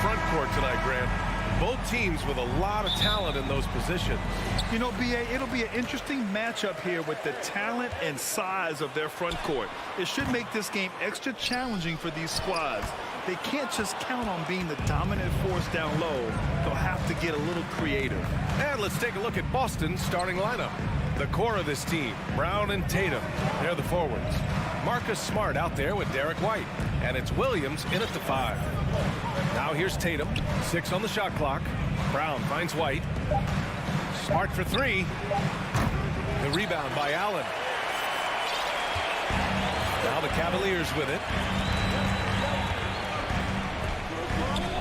front court tonight, Grant. Both teams with a lot of talent in those positions. You know, B.A., it'll be an interesting matchup here with the talent and size of their front court. It should make this game extra challenging for these squads. They can't just count on being the dominant force down low. They'll have to get a little creative. And let's take a look at Boston's starting lineup. The core of this team, Brown and Tatum. They're the forwards. Marcus Smart out there with Derek White. And it's Williams in at the 5. Now here's Tatum, 6 on the shot clock. Brown finds White. Smart for 3. The rebound by Allen. Now the Cavaliers with it.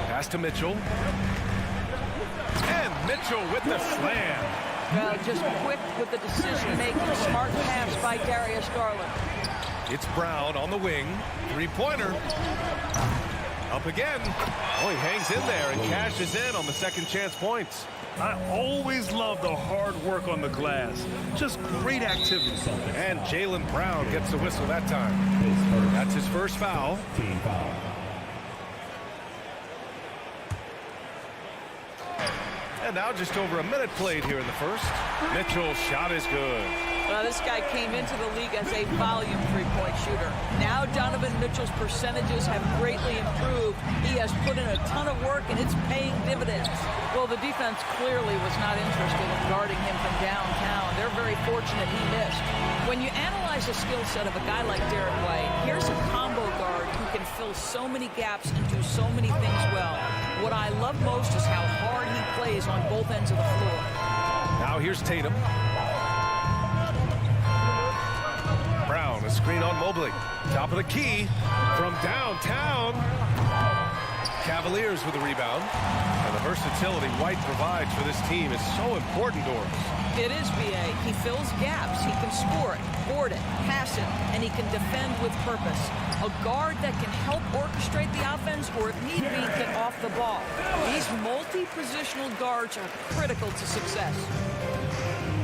Pass to Mitchell. And Mitchell with the slam. Well, just quick with the decision-making. Smart pass by Darius Garland. It's Brown on the wing. Three-pointer. Up again. Oh, he hangs in there and cashes in on the second chance points. I always love the hard work on the glass. Just great activity. And Jaylen Brown gets the whistle that time. That's his first foul. Team foul. And now just over a minute played here in the first. Mitchell's shot is good. Well, this guy came into the league as a volume three-point shooter. Now Donovan Mitchell's percentages have greatly improved. He has put in a ton of work, and it's paying dividends. Well, the defense clearly was not interested in guarding him from downtown. They're very fortunate he missed. When you analyze the skill set of a guy like Derek White, here's a combo guard who can fill so many gaps and do so many things well. What I love most is how hard he plays on both ends of the floor. Now here's Tatum. Brown, a screen on Mobley. Top of the key from downtown. Cavaliers with a rebound. And the versatility White provides for this team is so important to us. It is, B.A. He fills gaps. He can score it, board it, pass it, and he can defend with purpose. A guard that can help orchestrate the offense or, if need be, get off the ball. These multi-positional guards are critical to success.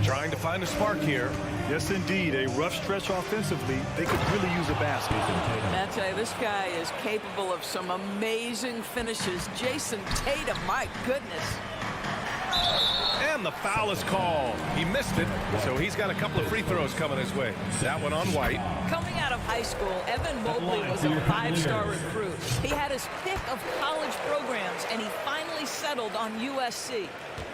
Trying to find a spark here. Yes, indeed. A rough stretch offensively. They could really use a basket. I tell you, this guy is capable of some amazing finishes. Jason Tatum, my goodness. And the foul is called. He missed it, so he's got a couple of free throws coming his way. That one on White. Coming out of high school, Evan Mobley was a 5-star recruit. He had his pick of college programs, and he finally settled on USC.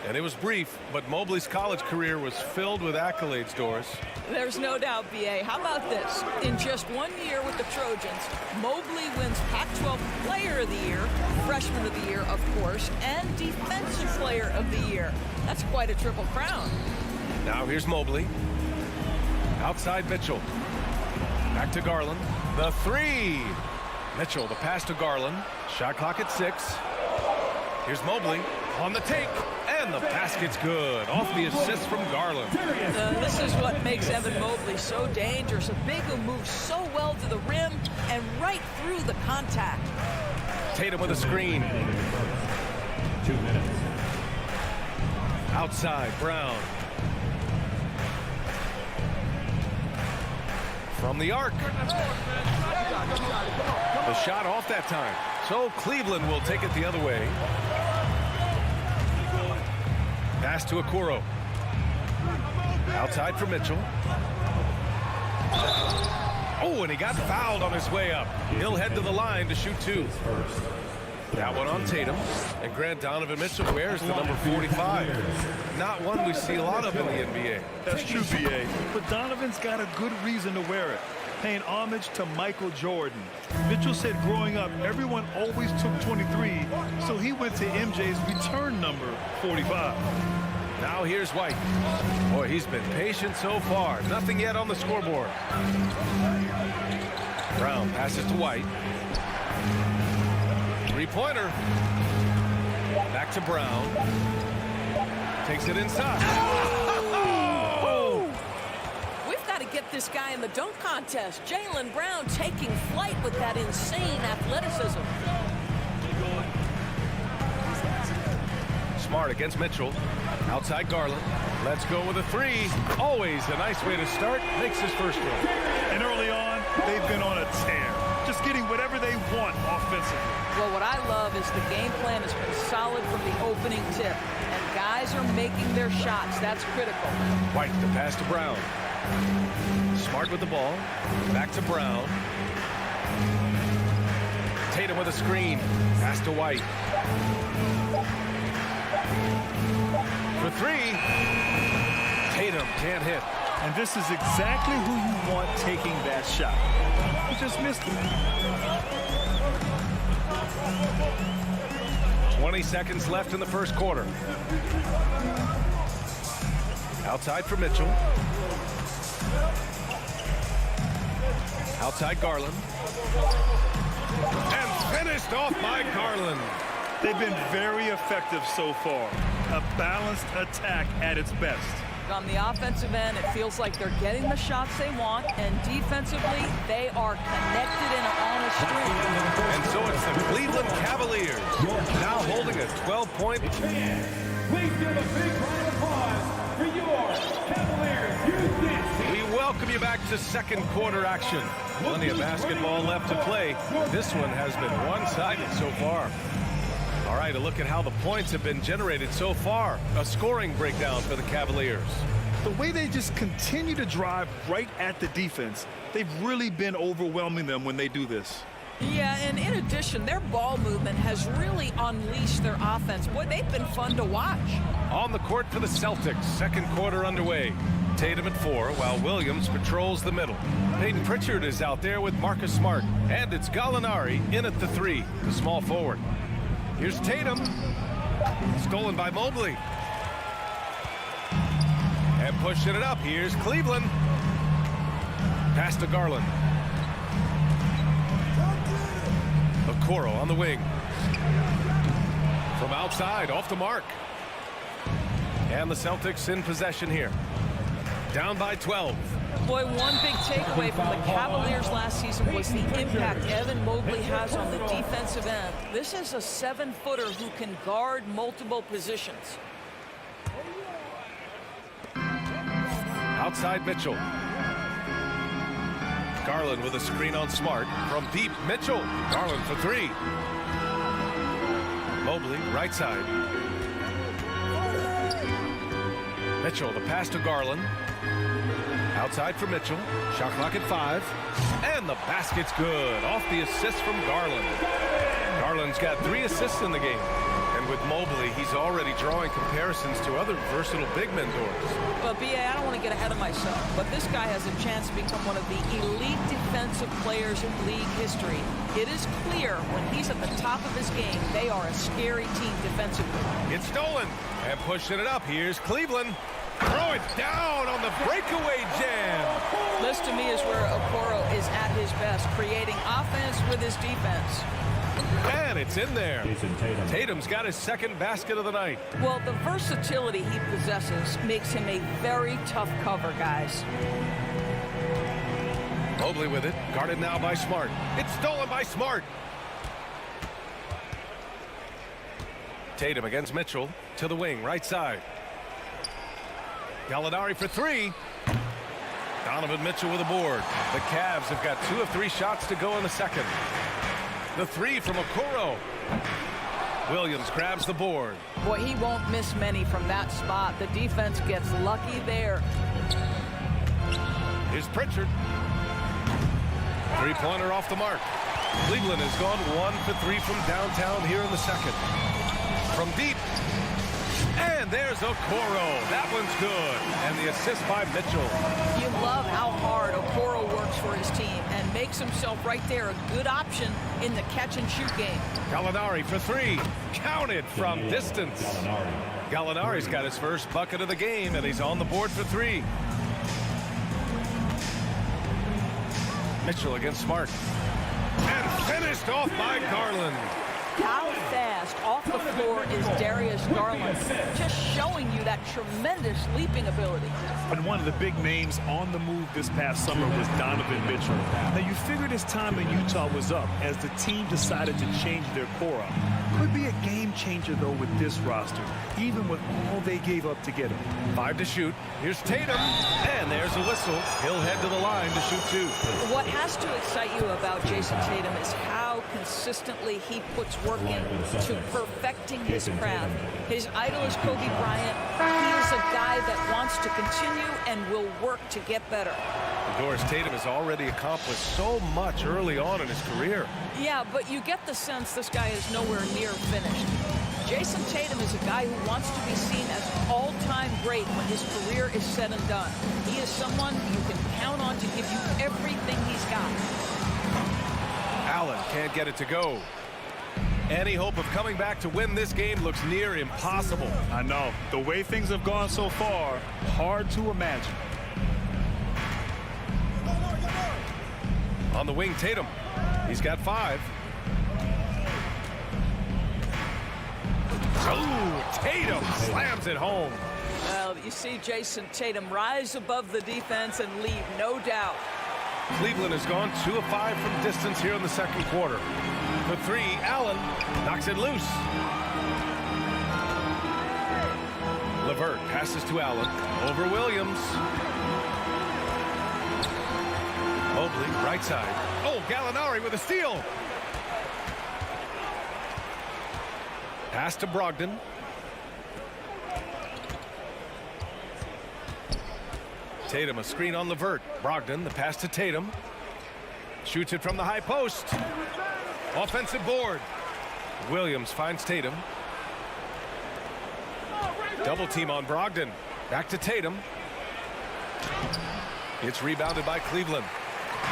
And it was brief, but Mobley's college career was filled with accolades, Doris. There's no doubt, B.A. How about this? In just 1 year with the Trojans, Mobley wins Pac-12 Player of the Year, Freshman of the Year, of course, and Defensive Player of the Year. That's quite a triple crown. Now here's Mobley. Outside Mitchell. Back to Garland. The 3. Mitchell, the pass to Garland. Shot clock at 6. Here's Mobley on the take. And the basket's good. Off the assist from Garland. This is what makes Evan Mobley so dangerous. A big who moves so well to the rim and right through the contact. Tatum with a screen. 2 minutes. Outside, Brown. From the arc. The shot off that time. So Cleveland will take it the other way. Pass to Okoro. Outside for Mitchell. Oh, and he got fouled on his way up. He'll head to the line to shoot 2. That one on Tatum. And Grant, Donovan Mitchell wears the number 45. Not one we see a lot of in the NBA. That's true, B.A. But Donovan's got a good reason to wear it. Paying homage to Michael Jordan. Mitchell said growing up, everyone always took 23, so he went to MJ's return number, 45. Now here's White. Boy, he's been patient so far. Nothing yet on the scoreboard. Brown passes to White. Three-pointer. Back to Brown. Takes it inside. We've got to get this guy in the dunk contest. Jaylen Brown taking flight with that insane athleticism. Smart against Mitchell. Outside Garland. Let's go with a 3. Always a nice way to start. Makes his first one. And early on, they've been on a tear. Just getting whatever they want offensively. Well, what I love is the game plan has been solid from the opening tip. And guys are making their shots. That's critical. White, the pass to Brown. Smart with the ball. Back to Brown. Tatum with a screen. Pass to White. For three. Tatum can't hit. And this is exactly who you want taking that shot. He just missed it. 20 seconds left in the first quarter. Outside for Mitchell. Outside Garland. And finished off by Garland. They've been very effective so far. A balanced attack at its best. On the offensive end, it feels like they're getting the shots they want, and defensively, they are connected and on a string. And so it's the Cleveland Cavaliers now holding a 12-point. Please give a big round of applause for your Cavaliers. We welcome you back to second quarter action. Plenty of basketball left to play. This one has been one-sided so far. All right, a look at how the points have been generated so far. A scoring breakdown for the Cavaliers. The way they just continue to drive right at the defense, they've really been overwhelming them when they do this. Yeah, and in addition, their ball movement has really unleashed their offense. Boy, they've been fun to watch. On the court for the Celtics, second quarter underway. Tatum at 4, while Williams patrols the middle. Peyton Pritchard is out there with Marcus Smart. And it's Gallinari in at the 3, the small forward. Here's Tatum. Stolen by Mobley. And pushing it up. Here's Cleveland. Pass to Garland. Okoro on the wing. From outside, off the mark. And the Celtics in possession here. Down by 12. Boy, one big takeaway from the Cavaliers last season was the impact Evan Mobley has on the defensive end. This is a 7-footer who can guard multiple positions. Outside Mitchell. Garland with a screen on Smart. From deep, Mitchell. Garland for 3. Mobley, right side. Mitchell, the pass to Garland. Outside for Mitchell. Shot clock at 5. And the basket's good. Off the assist from Garland. Garland's got 3 assists in the game. And with Mobley, he's already drawing comparisons to other versatile big men doors. Well, B.A., I don't want to get ahead of myself, but this guy has a chance to become one of the elite defensive players in league history. It is clear when he's at the top of his game, they are a scary team defensively. It's stolen. And pushing it up. Here's Cleveland. Throw it down on the breakaway jam. This, to me, is where Okoro is at his best, creating offense with his defense. And it's in there. Tatum. Tatum's got his second basket of the night. Well, the versatility he possesses makes him a very tough cover, guys. Mobley with it. Guarded now by Smart. It's stolen by Smart. Tatum against Mitchell. To the wing, right side. Gallinari for 3. Donovan Mitchell with a board. The Cavs have got 2 of 3 shots to go in the second. The 3 from Okoro. Williams grabs the board. Boy, he won't miss many from that spot. The defense gets lucky there. Here's Pritchard. 3-pointer off the mark. Cleveland has gone 1 for 3 from downtown here in the second. From deep. And there's Okoro. That one's good. And the assist by Mitchell. You love how hard Okoro works for his team and makes himself right there a good option in the catch-and-shoot game. Gallinari for 3. Counted from distance. Gallinari's got his first bucket of the game, and he's on the board for 3. Mitchell against Smart. And finished off by Garland. How fast off the floor is Darius Garland? Just showing you that tremendous leaping ability. And one of the big names on the move this past summer was Donovan Mitchell. Now, you figured his time in Utah was up as the team decided to change their core up. Could be a game changer, though, with this roster, even with all they gave up to get him. 5 to shoot. Here's Tatum. And there's a whistle. He'll head to the line to shoot 2. What has to excite you about Jason Tatum is how consistently he puts working to perfecting his craft. His idol is Kobe Bryant. He is a guy that wants to continue and will work to get better. Doris Tatum has already accomplished so much early on in his career. Yeah, but you get the sense this guy is nowhere near finished. Jason Tatum is a guy who wants to be seen as all-time great when his career is said and done. He is someone you can count on to give you everything he's got. Allen can't get it to go. Any hope of coming back to win this game looks near impossible. I know. The way things have gone so far, hard to imagine. On the wing, Tatum. He's got 5. Oh, Tatum slams it home. Well, you see Jason Tatum rise above the defense and lead, no doubt. Cleveland has gone 2 of 5 from distance here in the second quarter. For 3, Allen knocks it loose. LeVert passes to Allen. Over Williams. Mobley, right side. Oh, Gallinari with a steal. Pass to Brogdon. Tatum, a screen on LeVert. Brogdon, the pass to Tatum. Shoots it from the high post. Offensive board. Williams finds Tatum. Double team on Brogdon. Back to Tatum. It's rebounded by Cleveland.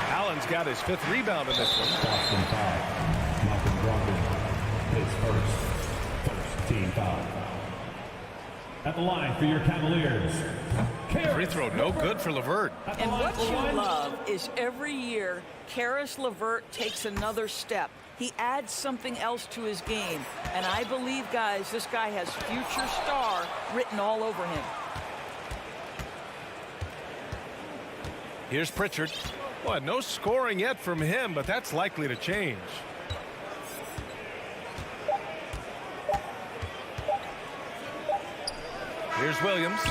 Allen's got his 5th rebound in this one. Boston foul. Malcolm Brogdon, his first team foul. At the line for your Cavaliers. Free throw no good for LeVert. And what you love is every year, Caris LeVert takes another step. He adds something else to his game. And I believe, guys, this guy has future star written all over him. Here's Pritchard. Boy, no scoring yet from him, but that's likely to change. Here's Williams.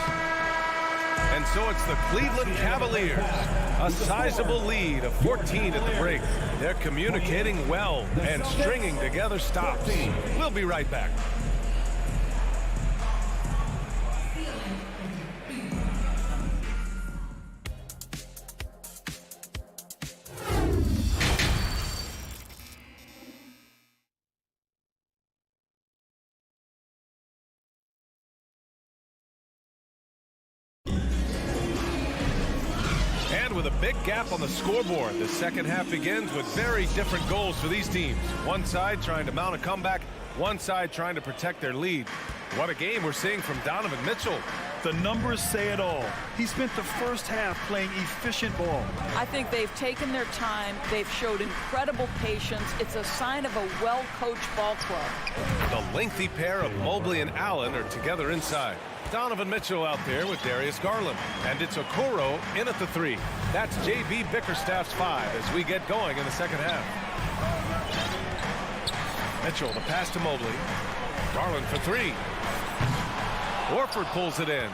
And so it's the Cleveland Cavaliers. A sizable lead of 14 at the break. They're communicating well and stringing together stops. We'll be right back. With a big gap on the scoreboard, the second half begins with very different goals for these teams. One side trying to mount a comeback, one side trying to protect their lead. What a game we're seeing from Donovan Mitchell. The numbers say it all. He spent the first half playing efficient ball. I think they've taken their time. They've showed incredible patience. It's a sign of a well-coached ball club. The lengthy pair of Mobley and Allen are together inside. Donovan Mitchell out there with Darius Garland. And it's Okoro in at the 3. That's J.B. Bickerstaff's 5 as we get going in the second half. Mitchell, the pass to Mobley. Garland for 3. Horford pulls it in.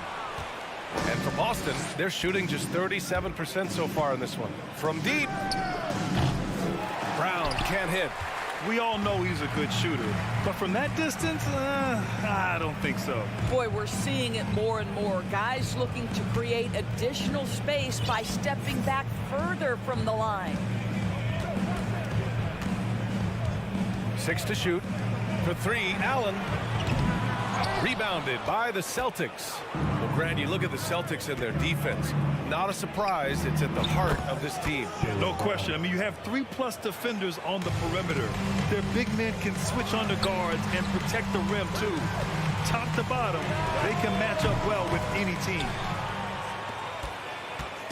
And for Boston, they're shooting just 37% so far in this one. From deep. Brown can't hit. We all know he's a good shooter, but from that distance, I don't think so. Boy, we're seeing it more and more. Guys looking to create additional space by stepping back further from the line. 6 to shoot. For 3, Allen. Rebounded by the Celtics. Well, Grant, you look at the Celtics and their defense. Not a surprise, it's at the heart of this team. No question. I mean, you have 3+ defenders on the perimeter. Their big men can switch on the guards and protect the rim, too. Top to bottom, they can match up well with any team.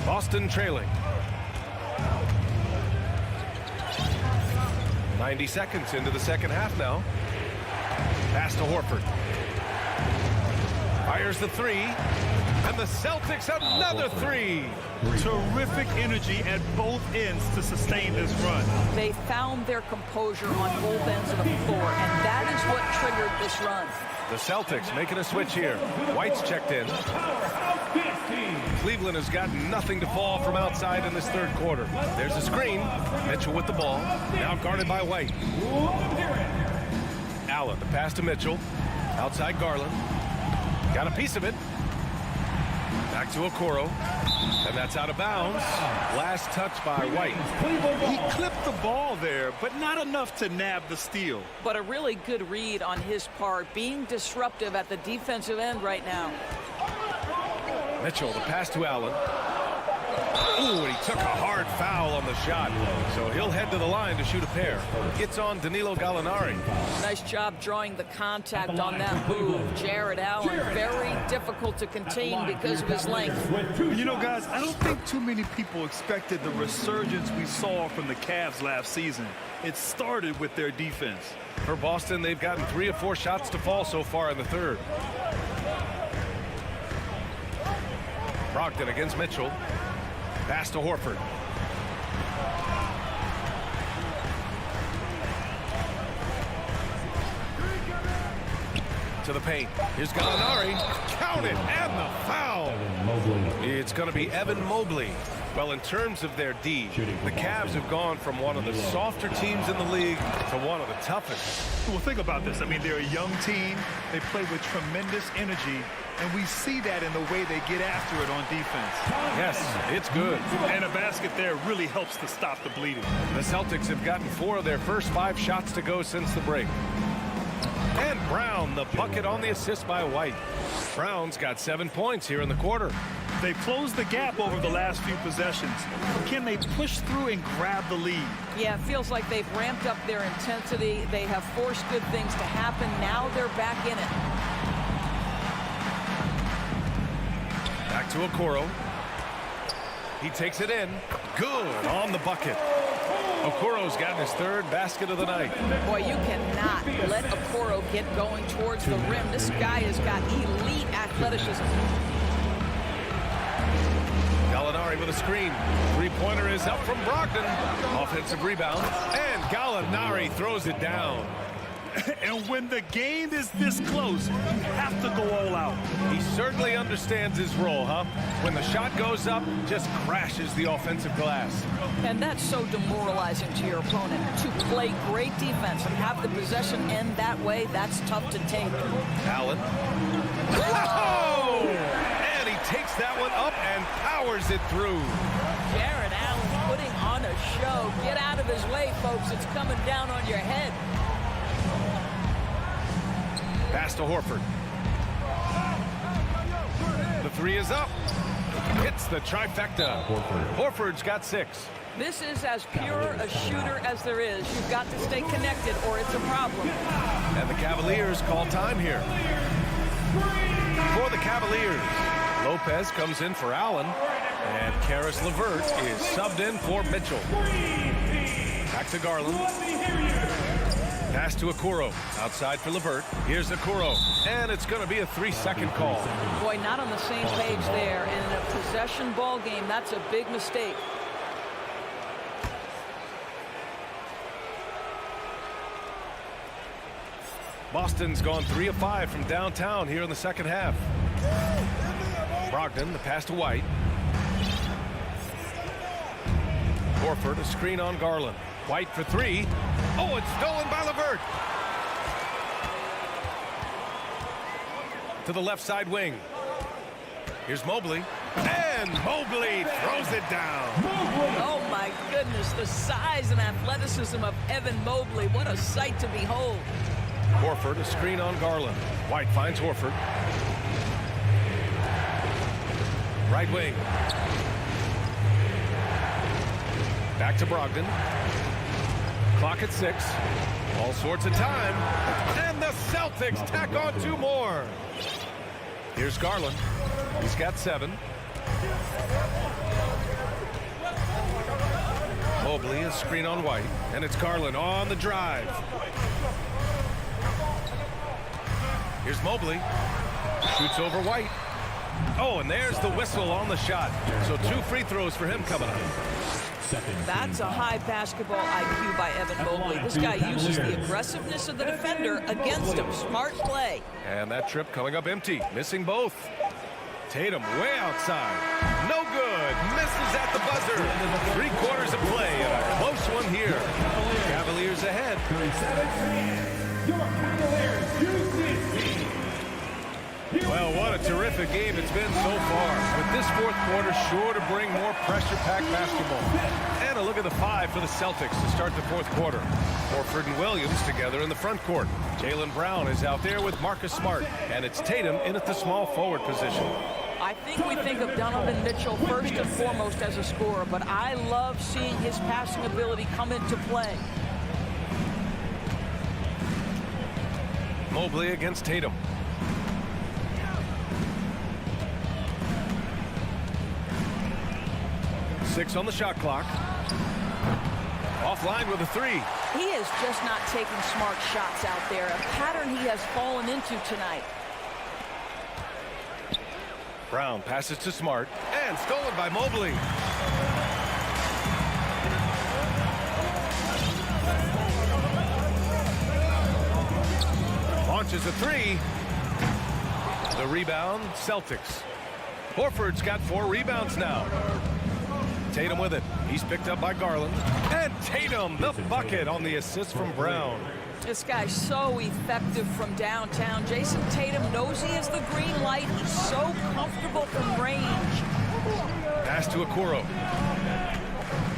Boston trailing. 90 seconds into the second half now. Pass to Horford. Fires the 3. And the Celtics another 3. Terrific energy at both ends to sustain this run. They found their composure on both ends of the floor, and that is what triggered this run. The Celtics making a switch here. White's checked in. Cleveland has got nothing to fall from outside in this third quarter. There's a screen. Mitchell with the ball. Now guarded by White. Allen, the pass to Mitchell. Outside Garland. Got a piece of it. Back to Okoro. And that's out of bounds. Last touch by White. He clipped the ball there, but not enough to nab the steal. But a really good read on his part, being disruptive at the defensive end right now. Mitchell, the pass to Allen. Ooh, and he took a hard foul on the shot. So he'll head to the line to shoot a pair. Gets on Danilo Gallinari. Nice job drawing the contact on that move. Jared Allen, very difficult to contain because of his length. You know, guys, I don't think too many people expected the resurgence we saw from the Cavs last season. It started with their defense. For Boston, they've gotten 3 or 4 shots to fall so far in the third. Brogdon against Mitchell. Pass to Horford. To the paint. Here's Gallinari. Count it, and the foul. It's going to be Evan Mobley. Well, in terms of their D, the Cavs have gone from one of the softer teams in the league to one of the toughest. Well, think about this. I mean, they're a young team. They play with tremendous energy, and we see that in the way they get after it on defense. Yes, it's good. And a basket there really helps to stop the bleeding. The Celtics have gotten 4 of their first 5 shots to go since the break. And Brown, the bucket on the assist by White. Brown's got 7 points here in the quarter. They've closed the gap over the last few possessions. Can they push through and grab the lead? Yeah, it feels like they've ramped up their intensity. They have forced good things to happen. Now they're back in it. Back to Okoro. He takes it in. Good on the bucket. Okoro's gotten his 3rd basket of the night. Boy, you cannot let Okoro get going towards the rim. This guy has got elite athleticism. Gallinari with a screen. 3-pointer is up from Brogdon. Offensive rebound. And Gallinari throws it down. And when the game is this close, you have to go all out. He certainly understands his role, huh? When the shot goes up, just crashes the offensive glass. And that's so demoralizing to your opponent. To play great defense and have the possession end that way, that's tough to take. Allen. Whoa! And he takes that one up and powers it through. Jared Allen putting on a show. Get out of his way, folks. It's coming down on your head. Pass to Horford. The 3 is up. Hits the trifecta. Horford's got 6. This is as pure a shooter as there is. You've got to stay connected or it's a problem. And the Cavaliers call time here. For the Cavaliers, Lopez comes in for Allen. And Karis LeVert is subbed in for Mitchell. Back to Garland. Pass to Okoro. Outside for LeVert. Here's Okoro. And it's going to be a 3-second call. Boy, not on the same page there. And in a possession ball game, that's a big mistake. Boston's gone 3 of 5 from downtown here in the second half. Brogdon, the pass to White. Horford, a screen on Garland. White for 3. Oh, it's stolen by LeVert. To the left side wing. Here's Mobley. And Mobley throws it down. Oh, my goodness. The size and athleticism of Evan Mobley. What a sight to behold. Horford, a screen on Garland. White finds Horford. Right wing. Back to Brogdon. Clock at 6. All sorts of time. And the Celtics tack on 2 more. Here's Garland. He's got 7. Mobley, a screen on White. And it's Garland on the drive. Here's Mobley. Shoots over White. Oh, and there's the whistle on the shot. So 2 free throws for him coming up. That's a high basketball IQ by Evan Mobley. This guy uses the aggressiveness of the defender against him. Smart play. And that trip coming up empty. Missing both. Tatum way outside. No good. Misses at the buzzer. 3 quarters of play and a close one here. Cavaliers ahead. your Cavaliers Houston team. Well, what a terrific game it's been so far. But this fourth quarter sure to bring more pressure-packed basketball. And a look at the five for the Celtics to start the fourth quarter. Horford and Williams together in the front court. Jaylen Brown is out there with Marcus Smart. And it's Tatum in at the small forward position. I think we think of Donovan Mitchell first and foremost as a scorer, but I love seeing his passing ability come into play. Mobley against Tatum. Six on the shot clock. Offline with a three. He is just not taking smart shots out there, a pattern he has fallen into tonight. Brown passes to Smart and stolen by Mobley. Launches a three. The rebound, Celtics. Horford's got 4 rebounds now. Tatum with it. He's picked up by Garland. And Tatum, the bucket on the assist from Brown. This guy's so effective from downtown. Jason Tatum knows he has the green light. He's so comfortable from range. Pass to Okoro.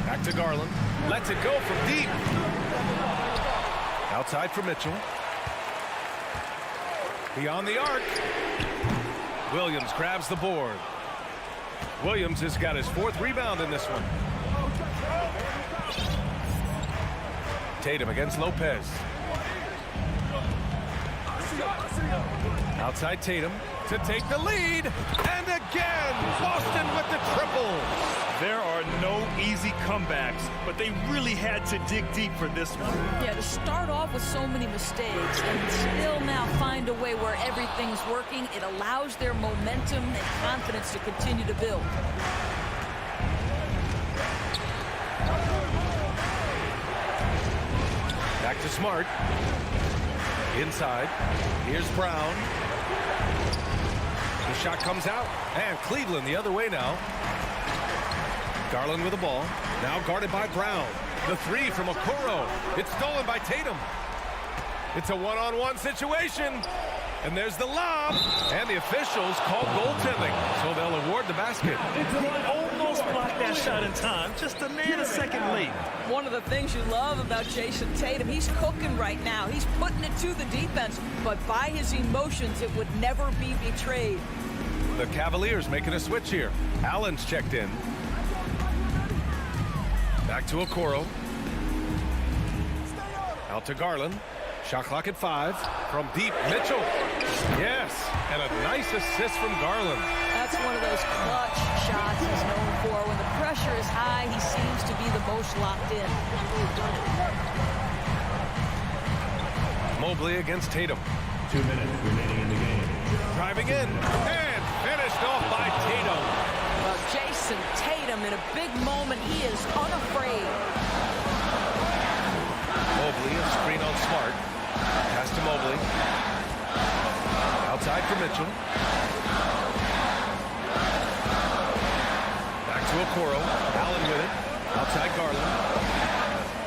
Back to Garland. Lets it go from deep. Outside for Mitchell. Beyond the arc. Williams grabs the board. Williams has got his 4th rebound in this one. Tatum against Lopez. Outside Tatum to take the lead. And again, Boston with the triple. There are no easy comebacks, but they really had to dig deep for this one. Yeah, to start off with so many mistakes and still now find a way where everything's working, it allows their momentum and confidence to continue to build. Back to Smart. Inside. Here's Brown. The shot comes out. And Cleveland the other way now. Garland with the ball. Now guarded by Brown. The three from Okoro. It's stolen by Tatum. It's a one-on-one situation. And there's the lob. And the officials call goaltending. So they'll award the basket. Almost blocked that shot in time. Just a nanosecond late. One of the things you love about Jason Tatum, he's cooking right now. He's putting it to the defense, but by his emotions, it would never be betrayed. The Cavaliers making a switch here. Allen's checked in. Back to Okoro. Out to Garland. Shot clock at 5. From deep, Mitchell. Yes, and a nice assist from Garland. That's one of those clutch shots he's known for. When the pressure is high, he seems to be the most locked in. Mobley against Tatum. 2 minutes remaining in the game. Driving in and finished off by Tatum. Well, Jason Tatum, in a big moment, he is unafraid. Mobley, a screen on Smart. Pass to Mobley. Outside for Mitchell. Back to Okoro. Allen with it. Outside Garland.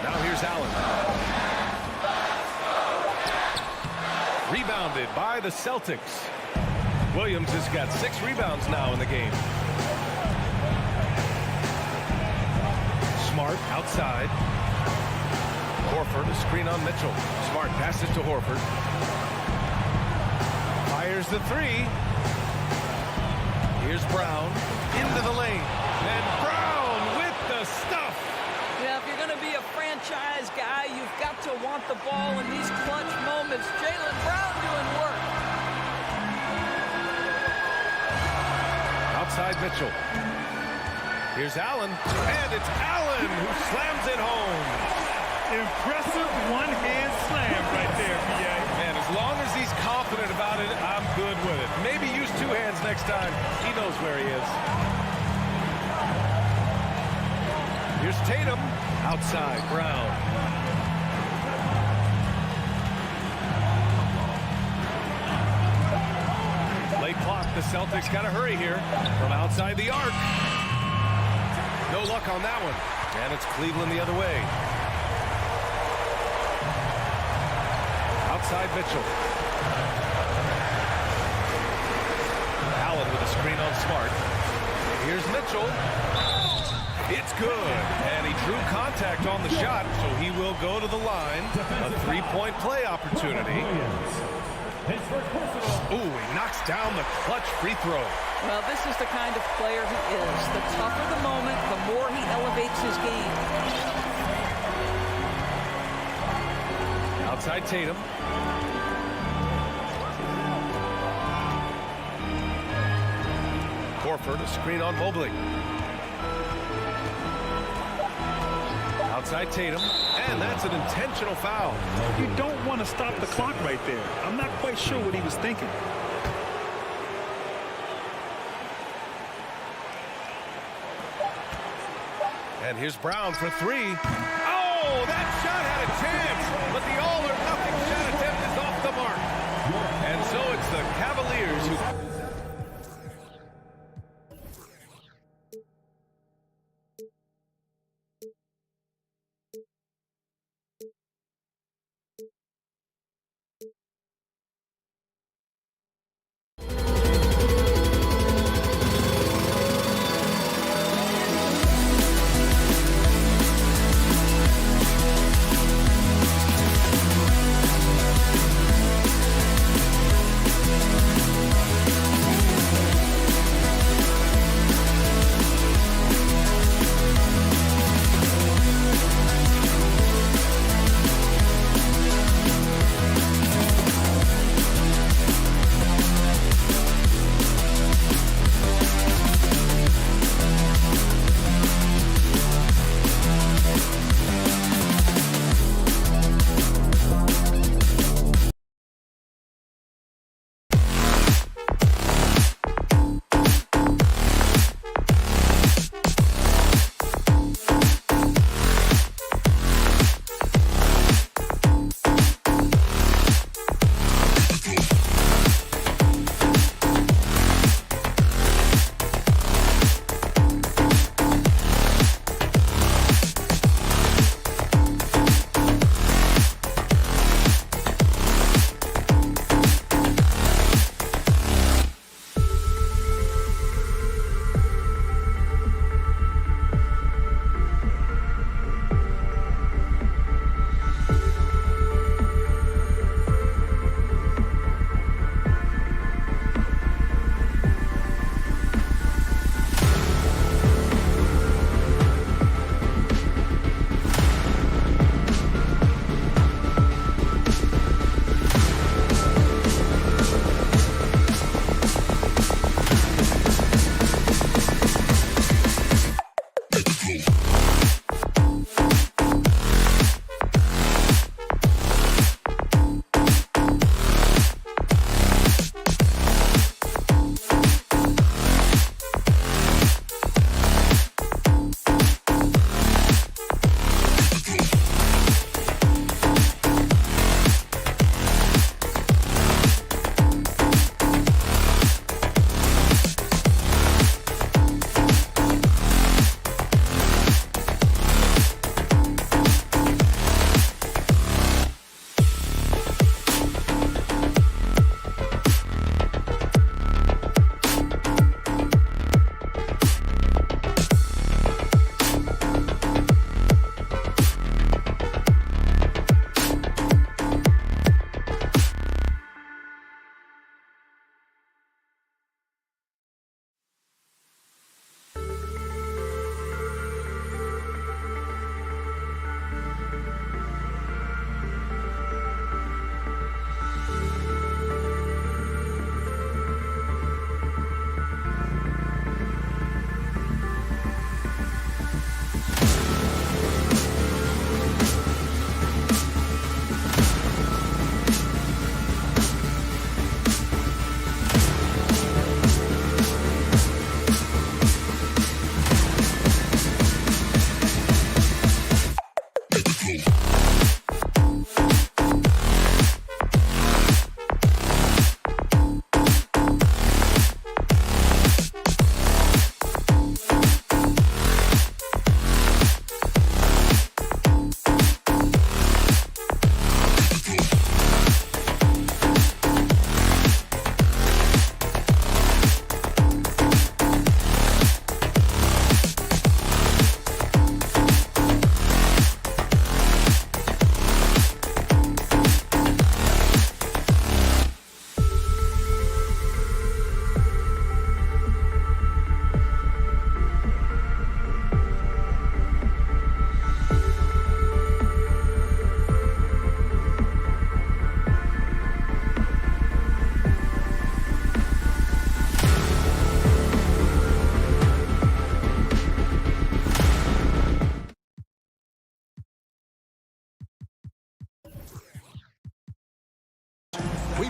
Now here's Allen. Rebounded by the Celtics. Williams has got 6 rebounds now in the game. Smart outside. Horford, a screen on Mitchell. Smart passes to Horford. Fires the 3. Here's Brown into the lane. And Brown with the stuff. Yeah, if you're going to be a franchise guy, you've got to want the ball in these clutch moments. Jaylen Brown doing work. Outside Mitchell. Here's Allen. And it's Allen who slams it home. Impressive one-hand slam right there, B.A. Man, as long as he's confident about it, I'm good with it. Maybe use 2 hands next time. He knows where he is. Here's Tatum. Outside, Brown. Late clock. The Celtics got to hurry here from outside the arc. No luck on that one. And it's Cleveland the other way. outside Mitchell. Allen with a screen on Smart. Here's Mitchell. It's good. And he drew contact on the shot, so he will go to the line. A three-point play opportunity. Ooh, he knocks down the clutch free throw. Well, this is the kind of player he is. The tougher the moment, the more he elevates his game. Outside Tatum. Horford, a screen on Mobley. Outside Tatum, and that's an intentional foul. You don't want to stop the clock right there. I'm not quite sure what he was thinking. And here's Brown for three. Oh, that shot had a chance, but the all-or-nothing shot attempt is off the mark. And so it's the Cavaliers who...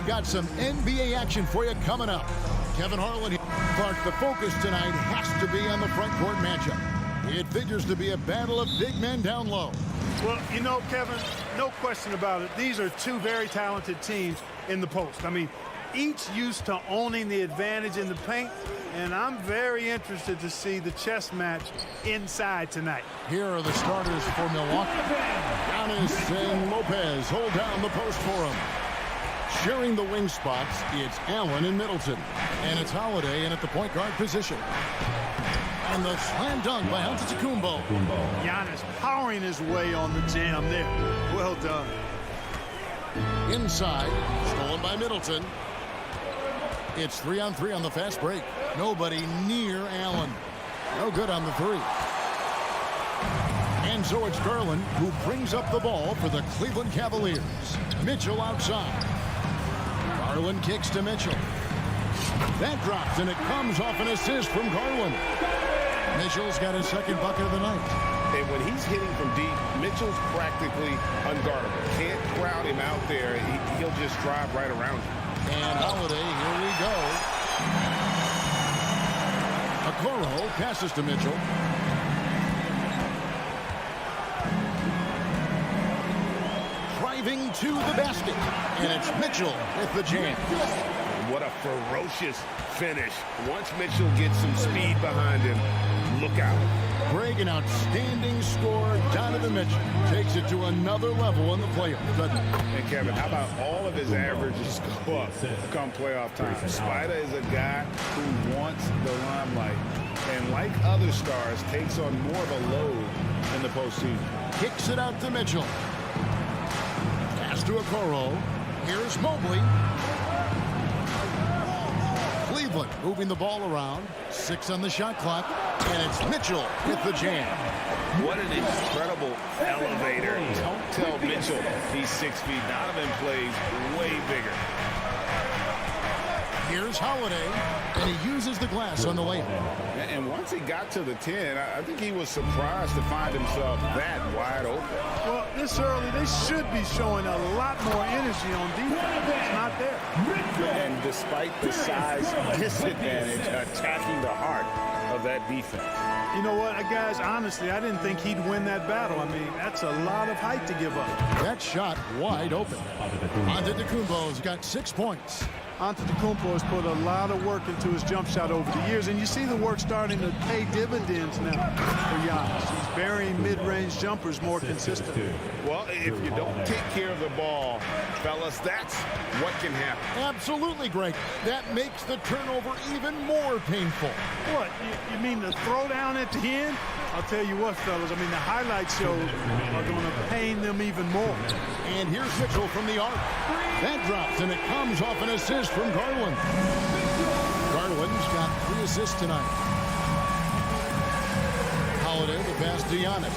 got some NBA action for you coming up. Kevin Harlan here. But the focus tonight has to be on the front court matchup. It figures to be a battle of big men down low. Well, you know, Kevin, no question about it. These are two very talented teams in the post. I mean, each used to owning the advantage in the paint, and I'm very interested to see the chess match inside tonight. Here are the starters for Milwaukee. Giannis and Lopez hold down the post for him. Sharing the wing spots, it's Allen and Middleton. And it's Holiday in at the point guard position. And the slam dunk by Antetokounmpo. Giannis powering his way on the jam there. Well done. Inside, stolen by Middleton. It's 3-on-3 on the fast break. Nobody near Allen. No good on the three. And so it's Garland who brings up the ball for the Cleveland Cavaliers. Mitchell outside. Garland kicks to Mitchell. That drops, and it comes off an assist from Garland. Mitchell's got his second bucket of the night. And when he's hitting from deep, Mitchell's practically unguardable. Can't crowd him out there. He'll just drive right around you. And Holiday, here we go. Okoro passes to Mitchell. Driving to the basket. And it's Mitchell with the jam. What a ferocious finish. Once Mitchell gets some speed behind him, look out. Greg, an outstanding scorer. Donovan Mitchell takes it to another level in the playoffs, doesn't he? And Kevin, how about all of his averages go up come playoff time? Spider is a guy who wants the limelight, and like other stars, takes on more of a load in the postseason. Kicks it out to Mitchell. Pass to Okoro. Here's Mobley. Cleveland moving the ball around. 6 on the shot clock. And it's Mitchell with the jam. What an incredible elevator. Don't tell Mitchell he's 6 feet. Donovan plays way bigger. Here's Holiday, and he uses the glass on the layup. And once he got to the 10, I think he was surprised to find himself that wide open. Well, this early, they should be showing a lot more energy on defense. It's not there. And despite the size disadvantage, attacking the heart of that defense. You know what, guys, honestly, I didn't think he'd win that battle. I mean, that's a lot of height to give up. That shot wide open. Antetokounmpo's got 6 points. Antetokounmpo has put a lot of work into his jump shot over the years, and you see the work starting to pay dividends now for Giannis. He's burying mid-range jumpers more consistently. Well, if you don't take care of the ball, fellas, that's what can happen. Absolutely, Greg. That makes the turnover even more painful. What, you mean the throwdown at the end? I'll tell you what, fellas, I mean, the highlight shows are going to pain them even more. And here's Mitchell from the arc. That drops, and it comes off an assist from Garland. Garland's got 3 assists tonight. Holiday the pass to Giannis.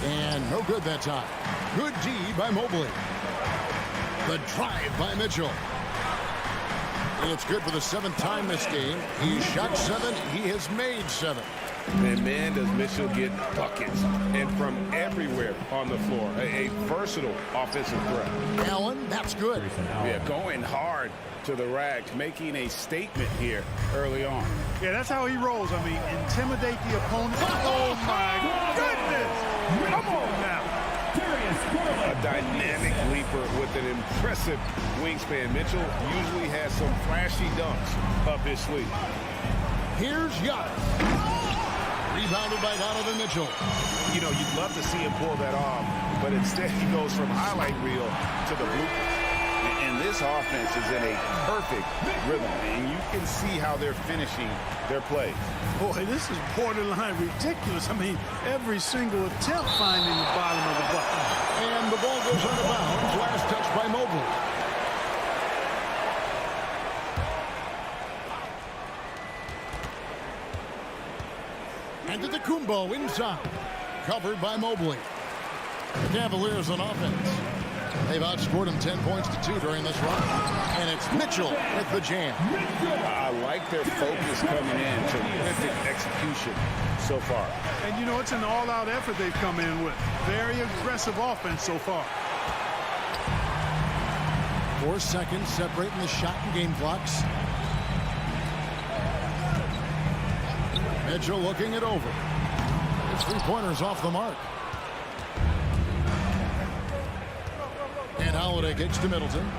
And no good that time. Good D by Mobley. The drive by Mitchell. It's good for the 7th time this game. He shot 7. He has made 7. And man, does Mitchell get buckets, and from everywhere on the floor. A versatile offensive threat. Allen, that's good. Yeah, going hard to the rack, making a statement here early on. Yeah, that's how he rolls. I mean, intimidate the opponent. Oh, my goodness. Come on now. A dynamic leaper with an impressive wingspan. Mitchell usually has some flashy dunks up his sleeve. Here's Giannis. Rebounded by Donovan Mitchell. You know, you'd love to see him pull that off, but instead he goes from highlight reel to the bloopers. And this offense is in a perfect rhythm, and you can see how they're finishing their plays. Boy, this is borderline ridiculous. I mean, every single attempt finding the bottom of the bucket. And the ball goes out of bounds. Last touch by Mobley. Antetokounmpo inside. Covered by Mobley. The Cavaliers on offense. They've outscored them 10 points to 2 during this run. And it's Mitchell with the jam. I like their focus coming in. Terrific execution so far. And, you know, it's an all-out effort they've come in with. Very aggressive offense so far. 4 seconds separating the shot and game clocks. Mitchell looking it over. His 3-pointers off the mark. And Holiday kicks to Middleton.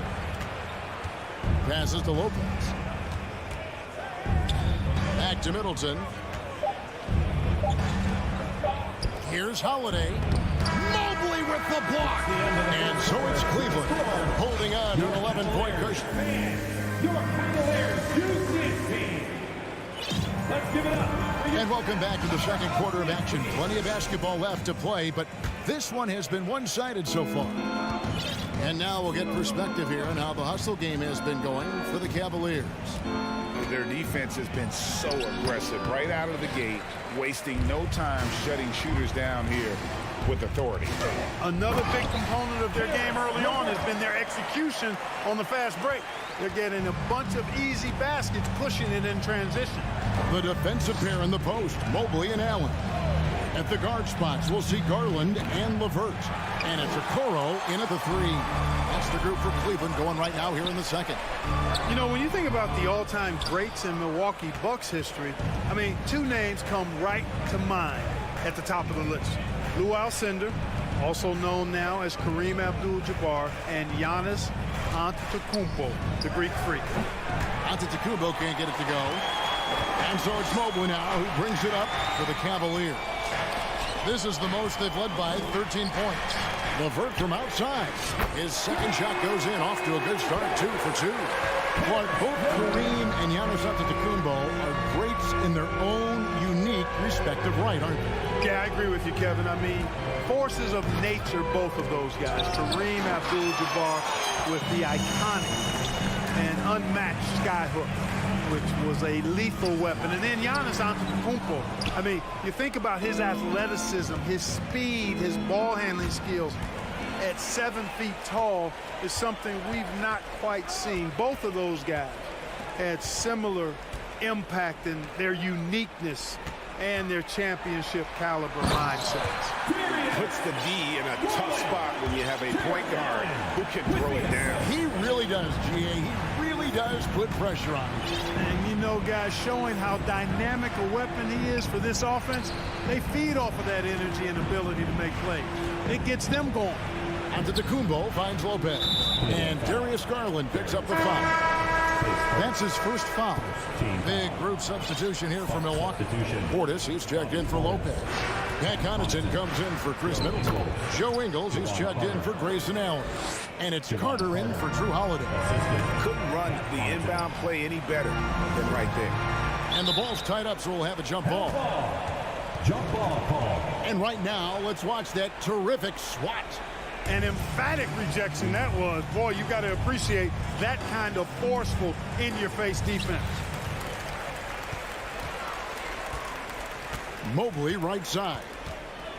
Passes to Lopez. Back to Middleton. Here's Holiday. Mobley with the block. And so it's Cleveland holding on to an 11-point cushion. Your Cavaliers use team. Let's give it up. And welcome back to the second quarter of action. Plenty of basketball left to play, but this one has been one-sided so far. And now we'll get perspective here on how the hustle game has been going for the Cavaliers. Their defense has been so aggressive right out of the gate, wasting no time shutting shooters down here with authority. Another big component of their game early on has been their execution on the fast break. They're getting a bunch of easy baskets, pushing it in transition. The defensive pair in the post, Mobley and Allen. At the guard spots, we'll see Garland and LeVert. And it's Okoro in at the 3. That's the group for Cleveland going right now here in the second. You know, when you think about the all-time greats in Milwaukee Bucks history, I mean, 2 names come right to mind at the top of the list. Lou Alcindor, also known now as Kareem Abdul-Jabbar, and Giannis Antetokounmpo, the Greek freak. Antetokounmpo can't get it to go. And so it's Mobley now who brings it up for the Cavaliers. This is the most they've led by 13 points. LeVert from outside. His second shot goes in, off to a good start, 2 for 2. But both Kareem and Giannis Antetokounmpo are greats in their own unique respective right, aren't they? Yeah, I agree with you, Kevin. I mean, forces of nature, both of those guys. Kareem Abdul-Jabbar with the iconic and unmatched skyhook, which was a lethal weapon. And then Giannis Antetokounmpo. I mean, you think about his athleticism, his speed, his ball handling skills at 7 feet tall is something we've not quite seen. Both of those guys had similar impact in their uniqueness and their championship caliber mindsets. Puts the D in a tough spot when you have a point guard who can throw it down. He really does, GA. He really does put pressure on him. And you know, guys, showing how dynamic a weapon he is for this offense, they feed off of that energy and ability to make plays. It gets them going. Antetokounmpo finds Lopez. And Darius Garland picks up the foul. That's his first foul. Big group substitution here for Milwaukee. Portis, he's checked in for Lopez. Pat Connaughton comes in for Chris Middleton. Joe Ingles, he's checked in for Grayson Allen. And it's Carter in for Drew Holiday. Couldn't run the inbound play any better than right there. And the ball's tied up, so we'll have a jump ball. Jump ball call. And right now, let's watch that terrific swat. An emphatic rejection that was. Boy, you got to appreciate that kind of forceful, in-your-face defense. Mobley right side.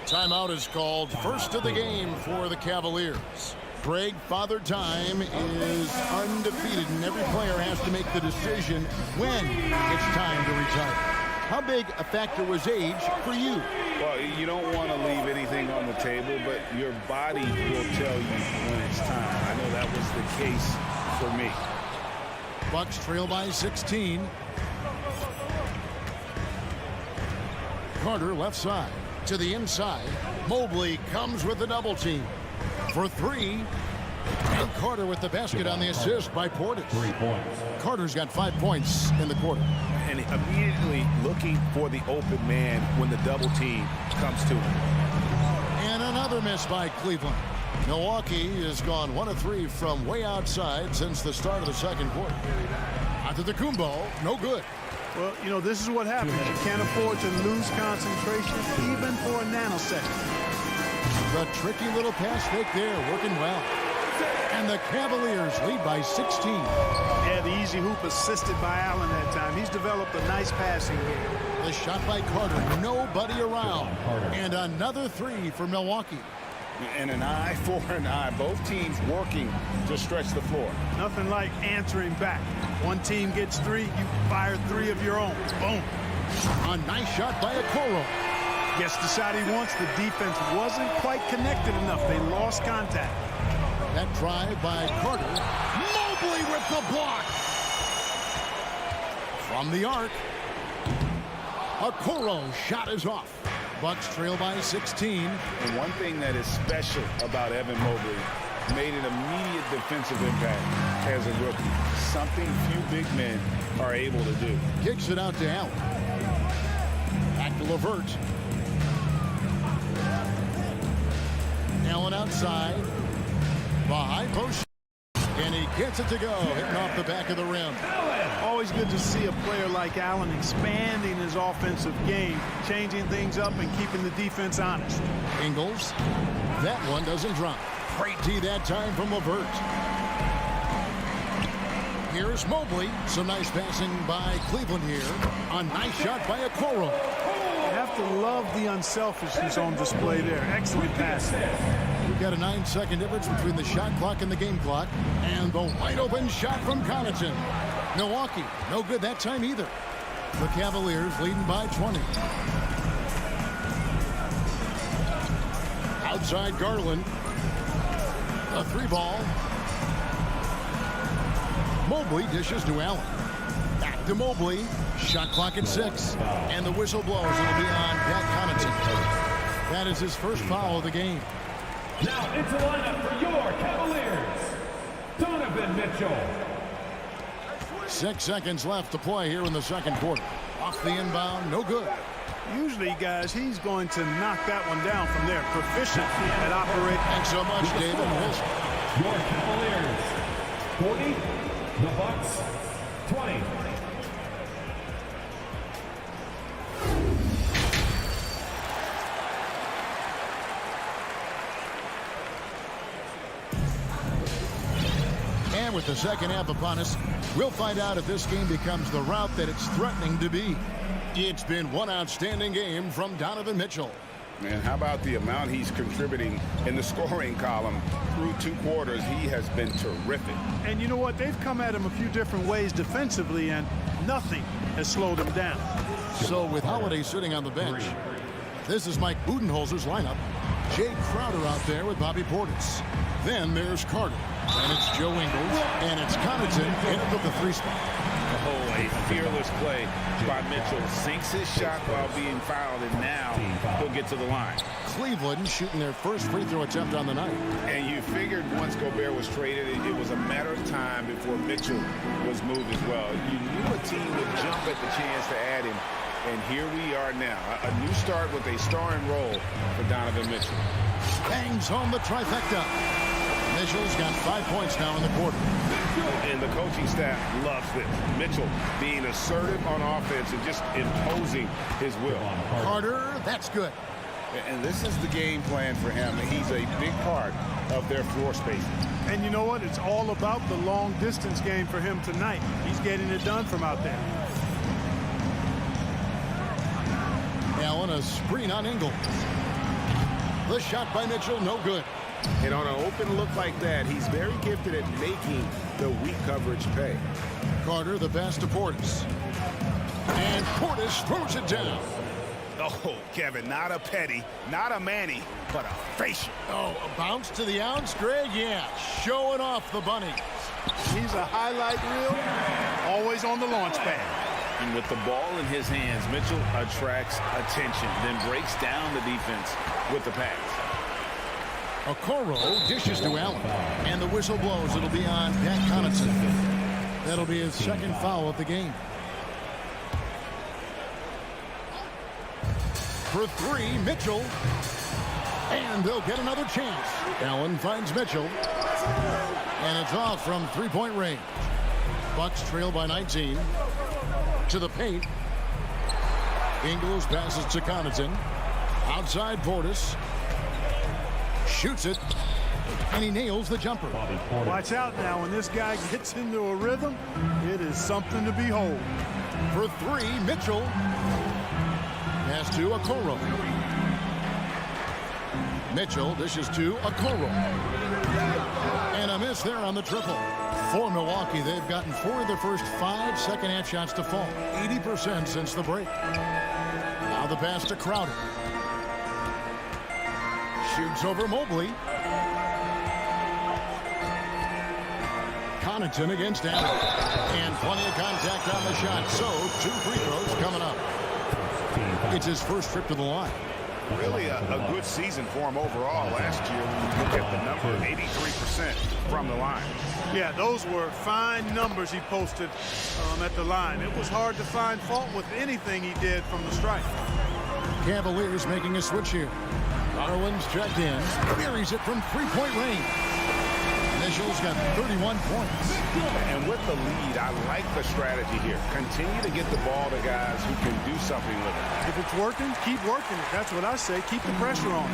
Timeout is called. First of the game for the Cavaliers. Greg, Father Time is undefeated, and every player has to make the decision when it's time to retire. How big a factor was age for you? Well, you don't want to leave anything on the table, but your body will tell you when it's time. I know that was the case for me. Bucks trail by 16. Carter left side to the inside. Mobley comes with the double team for 3. And Carter with the basket on the assist by Portis. 3 points. Carter's got 5 points in the quarter. And immediately looking for the open man when the double team comes to him. And another miss by Cleveland. Milwaukee has gone 1 of 3 from way outside since the start of the second quarter. Antetokounmpo, no good. Well, you know, this is what happens. You can't afford to lose concentration even for a nanosecond. The tricky little pass fake there, working well. And the Cavaliers lead by 16. Yeah, the easy hoop assisted by Allen that time. He's developed a nice passing game. The shot by Carter, nobody around. And another 3 for Milwaukee. And an eye for an eye. Both teams working to stretch the floor. Nothing like answering back. One team gets 3, you fire 3 of your own. Boom. A nice shot by Okoro. Gets the shot he wants. The defense wasn't quite connected enough. They lost contact. That drive by Carter. Mobley with the block. From the arc. Okoro's shot is off. Bucks trail by 16. And one thing that is special about Evan Mobley, made an immediate defensive impact as a rookie. Something few big men are able to do. Kicks it out to Allen. Back to LeVert. Allen outside. The high post. And he gets it to go. Hitting off the back of the rim. Always good to see a player like Allen expanding his offensive game, changing things up and keeping the defense honest. Ingles. That one doesn't drop. Great D that time from LeVert. Here's Mobley. Some nice passing by Cleveland here. A nice shot by Okoro. You have to love the unselfishness on display there. Excellent pass. We've got a 9-second difference between the shot clock and the game clock. And the wide open shot from Connaughton. Milwaukee, no good that time either. The Cavaliers leading by 20. Outside Garland. A 3-ball. Mobley dishes to Allen. Back to Mobley. Shot clock at 6. And the whistle blows. It'll be on Pat Connaughton. That is his first foul of the game. Now into lineup for your Cavaliers, Donovan Mitchell. 6 seconds left to play here in the second quarter. Off the inbound, no good. Usually, guys, he's going to knock that one down from there. Proficient at operating. Thanks so much, David. Your Cavaliers, 40, the Bucks, 20. And with the second half upon us, we'll find out if this game becomes the route that it's threatening to be. It's been one outstanding game from Donovan Mitchell. Man, how about the amount he's contributing in the scoring column through 2 quarters? He has been terrific. And you know what? They've come at him a few different ways defensively, and nothing has slowed him down. So with Holiday sitting on the bench, this is Mike Budenholzer's lineup. Jay Crowder out there with Bobby Portis. Then there's Carter. And it's Joe Ingles. And it's Connaughton in at the 3 spot. Oh, a fearless play by Mitchell. Sinks his shot while being fouled, and now he'll get to the line. Cleveland shooting their first free throw attempt on the night. And you figured once Gobert was traded, it was a matter of time before Mitchell was moved as well. You knew a team would jump at the chance to add him. And here we are now. A new start with a starring role for Donovan Mitchell. Bangs home the trifecta. Mitchell's got 5 points now in the quarter. And the coaching staff loves this. Mitchell being assertive on offense and just imposing his will. Carter, that's good. And this is the game plan for him. He's a big part of their floor spacing. And you know what? It's all about the long distance game for him tonight. He's getting it done from out there. Allen, a screen on Ingles. The shot by Mitchell, no good. And on an open look like that, he's very gifted at making the weak coverage pay. Carter, the pass to Portis. And Portis throws it down. Oh, Kevin, not a petty, not a Manny, but a facial. Oh, a bounce to the ounce, Greg? Yeah, showing off the bunny. He's a highlight reel, always on the launch pad. And with the ball in his hands, Mitchell attracts attention, then breaks down the defense with the pass. Okoro dishes to Allen. And the whistle blows. It'll be on Pat Connaughton. That'll be his second foul of the game. For 3, Mitchell. And they'll get another chance. Allen finds Mitchell. And it's off from 3-point range. Bucks trail by 19. To the paint. Ingles passes to Connaughton. Outside Portis. Shoots it. And he nails the jumper. Watch out now. When this guy gets into a rhythm, it is something to behold. For 3, Mitchell. Pass to Okoro. Mitchell dishes to Okoro. And a miss there on the triple. For Milwaukee, they've gotten 4 of the first 5 second-half shots to fall. 80% since the break. Now the pass to Crowder. Shoots over Mobley. Connaughton against Allen. And plenty of contact on the shot. So 2 free throws coming up. It's his first trip to the line. Really a good season for him overall last year when you look at the number, 83% from the line. Yeah, those were fine numbers he posted at the line. It was hard to find fault with anything he did from the stripe. Cavaliers making a switch here. Garland's checked in. Buries it from three-point range. Mitchell's got 31 points. And with the lead, I like the strategy here. Continue to get the ball to guys who can do something with it. If it's working, keep working it. That's what I say. Keep the pressure on.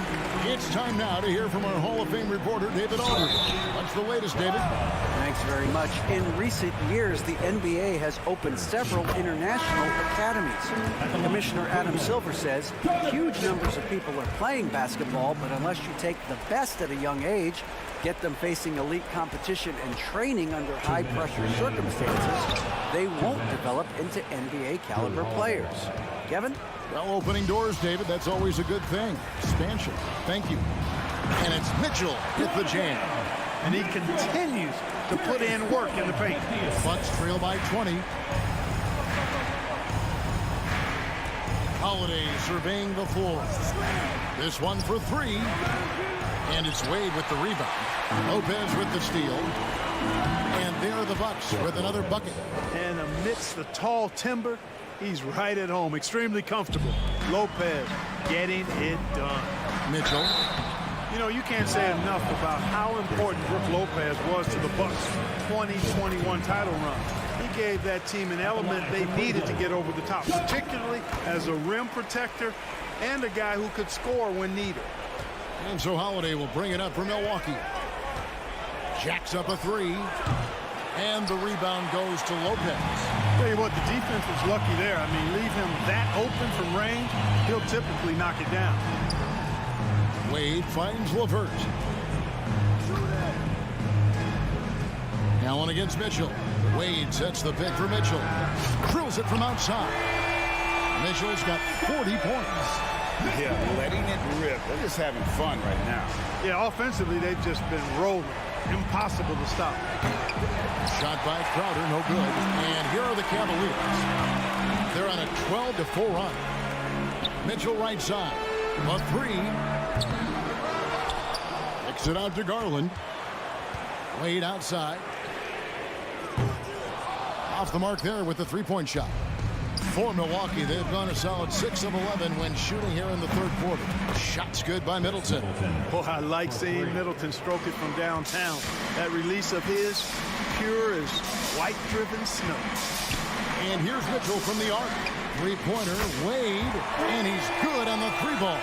It's time now to hear from our Hall of Fame reporter, David Aldridge. What's the latest, David? Thanks very much. In recent years, the NBA has opened several international academies. Commissioner Adam Silver says huge numbers of people are playing basketball, but unless you take the best at a young age, get them facing elite competition and training under high-pressure circumstances, they won't develop into NBA-caliber players. Kevin? Well, opening doors, David, that's always a good thing. Expansion. Thank you. And it's Mitchell with the jam. And he continues to put in work in the paint. Bucks trail by 20. Holiday surveying the floor. This one for 3. And it's Wade with the rebound. Lopez with the steal. And there are the Bucks with another bucket. And amidst the tall timber, he's right at home. Extremely comfortable. Lopez getting it done. Mitchell. You know, you can't say enough about how important Brook Lopez was to the Bucks' 2021 title run. He gave that team an element they needed to get over the top, particularly as a rim protector and a guy who could score when needed. And so Holiday will bring it up for Milwaukee. Jacks up a 3. And the rebound goes to Lopez. Tell you what, the defense was lucky there. I mean, leave him that open from range, he'll typically knock it down. Wade finds LeVert. Allen against Mitchell. Wade sets the pick for Mitchell. Drills it from outside. Mitchell's got 40 points. Yeah, letting it rip. They're just having fun right now. Yeah, offensively, they've just been rolling. Impossible to stop. Shot by Crowder, no good. And here are the Cavaliers. They're on a 12-4 run. Mitchell right side. A 3. Kicks it out to Garland. Wade outside. Off the mark there with the three-point shot. For Milwaukee, they've gone a solid 6 of 11 when shooting here in the third quarter. Shots good by Middleton. Boy, I like seeing Middleton stroke it from downtown. That release of his, pure as white-driven snow. And here's Mitchell from the arc. Three-pointer, Wade, and he's good on the 3-ball.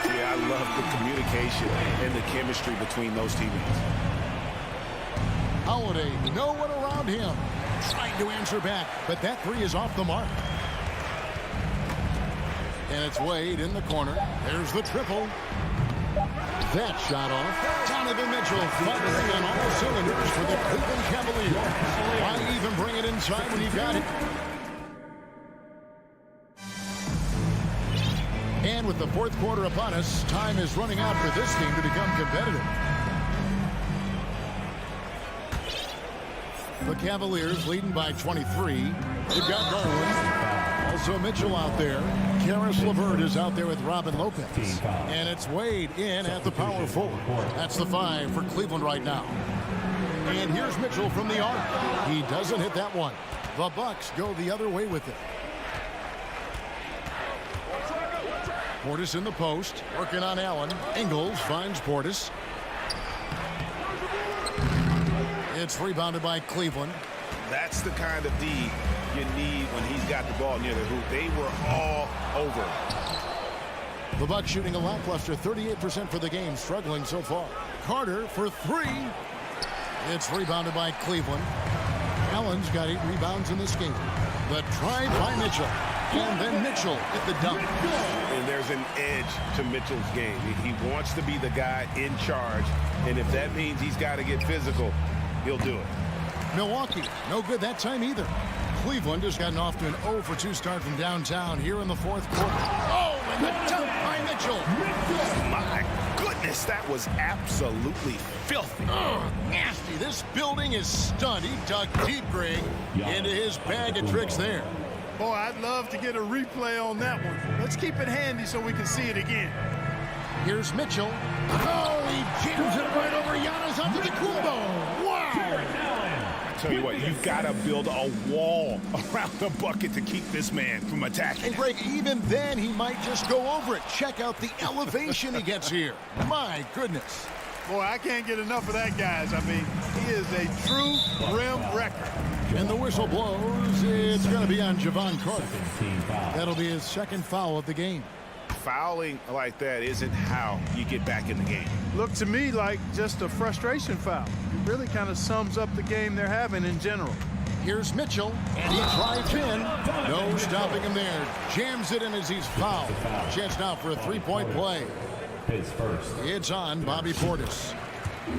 Yeah, I love the communication and the chemistry between those teammates. Holiday, no one around him. Trying to answer back, but that 3 is off the mark. And it's Wade in the corner. There's the triple. That shot off. Donovan Mitchell firing on all cylinders for the Cleveland Cavaliers. Why even bring it inside when you got it? And with the fourth quarter upon us, time is running out for this team to become competitive. The Cavaliers leading by 23. They've got Garland. Also Mitchell out there. Karis LeVert is out there with Robin Lopez. And it's Wade in at the power forward. That's the 5 for Cleveland right now. And here's Mitchell from the arc. He doesn't hit that one. The Bucks go the other way with it. Portis in the post. Working on Allen. Ingles finds Portis. It's rebounded by Cleveland. That's the kind of D you need when he's got the ball near the hoop. They were all over. The Bucks shooting a lackluster 38% for the game, struggling so far. Carter for 3. It's rebounded by Cleveland. Allen's got 8 rebounds in this game. The try by Mitchell. And then Mitchell at the dunk. And there's an edge to Mitchell's game. He wants to be the guy in charge, and if that means he's got to get physical, he'll do it. Milwaukee, no good that time either. Cleveland has gotten off to an 0-for-2 start from downtown here in the fourth quarter. Oh, and the dunk by Mitchell. My goodness, that was absolutely filthy. Nasty. This building is stunned. He dug deep, Greg, into his bag of tricks there. Boy, I'd love to get a replay on that one. Let's keep it handy so we can see it again. Here's Mitchell. Oh, he jams it right over Giannis Antetokounmpo. Wow. I tell you what, you've got to build a wall around the bucket to keep this man from attacking. And Greg, even then, he might just go over it. Check out the elevation he gets here. My goodness. Boy, I can't get enough of that, guys. I mean, he is a true rim wrecker. And the whistle blows. It's going to be on Javon Carter. That'll be his second foul of the game. Fouling like that isn't how you get back in the game. Looked to me like just a frustration foul. It really kind of sums up the game they're having in general. Here's Mitchell, and he drives in. No stopping him there. Jams it in as he's fouled. Chance now for a three-point play. It's on Bobby Portis.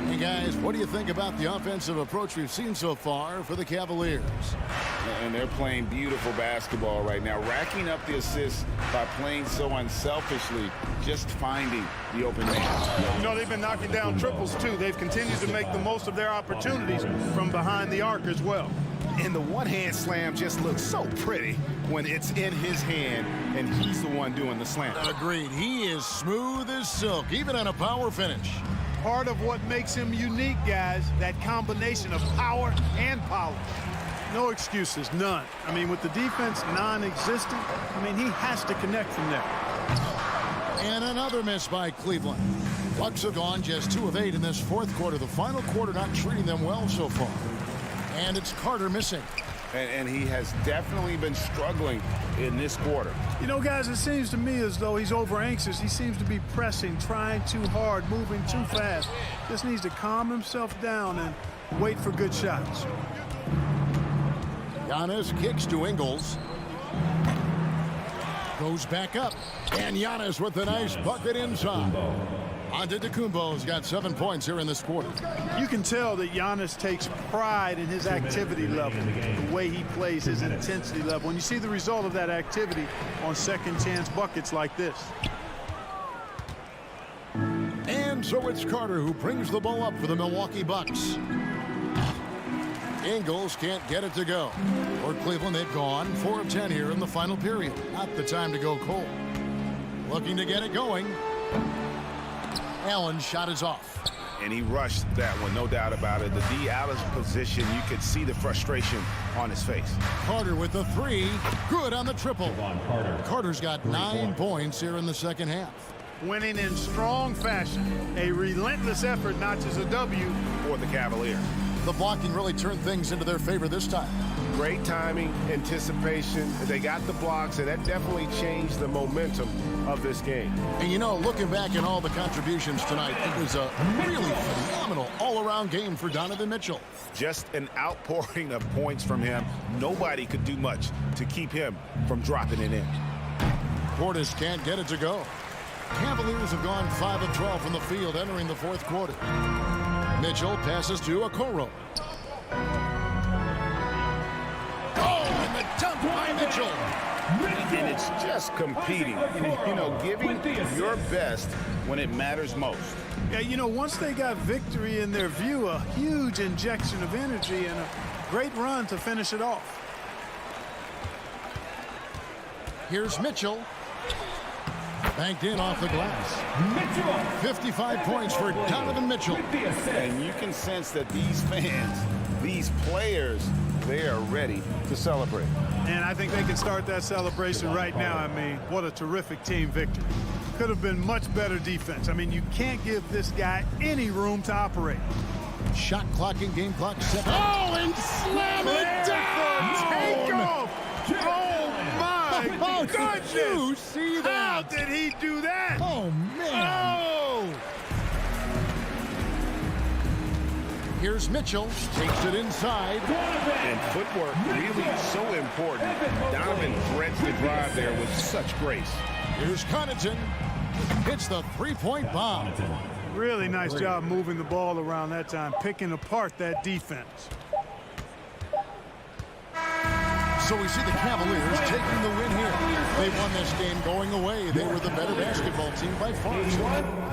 Hey, guys, what do you think about the offensive approach we've seen so far for the Cavaliers? And they're playing beautiful basketball right now, racking up the assists by playing so unselfishly, just finding the open man. You know, they've been knocking down triples, too. They've continued to make the most of their opportunities from behind the arc as well. And the one-hand slam just looks so pretty when it's in his hand and he's the one doing the slam. Agreed. He is smooth as silk, even on a power finish. Part of what makes him unique, guys, that combination of power and polish. No excuses, none. I mean, with the defense non-existent, I mean, he has to connect from there. And another miss by Cleveland. Bucks have gone just 2 of 8 in this fourth quarter. The final quarter not treating them well so far. And it's Carter missing. And he has definitely been struggling in this quarter. You know, guys, it seems to me as though he's over anxious. He seems to be pressing, trying too hard, moving too fast. Just needs to calm himself down and wait for good shots. Giannis kicks to Ingles. Goes back up. And Giannis with a nice bucket inside. Antetokounmpo's got 7 points here in this quarter. You can tell that Giannis takes pride in his activity level, the way he plays, his intensity level. And you see the result of that activity on second chance buckets like this. And so it's Carter who brings the ball up for the Milwaukee Bucks. Ingles can't get it to go. For Cleveland, they've gone 4 of 10 here in the final period. Not the time to go cold. Looking to get it going. Allen's shot is off. And he rushed that one, no doubt about it. The D out of position, you could see the frustration on his face. Carter with the 3. Good on the triple. Carter's got 9 points here in the second half. Winning in strong fashion. A relentless effort notches a W for the Cavaliers. The blocking really turned things into their favor this time. Great timing, anticipation. They got the blocks, and that definitely changed the momentum of this game. And you know, looking back at all the contributions tonight, it was a really phenomenal all-around game for Donovan Mitchell. Just an outpouring of points from him. Nobody could do much to keep him from dropping it in. Portis can't get it to go. Cavaliers have gone 5 of 12 from the field entering the fourth quarter. Mitchell passes to Okoro. Oh, and the dunk by Mitchell. And it's just competing, you know, giving your best when it matters most. Yeah, you know, once they got victory in their view, a huge injection of energy and a great run to finish it off. Here's Mitchell. Banked in off the glass. 55 points for Donovan Mitchell. And you can sense that these fans, these players, they are ready to celebrate. And I think they can start that celebration right now. I mean, what a terrific team victory. Could have been much better defense. I mean, you can't give this guy any room to operate. Shot clock and game clock set. Oh, and slam it down! Take off! Oh, my goodness! Did you see that? How did he do that? Oh, man. Oh! Here's Mitchell. Takes it inside. And footwork really is so important. Donovan threads the drive there with such grace. Here's Connaughton. Hits the three-point bomb. Really nice job moving the ball around that time, picking apart that defense. So we see the Cavaliers taking the win here. They won this game going away. They were the better basketball team by far.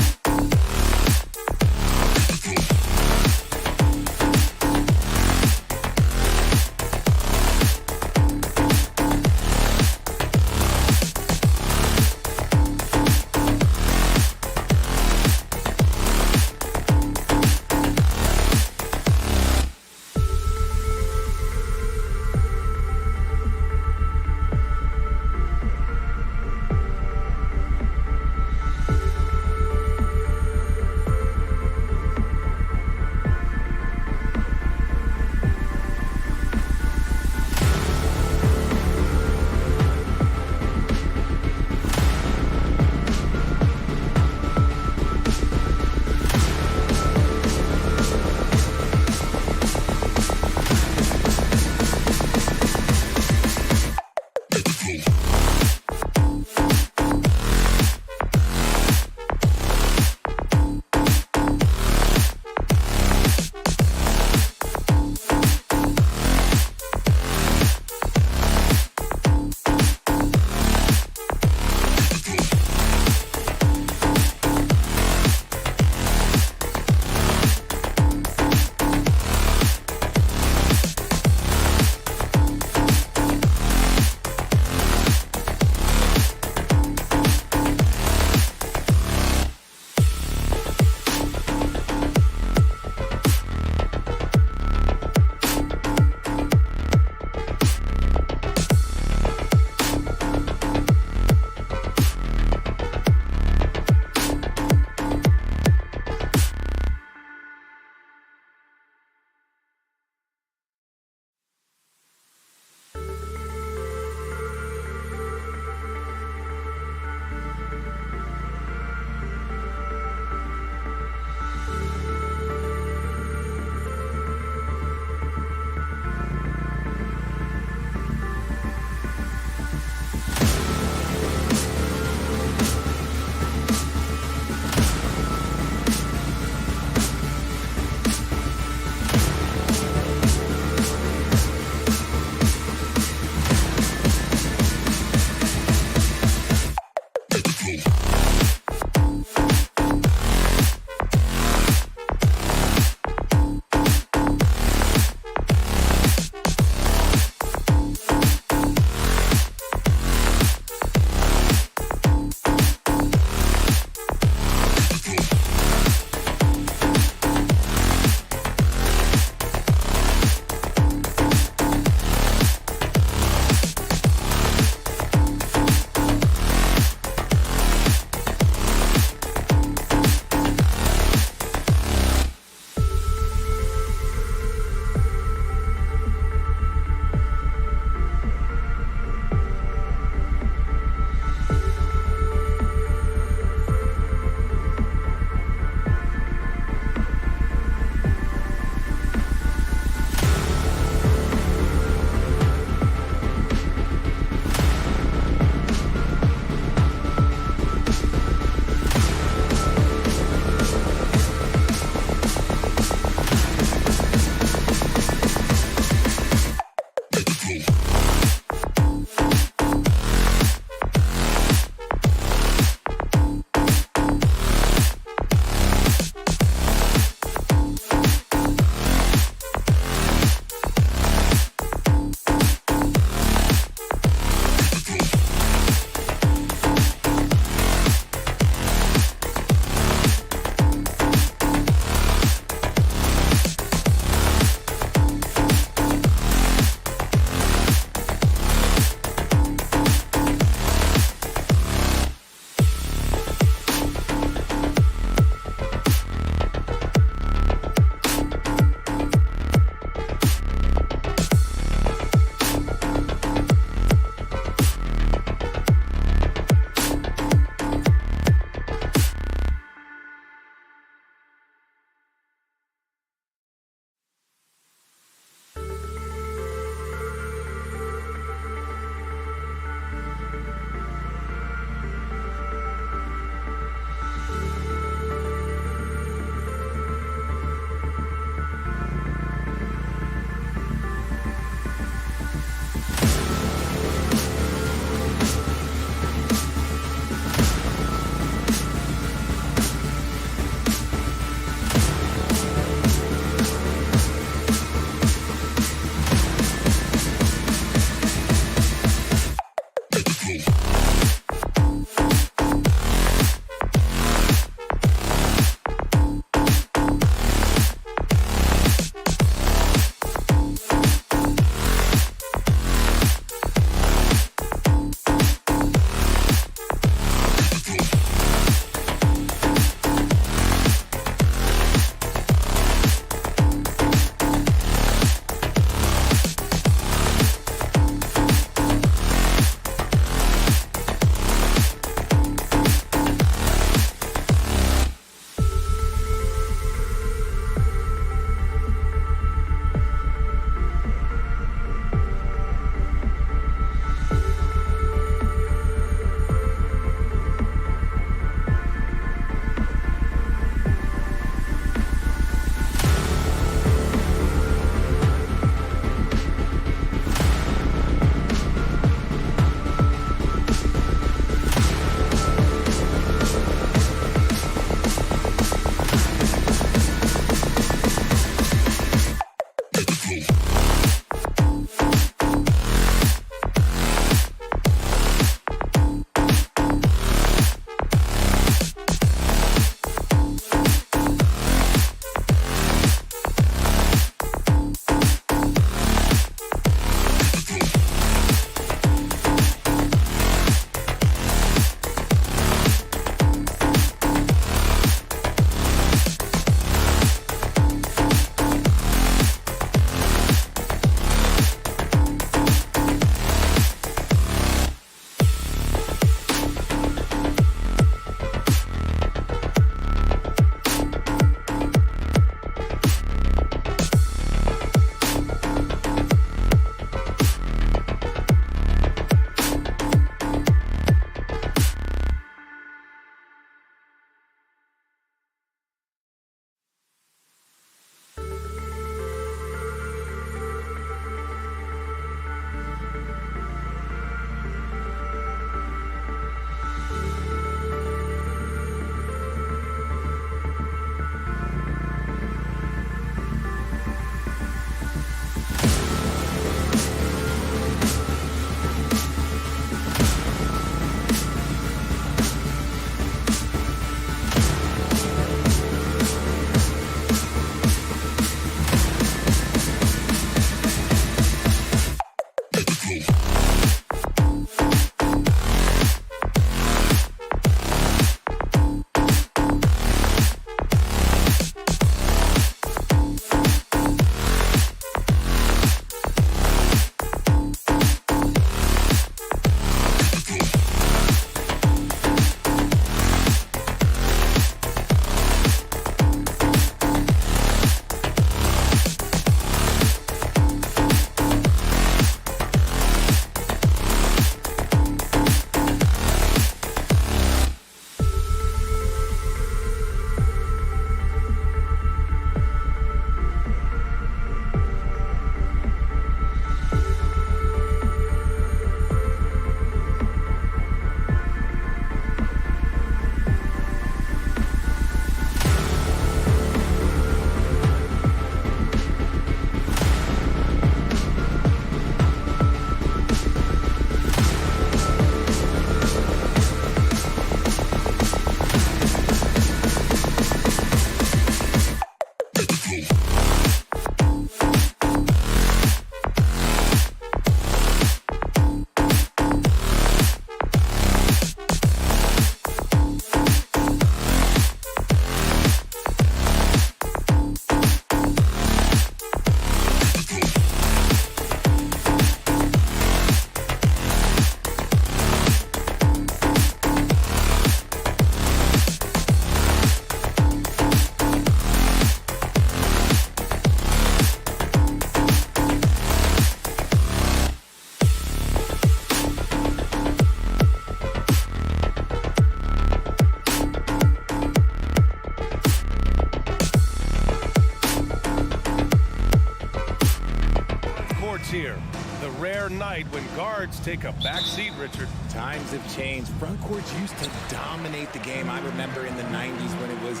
The rare night when guards take a back seat, Richard. Times have changed. Front courts used to dominate the game. I remember in the 90s when it was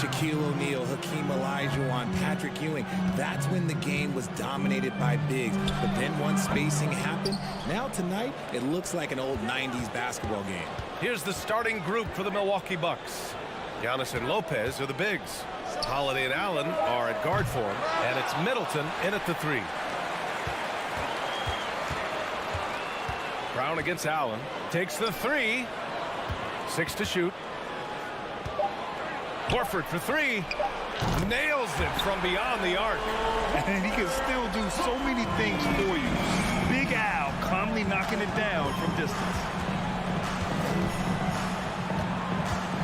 Shaquille O'Neal, Hakeem Olajuwon, Patrick Ewing. That's when the game was dominated by bigs. But then once spacing happened, now tonight it looks like an old 90s basketball game. Here's the starting group for the Milwaukee Bucks. Giannis and Lopez are the bigs. Holiday and Allen are at guard for him, and it's Middleton in at the 3. Brown against Allen. Takes the 3. 6 to shoot. Horford for 3. Nails it from beyond the arc. And he can still do so many things for you. Big Al calmly knocking it down from distance.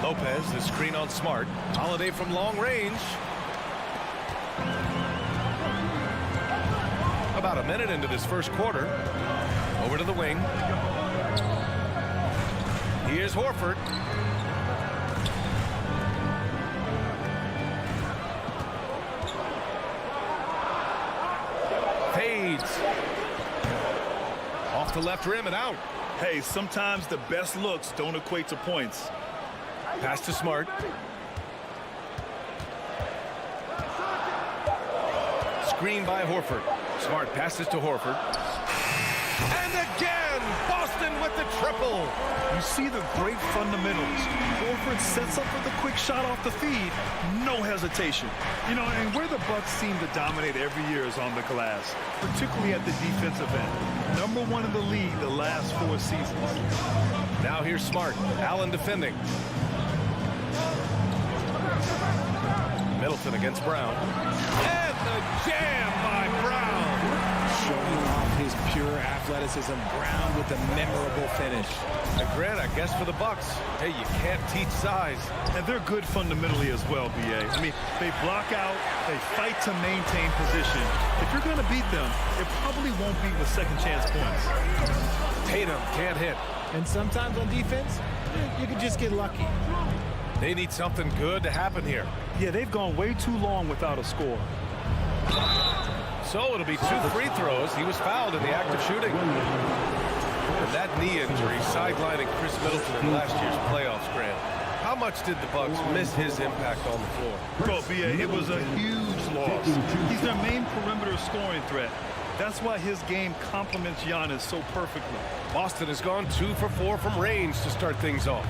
Lopez, the screen on Smart. Holiday from long range. About a minute into this first quarter. Over to the wing. Here's Horford. Fades. Off the left rim and out. Hey, sometimes the best looks don't equate to points. Pass to Smart. Screen by Horford. Smart passes to Horford. And again, Boston with the triple. You see the great fundamentals. Horford sets up for the quick shot off the feed. No hesitation. You know, and where the Bucks seem to dominate every year is on the glass, particularly at the defensive end. Number 1 in the league the last 4 seasons. Now here's Smart. Allen defending. Middleton against Brown. And the jam by Brown. Showing off his pure athleticism. Brown with a memorable finish. A grid, I guess, for the Bucks. Hey, you can't teach size. And they're good fundamentally as well, B.A. I mean, they block out, they fight to maintain position. If you're going to beat them, it probably won't be with second chance points. Tatum can't hit. And sometimes on defense, you can just get lucky. They need something good to happen here. Yeah, they've gone way too long without a score. So it'll be 2 free throws. He was fouled in the act of shooting. And that knee injury sidelining Chris Middleton in last year's playoffs, Grant. How much did the Bucks miss his impact on the floor? Well, B.A., it was a huge loss. He's their main perimeter scoring threat. That's why his game complements Giannis so perfectly. Boston has gone 2 for 4 from range to start things off.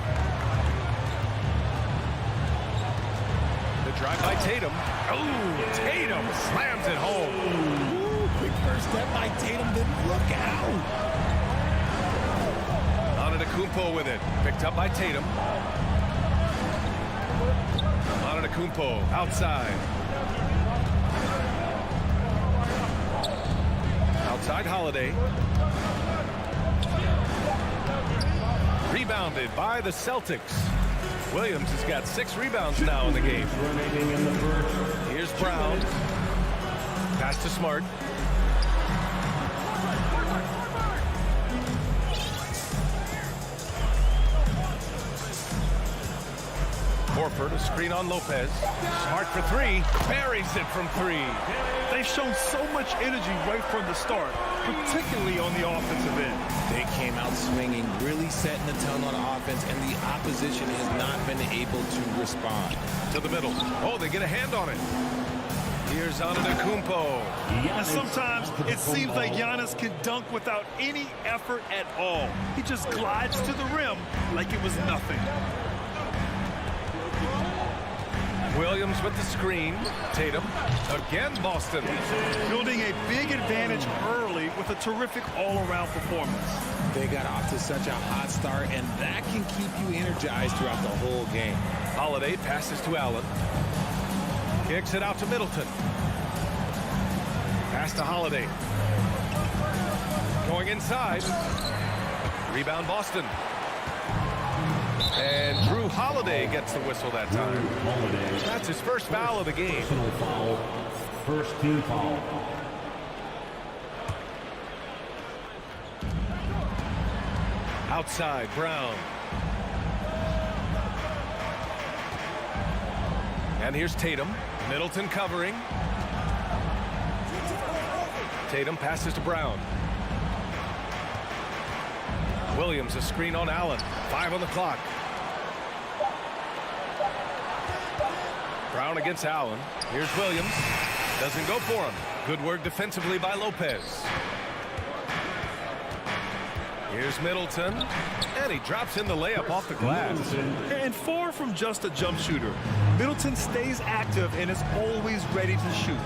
The drive by Tatum. Oh, Tatum slams it home. Ooh, quick first step by Tatum, then look out. Antetokounmpo with it. Picked up by Tatum. Antetokounmpo outside. Outside Holiday. Rebounded by the Celtics. Williams has got 6 rebounds now in the game. Here's Brown. Pass to Smart. Horford, a screen on Lopez. Smart for 3. Buries it from 3. They've shown so much energy right from the start, particularly on the offensive end. They came out swinging, really setting the tone on offense, and the opposition has not been able to respond. To the middle. Oh, they get a hand on it. Here's Antetokounmpo. And sometimes it seems like Giannis can dunk without any effort at all. He just glides to the rim like it was nothing. Williams with the screen. Tatum. Again, Boston. Building a big advantage early with a terrific all-around performance. They got off to such a hot start, and that can keep you energized throughout the whole game. Holiday passes to Allen. Kicks it out to Middleton. Pass to Holiday. Going inside. Rebound Boston. And Drew Holiday gets the whistle that time. That's his first foul of the game. First team foul. Outside, Brown. And here's Tatum. Middleton covering. Tatum passes to Brown. Williams a screen on Allen. 5 on the clock. Brown against Allen. Here's Williams. Doesn't go for him. Good work defensively by Lopez. Here's Middleton. And he drops in the layup off the glass. And far from just a jump shooter, Middleton stays active and is always ready to shoot.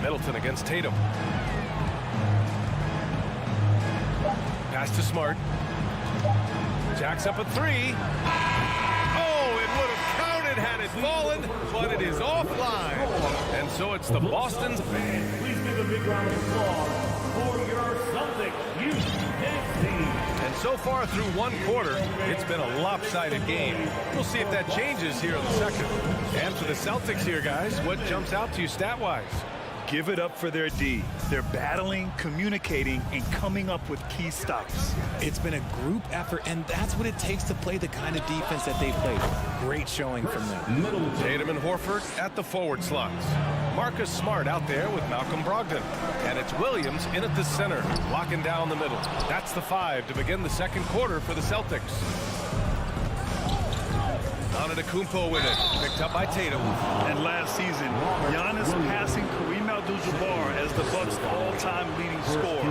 Middleton against Tatum. Pass to Smart. Jacks up a 3. Oh, it would have counted had it fallen, but it is offline. And so it's the Boston. Please give a big round of applause for your Celtics youth team. And so far through one quarter, it's been a lopsided game. We'll see if that changes here in the second. And for the Celtics here, guys, what jumps out to you stat-wise? Give it up for their D. They're battling, communicating, and coming up with key stops. It's been a group effort, and that's what it takes to play the kind of defense that they played. Great showing from them. Tatum and Horford at the forward slots. Marcus Smart out there with Malcolm Brogdon. And it's Williams in at the center, locking down the middle. That's the 5 to begin the second quarter for the Celtics. Antetokounmpo with it, picked up by Tatum. And last season, Giannis passing Kareem Abdul-Jabbar as the Bucks' all-time leading scorer.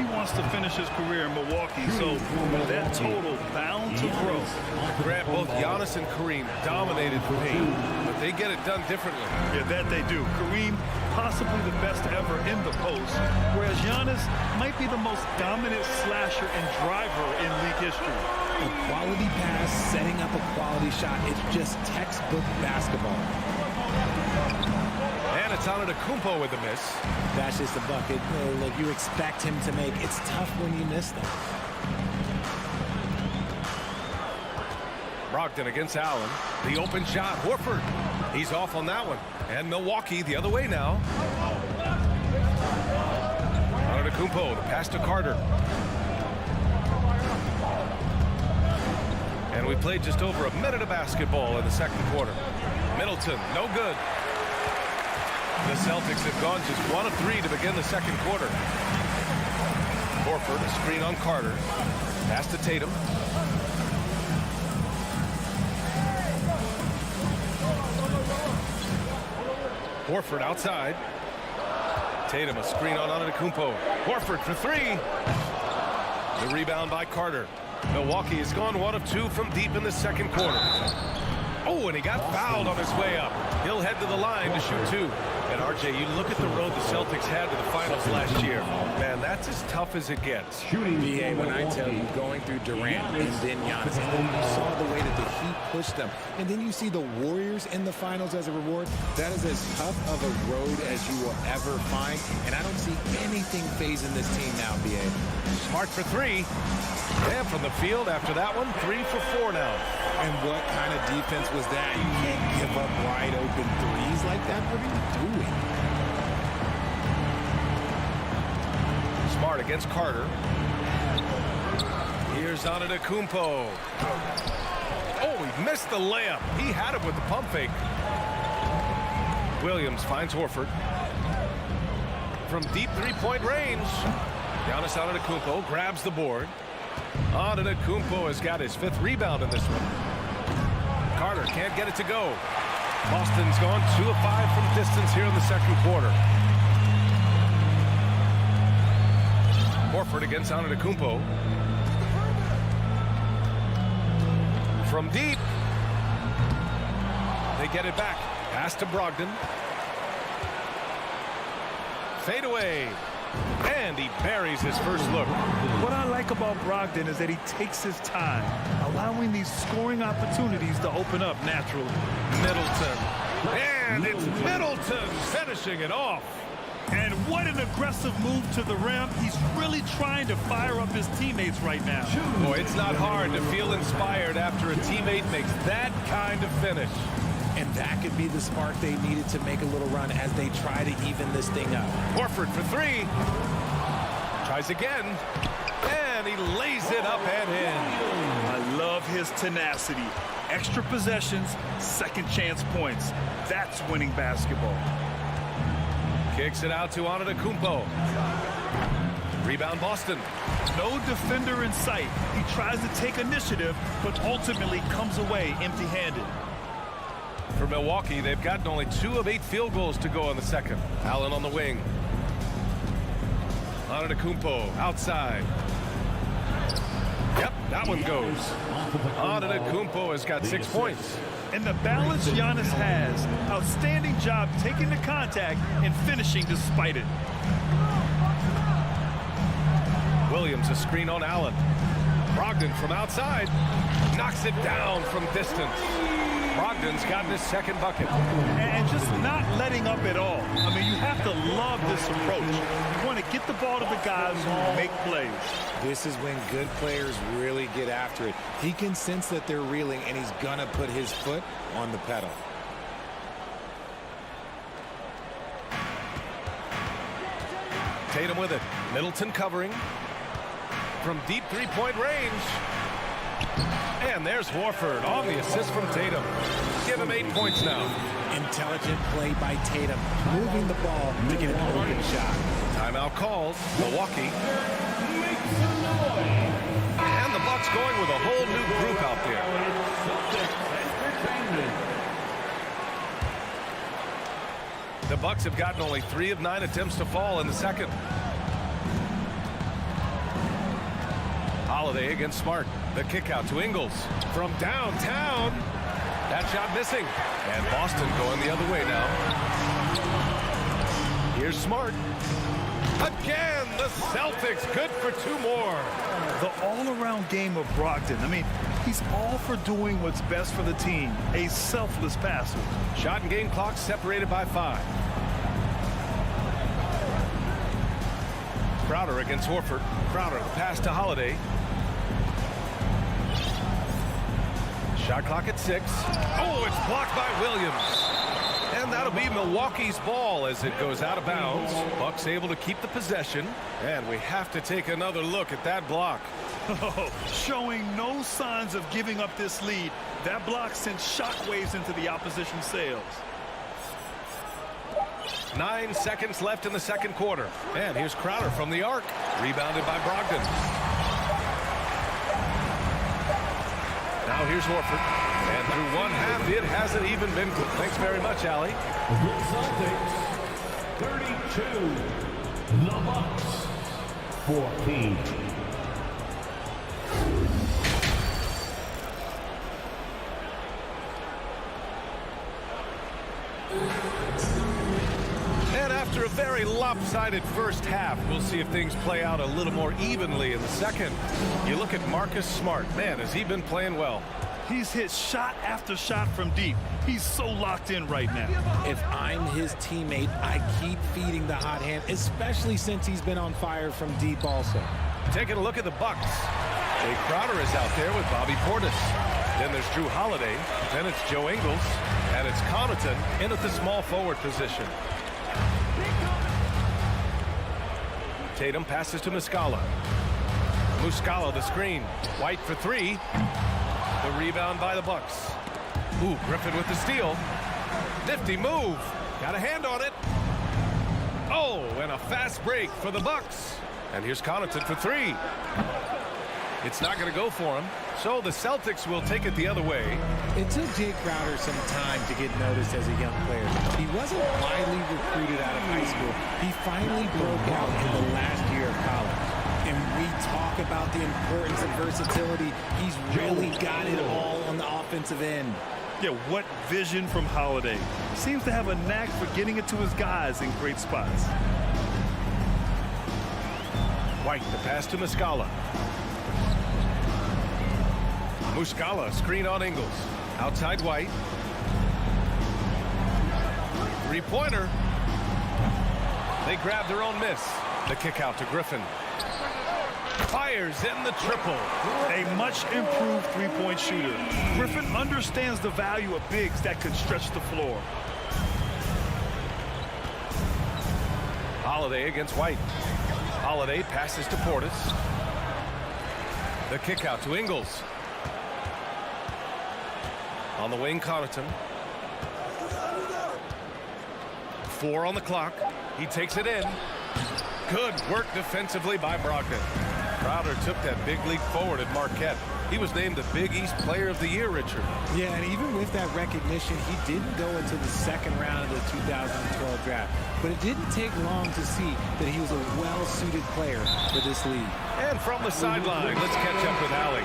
He wants to finish his career in Milwaukee, so that total bound to grow. Grant, both Giannis and Kareem dominated the paint, but they get it done differently. Yeah, that they do. Kareem, possibly the best ever in the post, whereas Giannis might be the most dominant slasher and driver in league history. A quality pass, setting up a quality shot. It's just textbook basketball. And it's Antetokounmpo with the miss. That's just a bucket. Look, you expect him to make. It's tough when you miss them. Brogdon against Allen. The open shot. Horford. He's off on that one. And Milwaukee the other way now. Antetokounmpo, the pass to Carter. And we played just over a minute of basketball in the second quarter. Middleton, no good. The Celtics have gone just 1 of 3 to begin the second quarter. Horford, a screen on Carter. Pass to Tatum. Horford outside. Tatum, a screen on Antetokounmpo. Horford for 3. The rebound by Carter. Milwaukee has gone 1 of 2 from deep in the second quarter. Oh, and he got fouled on his way up. He'll head to the line to shoot 2. And RJ, you look at the road the Celtics had to the finals last year. Man, that's as tough as it gets. BA, when I tell you, going through Durant and then Giannis, you saw the way that the Heat pushed them. And then you see the Warriors in the finals as a reward. That is as tough of a road as you will ever find. And I don't see anything phasing this team now, BA. Smart for 3. And from the field after that one, 3 for 4 now. And what kind of defense was that? You can't give up wide open threes like that. What are you doing? Smart against Carter. Here's Antetokounmpo. Oh, he missed the layup. He had it with the pump fake. Williams finds Horford. From deep three-point range. Giannis Antetokounmpo grabs the board. Antetokounmpo has got his 5th rebound in this one. Carter can't get it to go. Boston's gone 2 of 5 from distance here in the second quarter. Horford against Antetokounmpo. From deep. They get it back. Pass to Brogdon. Fade away. And he buries his first look. What I like about Brogdon is that he takes his time, allowing these scoring opportunities to open up naturally. Middleton. And it's Middleton finishing it off. And what an aggressive move to the rim. He's really trying to fire up his teammates right now. Boy, it's not hard to feel inspired after a teammate makes that kind of finish. And that could be the spark they needed to make a little run as they try to even this thing up. Horford for 3. Tries again. And he lays it up and in. I love his tenacity. Extra possessions, second chance points. That's winning basketball. Kicks it out to Antetokounmpo. Rebound Boston. No defender in sight. He tries to take initiative, but ultimately comes away empty-handed. For Milwaukee, they've gotten only 2 of 8 field goals to go in the second. Allen on the wing. Antetokounmpo outside. Yep, that one goes. Antetokounmpo has got 6 points. And the balance Giannis has. Outstanding job taking the contact and finishing despite it. Williams a screen on Allen. Brogdon from outside. Knocks it down from distance. Brogdon's gotten his second bucket. And just not letting up at all. I mean, you have to love this approach. You want to get the ball to the guys who make plays. This is when good players really get after it. He can sense that they're reeling, and he's going to put his foot on the pedal. Tatum with it. Middleton covering. From deep three-point range. And there's Horford on the assist from Tatum. Give him 8 points now. Intelligent play by Tatum, moving the ball to get an open shot. Timeout called. Milwaukee. And the Bucks going with a whole new group out there. The Bucks have gotten only 3 of 9 attempts to fall in the second. Holiday against Smart. The kick out to Ingles from downtown. That shot missing. And Boston going the other way now. Here's Smart. Again, the Celtics good for 2 more. The all-around game of Brogdon. I mean, he's all for doing what's best for the team. A selfless passer. Shot and game clock separated by 5. Crowder against Horford. Crowder, the pass to Holiday. Shot clock at 6. Oh, it's blocked by Williams. And that'll be Milwaukee's ball as it goes out of bounds. Bucks able to keep the possession. And we have to take another look at that block. Showing no signs of giving up this lead. That block sent shockwaves into the opposition sails. 9 seconds left in the second quarter. And here's Crowder from the arc. Rebounded by Brogdon. Now here's Horford. And through one half, it hasn't even been. Thanks very much, Allie. The Celtics, 32. The Bucks, 14. And after a very lopsided first half, we'll see if things play out a little more evenly in the second. You look at Marcus Smart. Man, has he been playing well. He's hit shot after shot from deep. He's so locked in right now. If I'm his teammate, I keep feeding the hot hand, especially since he's been on fire from deep also. Taking a look at the Bucks. Jay Crowder is out there with Bobby Portis. Then there's Drew Holiday. Then it's Joe Ingles. And it's Connaughton in at the small forward position. Tatum passes to Muscala. Muscala the screen. White for 3. The rebound by the Bucks. Ooh, Griffin with the steal. Nifty move. Got a hand on it. Oh, and a fast break for the Bucks. And here's Connaughton for 3. It's not going to go for him. So the Celtics will take it the other way. It took Jay Crowder some time to get noticed as a young player. He wasn't widely recruited out of high school. He finally broke out in the last year of college. And we talk about the importance of versatility. He's really got it all on the offensive end. Yeah, what vision from Holiday. Seems to have a knack for getting it to his guys in great spots. White, the pass to Muscala. Muscala, screen on Ingles. Outside White. 3-pointer. They grab their own miss. The kick out to Griffin. Fires in the triple. A much improved three-point shooter. Griffin understands the value of bigs that could stretch the floor. Holiday against White. Holiday passes to Portis. The kick out to Ingles. On the wing, Connaughton. 4 on the clock. He takes it in. Good work defensively by Brogdon. Crowder took that big leap forward at Marquette. He was named the Big East Player of the Year, Richard. Yeah, and even with that recognition, he didn't go into the second round of the 2012 draft. But it didn't take long to see that he was a well-suited player for this league. And from the sideline, let's catch up with Allie.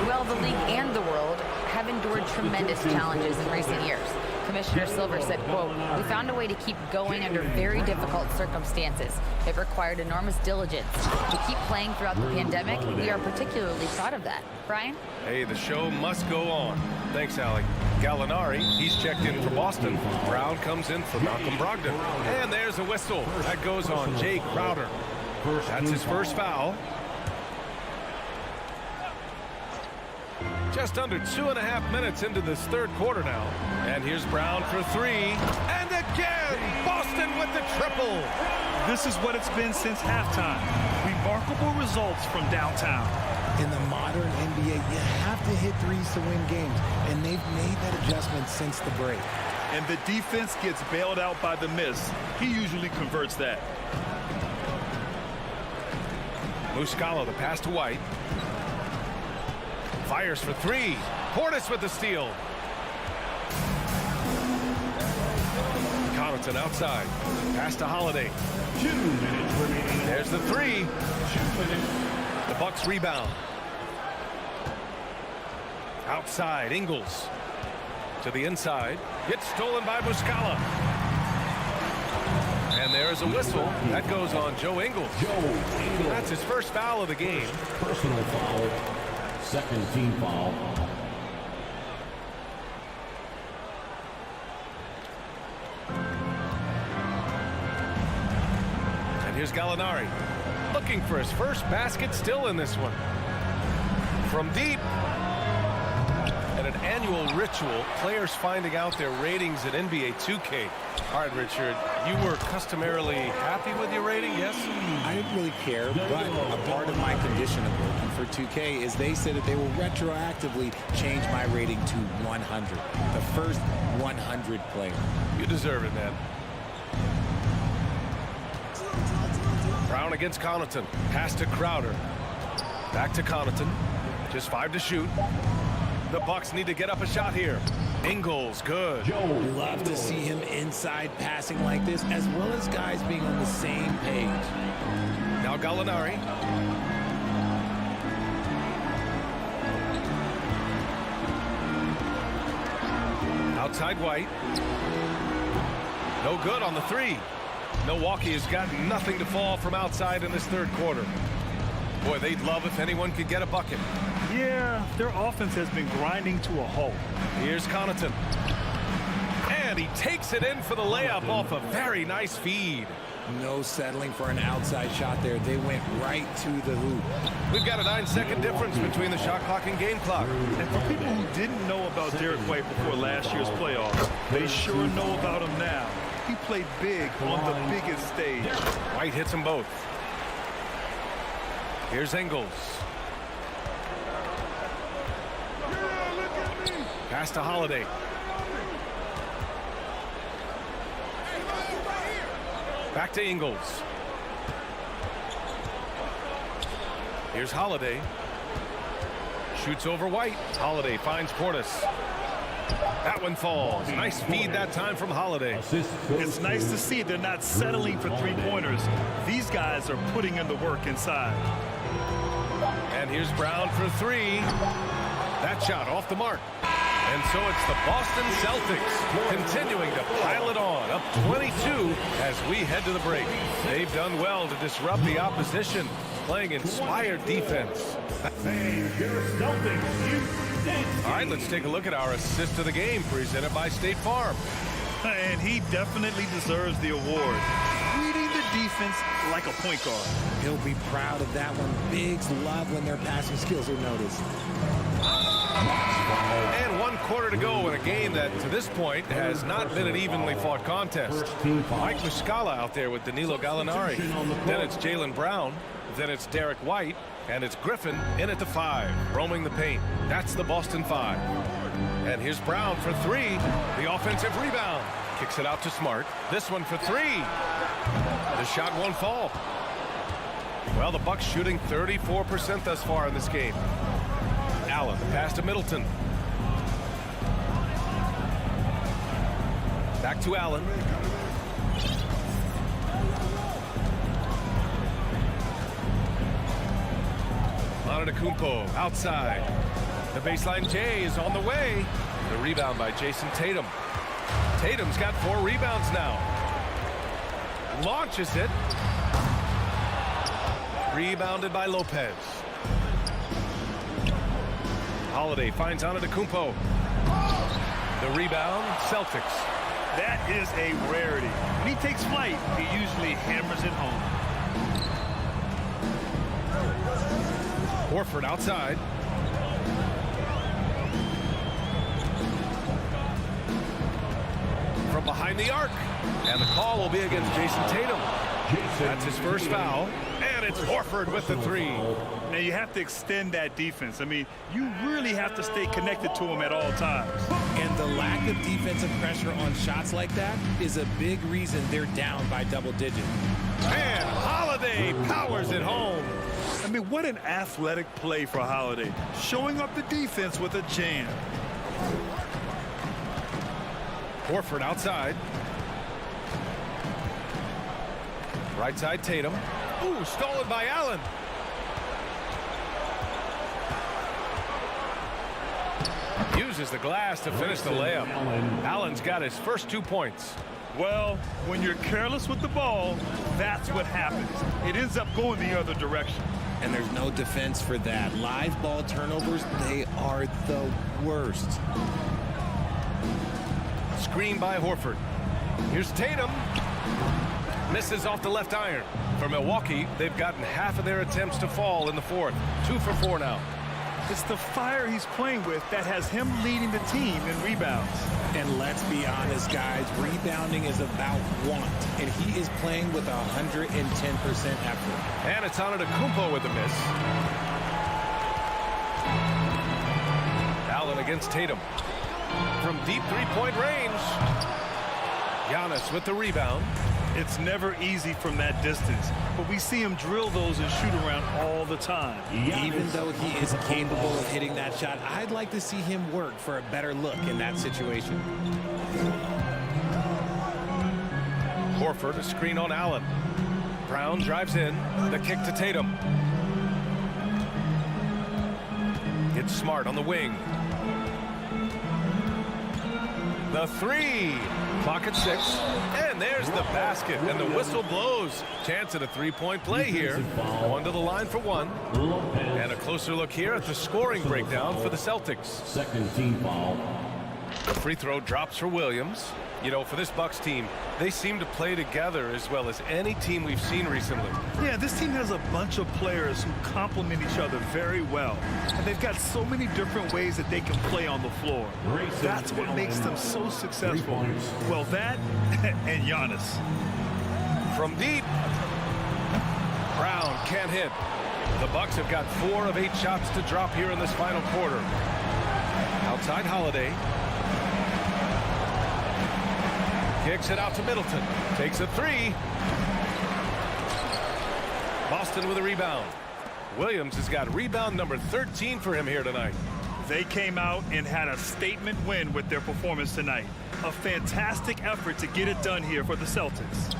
Well, the league and the world have endured tremendous challenges in recent years. Commissioner Silver said, quote, "We found a way to keep going under very difficult circumstances. It required enormous diligence. To keep playing throughout the pandemic, we are particularly proud of that." Brian? Hey, the show must go on. Thanks, Allie. Gallinari, he's checked in for Boston. Brown comes in for Malcolm Brogdon. And there's a whistle. That goes on Jay Crowder. That's his first foul. Just under 2.5 minutes into this third quarter now. And here's Brown for three. And again, Boston with the triple. This is what it's been since halftime. Remarkable results from downtown. In the modern NBA, you have to hit threes to win games, and they've made that adjustment since the break. And the defense gets bailed out by the miss. He usually converts that. Muscala, the pass to White. Fires for three. Portis with the steal. Connaughton outside. Pass to Holiday. 2 minutes remaining. There's the three. The Bucks rebound. Outside, Ingles. To the inside. Gets stolen by Muscala. And there's a whistle. That goes on Joe Ingles. That's his first foul of the game. Personal foul. Second team foul. And here's Gallinari. Looking for his first basket, still in this one. From deep. And an annual ritual, players finding out their ratings at NBA2K. All right, Richard, you were customarily happy with your rating, yes? I didn't really care, but a part of my condition of working for 2K is they said that they will retroactively change my rating to 100. The first 100 player. You deserve it, man. Brown against Connaughton. Pass to Crowder. Back to Connaughton. Just 5 to shoot. The Bucks need to get up a shot here. Ingles, good. Love to see him inside passing like this, as well as guys being on the same page. Now Gallinari. Outside White. No good on the three. Milwaukee has got nothing to fall from outside in this third quarter. Boy, they'd love if anyone could get a bucket. Yeah, their offense has been grinding to a halt. Here's Connaughton. And he takes it in for the layup off a very nice feed. No settling for an outside shot there. They went right to the hoop. We've got a 9-second difference between the shot clock and game clock. And for people who didn't know about Derek White before last year's playoffs, they sure know about him now. He played big on the biggest stage. White hits them both. Here's Ingles. Pass to Holiday. Back to Ingles. Here's Holiday. Shoots over White. Holiday finds Portis. That one falls. Nice feed that time from Holiday. It's nice to see they're not settling for three-pointers. These guys are putting in the work inside. And here's Brown for three. That shot off the mark. And so it's the Boston Celtics continuing to pile it on, up 22 as we head to the break. They've done well to disrupt the opposition, playing inspired defense. All right, let's take a look at our assist of the game presented by State Farm. And he definitely deserves the award. Reading the defense like a point guard. He'll be proud of that one. Bigs love when their passing skills are noticed. And 1 quarter to go in a game that, to this point, has not been an evenly fought contest. Mike Muscala out there with Danilo Gallinari. Then it's Jaylen Brown. Then it's Derek White. And it's Griffin in at the 5, roaming the paint. That's the Boston 5. And here's Brown for three. The offensive rebound. Kicks it out to Smart. This one for three. The shot won't fall. Well, the Bucks shooting 34% thus far in this game. Allen, the pass to Middleton. Back to Allen. Antetokounmpo outside. The baseline J is on the way. The rebound by Jason Tatum. Tatum's got 4 rebounds now. Launches it. Rebounded by Lopez. Holiday finds Antetokounmpo. The rebound, Celtics. That is a rarity. When he takes flight, he usually hammers it home. Horford outside. From behind the arc. And the call will be against Jason Tatum. That's his first foul. And it's Horford with the 3. Now you have to extend that defense. I mean, you really have to stay connected to him at all times. And the lack of defensive pressure on shots like that is a big reason they're down by double digits. And Holiday powers it home. I mean, what an athletic play for Holiday. Showing up the defense with a jam. Horford outside. Right side Tatum. Ooh, stolen by Allen. Uses the glass to finish the layup. Allen's got his first 2 points. Well, when you're careless with the ball, that's what happens. It ends up going the other direction. And there's no defense for that. Live ball turnovers, they are the worst. Screen by Horford. Here's Tatum. Misses off the left iron. For Milwaukee, they've gotten half of their attempts to fall in the 4th. 2 for 4 now. It's the fire he's playing with that has him leading the team in rebounds. And let's be honest, guys, rebounding is about want. And he is playing with 110% effort. And it's Antetokounmpo with the miss. Allen against Tatum. From deep 3-point range. Giannis with the rebound. It's never easy from that distance, but we see him drill those and shoot around all the time. Even though he is capable of hitting that shot, I'd like to see him work for a better look in that situation. Horford, a screen on Allen. Brown drives in. The kick to Tatum. It's Smart on the wing. The 3. Clock at 6. And there's the basket. And the whistle blows. Chance at a 3-point play here. Going to the line for 1. And a closer look here at the scoring breakdown for the Celtics. Second team foul. The free throw drops for Williams. You know, for this Bucks team, they seem to play together as well as any team we've seen recently. Yeah, this team has a bunch of players who complement each other very well. And they've got so many different ways that they can play on the floor. That's what makes them so successful. Well, that and Giannis. From deep. Brown can't hit. The Bucks have got 4 of 8 shots to drop here in this final quarter. Outside Holiday. Kicks it out to Middleton. Takes a 3. Boston with a rebound. Williams has got rebound number 13 for him here tonight. They came out and had a statement win with their performance tonight. A fantastic effort to get it done here for the Celtics.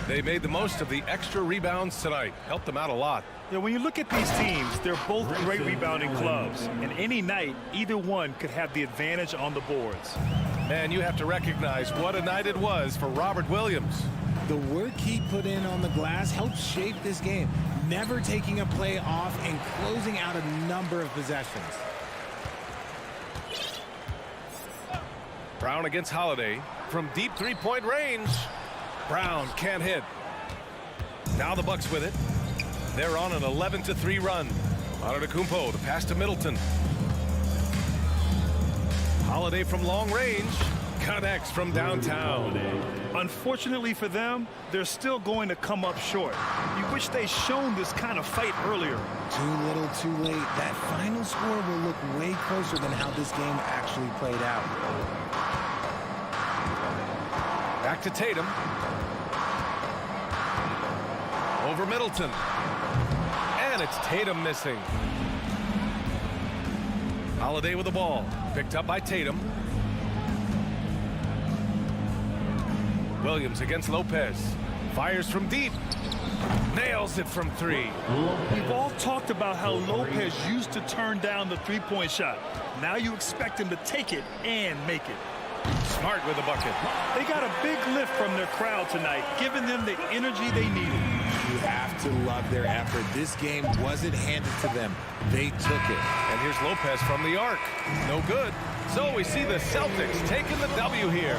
They made the most of the extra rebounds tonight. Helped them out a lot. Yeah, when you look at these teams, they're both great rebounding clubs. And any night, either one could have the advantage on the boards. And you have to recognize what a night it was for Robert Williams. The work he put in on the glass helped shape this game, never taking a play off and closing out a number of possessions. Brown against Holiday from deep 3-point range. Brown can't hit. Now the Bucks with it. They're on an 11-3 run. Antetokounmpo, the pass to Middleton. Holiday from long range. Connects from downtown. Unfortunately for them, they're still going to come up short. You wish they'd shown this kind of fight earlier. Too little, too late. That final score will look way closer than how this game actually played out. Back to Tatum. Over Middleton. And it's Tatum missing. Holiday with the ball. Picked up by Tatum. Williams against Lopez. Fires from deep. Nails it from three. We've all talked about how Lopez used to turn down the three-point shot. Now you expect him to take it and make it. Smart with the bucket. They got a big lift from their crowd tonight, giving them the energy they needed. You have to love their effort. This game wasn't handed to them. They took it. And here's Lopez from the arc. No good. So we see the Celtics taking the W here.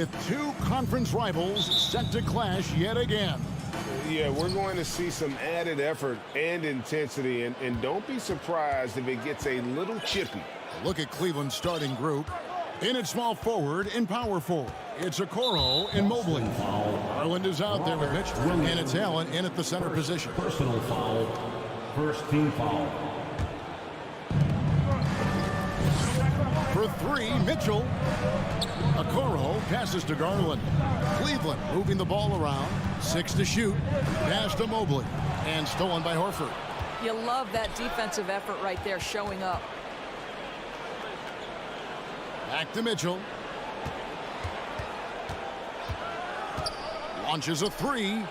with two conference rivals set to clash yet again. Yeah, we're going to see some added effort and intensity, and don't be surprised if it gets a little chippy. Look at Cleveland's starting group. In at small forward and power forward, it's Okoro and Mobley. Garland is out there with Mitchell, and it's Allen in at the center position. Personal foul. First team foul. For three, Mitchell. Okoro passes to Garland. Cleveland moving the ball around. 6 to shoot. Pass to Mobley. And stolen by Horford. You love that defensive effort right there showing up. Back to Mitchell. Launches a three.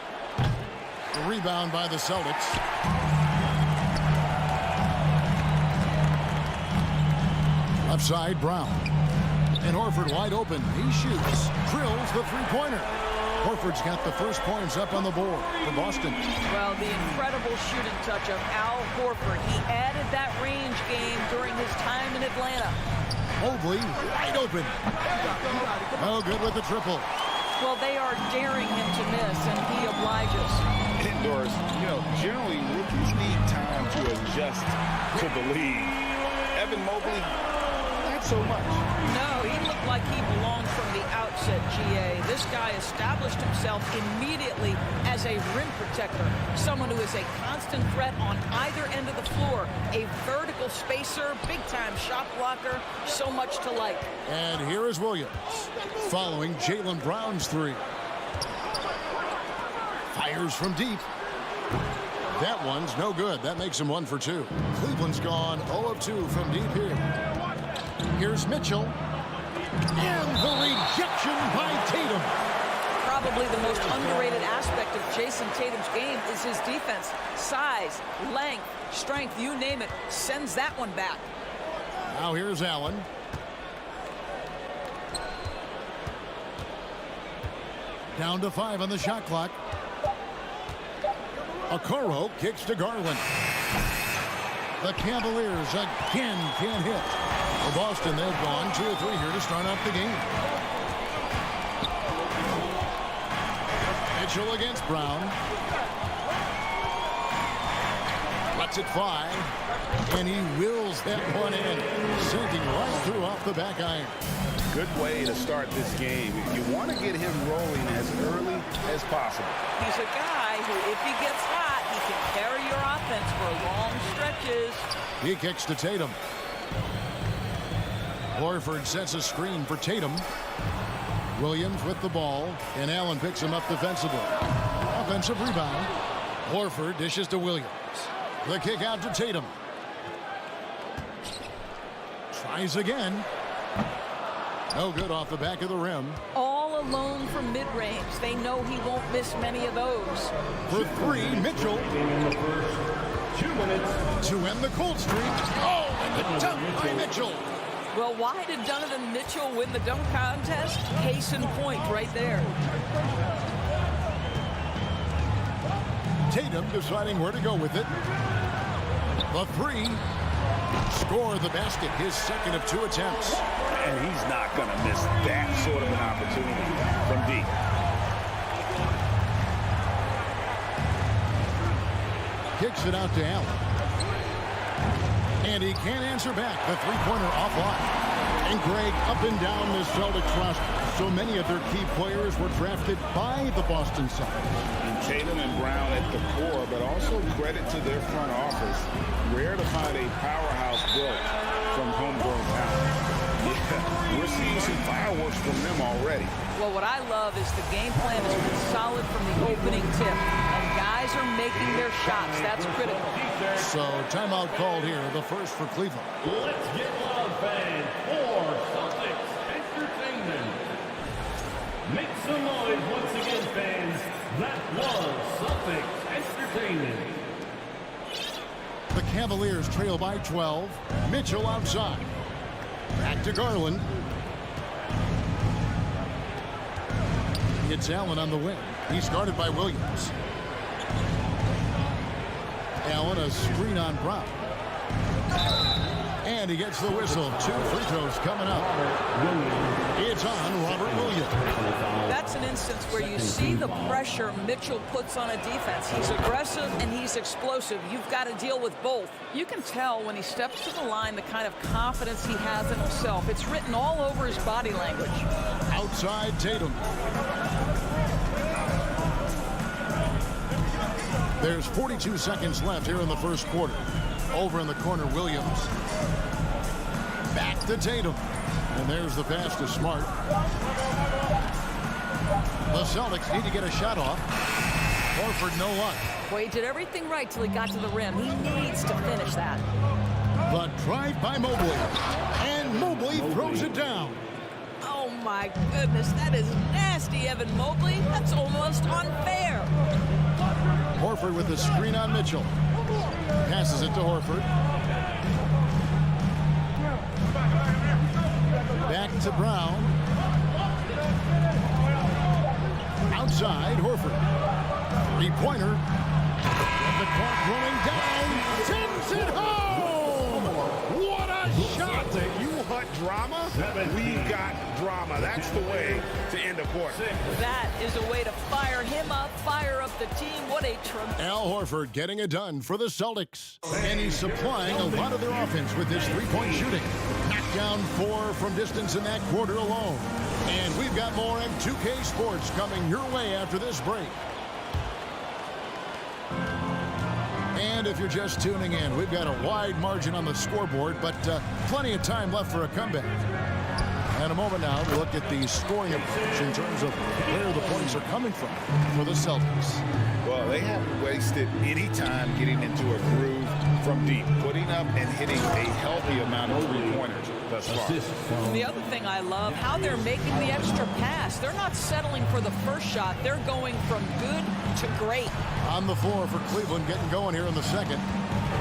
The rebound by the Celtics. Left side, Brown. And Horford wide open. He shoots. Drills the three-pointer. Horford's got the first points up on the board for Boston. Well, the incredible shooting touch of Al Horford. He added that range game during his time in Atlanta. Mobley wide open. No good with the triple. Well, they are daring him to miss, and he obliges. Indoors, generally rookies need time to adjust to the league. Evan Mobley, not so much. No, he looked like he belonged from the outset, GA. This guy established himself immediately as a rim protector, someone who is a constant threat on either end of the floor, a vertical spacer, big-time shot blocker, so much to like. And here is Williams, following Jaylen Brown's three. Fires from deep. That one's no good. That makes him 1 for 2. Cleveland's gone 0 of 2 from deep here. Here's Mitchell. And the rejection by Tatum. Probably the most underrated aspect of Jason Tatum's game is his defense. Size, length, strength, you name it, sends that one back. Now here's Allen. Down to 5 on the shot clock. Okoro kicks to Garland. The Cavaliers again can't hit. For Boston, they've gone 2 of 3 here to start off the game. Mitchell against Brown. Lets it fly. And he wills that one in. Sinking right through off the back iron. Good way to start this game. You want to get him rolling as early as possible. He's a guy who, if he gets hot, he can carry your offense for long stretches. He kicks to Tatum. Horford sets a screen for Tatum. Williams with the ball, and Allen picks him up defensively. Offensive rebound. Horford dishes to Williams. The kick out to Tatum. Tries again. No good off the back of the rim. All alone from mid-range. They know he won't miss many of those. For 3, Mitchell. In the first 2 minutes. To end the cold streak. Oh, and the dunk by Mitchell. Well, why did Donovan Mitchell win the dunk contest? Case in point right there. Tatum deciding where to go with it. The 3. Score the basket, his second of 2 attempts. And he's not going to miss that sort of an opportunity from deep. Kicks it out to Allen. And he can't answer back. The three-pointer offline. And Greg, up and down this Celtics roster, so many of their key players were drafted by the Boston Celtics. And Tatum and Brown at the core, but also credit to their front office. Rare to find a powerhouse built from homegrown talent. Yeah, we're seeing some fireworks from them already. Well, what I love is the game plan has been solid from the opening tip. And guys are making their shots. That's critical. So, timeout called here, the first for Cleveland. Let's get loud, fans, for Celtics Entertainment. Make some noise once again, fans. That was Celtics Entertainment. The Cavaliers trail by 12. Mitchell outside. Back to Garland. It's Allen on the wing. He's guarded by Williams. Allen, a screen on Brown. And he gets the whistle. 2 free throws coming up. It's on Robert Williams. That's an instance where you see the pressure Mitchell puts on a defense. He's aggressive and he's explosive. You've got to deal with both. You can tell when he steps to the line the kind of confidence he has in himself. It's written all over his body language. Outside Tatum. There's 42 seconds left here in the first quarter. Over in the corner, Williams. Back to Tatum. And there's the pass to Smart. The Celtics need to get a shot off. Horford, no luck. Well, he did everything right till he got to the rim. He needs to finish that. The drive by Mobley. And Mobley throws it down. Oh, my goodness. That is nasty, Evan Mobley. That's almost unfair. Horford with the screen on Mitchell. Passes it to Horford. to Brown. Outside, Horford. Three-pointer. The clock running down. Sends it home! What a shot! You want drama? We've got drama. That's the way to end a quarter. That is a way to fire him up, fire up the team. What a tremendous... Al Horford getting it done for the Celtics. And he's supplying a lot of their offense with his three-point shooting. Knocked down 4 from distance in that quarter alone. And we've got more M2K Sports coming your way after this break. And if you're just tuning in, we've got a wide margin on the scoreboard, but plenty of time left for a comeback. And a moment now to look at the scoring approach in terms of where the points are coming from for the Celtics. Well, they haven't wasted any time getting into a groove from deep, putting up and hitting a healthy amount of three-pointers thus far. And the other thing I love, how they're making the extra pass. They're not settling for the first shot. They're going from good to great. On the floor for Cleveland, getting going here in the second.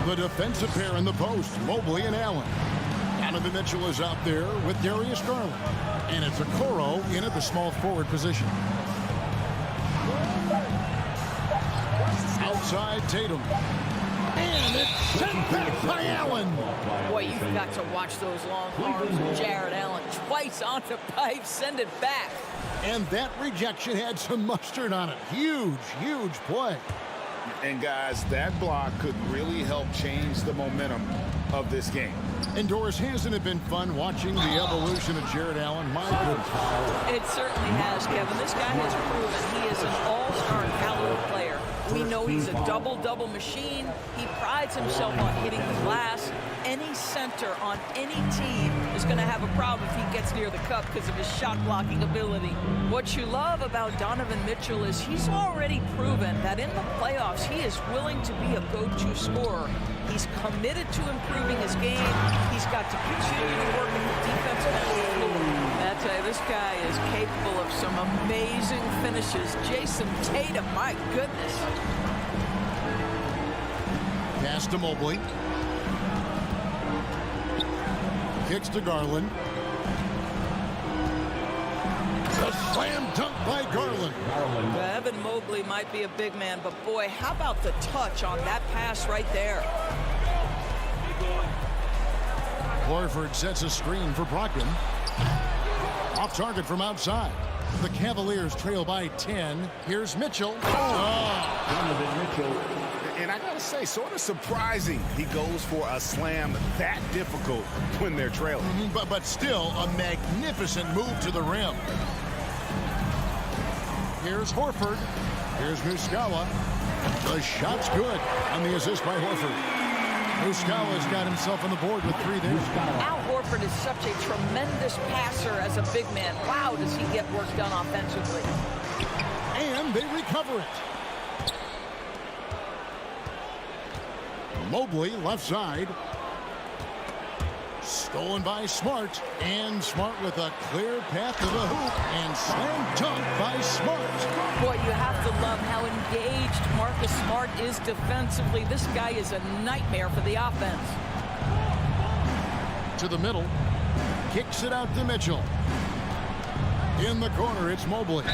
The defensive pair in the post, Mobley and Allen. Donovan Mitchell is out there with Darius Garland. And it's Okoro in at the small forward position. Outside Tatum. And it's sent back by Allen. Boy, you've got to watch those long arms of Jared Allen. Twice on the pipe, send it back. And that rejection had some mustard on it. Huge, huge play. And guys, that block could really help change the momentum of this game. And Doris, hasn't it been fun watching the evolution of Jared Allen? My goodness. It certainly has, Kevin. This guy has proven he is an all-star caliber player. We know he's a double-double machine. He prides himself on hitting the glass. Any center on any team is going to have a problem if he gets near the cup because of his shot-blocking ability. What you love about Donovan Mitchell is he's already proven that in the playoffs he is willing to be a go-to scorer. He's committed to improving his game. He's got to continue to work at the defensive end of the floor. I tell you, this guy is capable of some amazing finishes. Jason Tatum, my goodness. Pass to Mobley. Kicks to Garland. A slam dunk by Garland. Evan Mobley might be a big man, but boy, how about the touch on that pass right there? Horford sets a screen for Brogdon. Off target from outside. The Cavaliers trail by 10. Here's Mitchell. Donovan Mitchell. And I gotta say, sort of surprising he goes for a slam that difficult when they're trailing. But still a magnificent move to the rim. Here's Horford. Here's Muscala. The shot's good on the assist by Horford. Muscala's got himself on the board with 3 there. Al Horford is such a tremendous passer as a big man. Wow, does he get work done offensively. And they recover it. Mobley, left side. Stolen by Smart. And Smart with a clear path to the hoop. And slam dunk by Smart. Boy, you have to love how engaged Marcus Smart is defensively. This guy is a nightmare for the offense. To the middle. Kicks it out to Mitchell. In the corner, it's Mobley.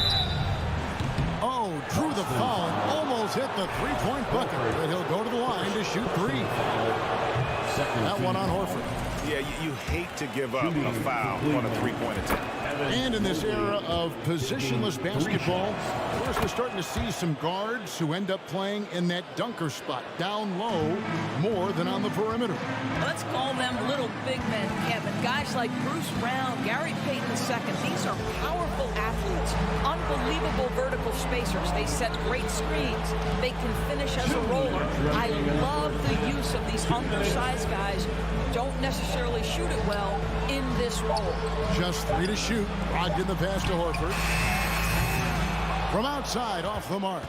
Oh, drew the foul and almost hit the three-point bucket. But he'll go to the line to shoot 3. That one on Horford. Yeah, you hate to give up a foul on a three-point attempt. And in this era of positionless basketball, of course, we're starting to see some guards who end up playing in that dunker spot, down low, more than on the perimeter. Let's call them little big men, Kevin. Guys like Bruce Brown, Gary Payton II. These are powerful athletes, unbelievable vertical spacers. They set great screens. They can finish as a roller. I love the use of these undersized guys who don't necessarily shoot it well in this role. Just 3 to shoot. Brogdon the pass to Horford. From outside, off the mark.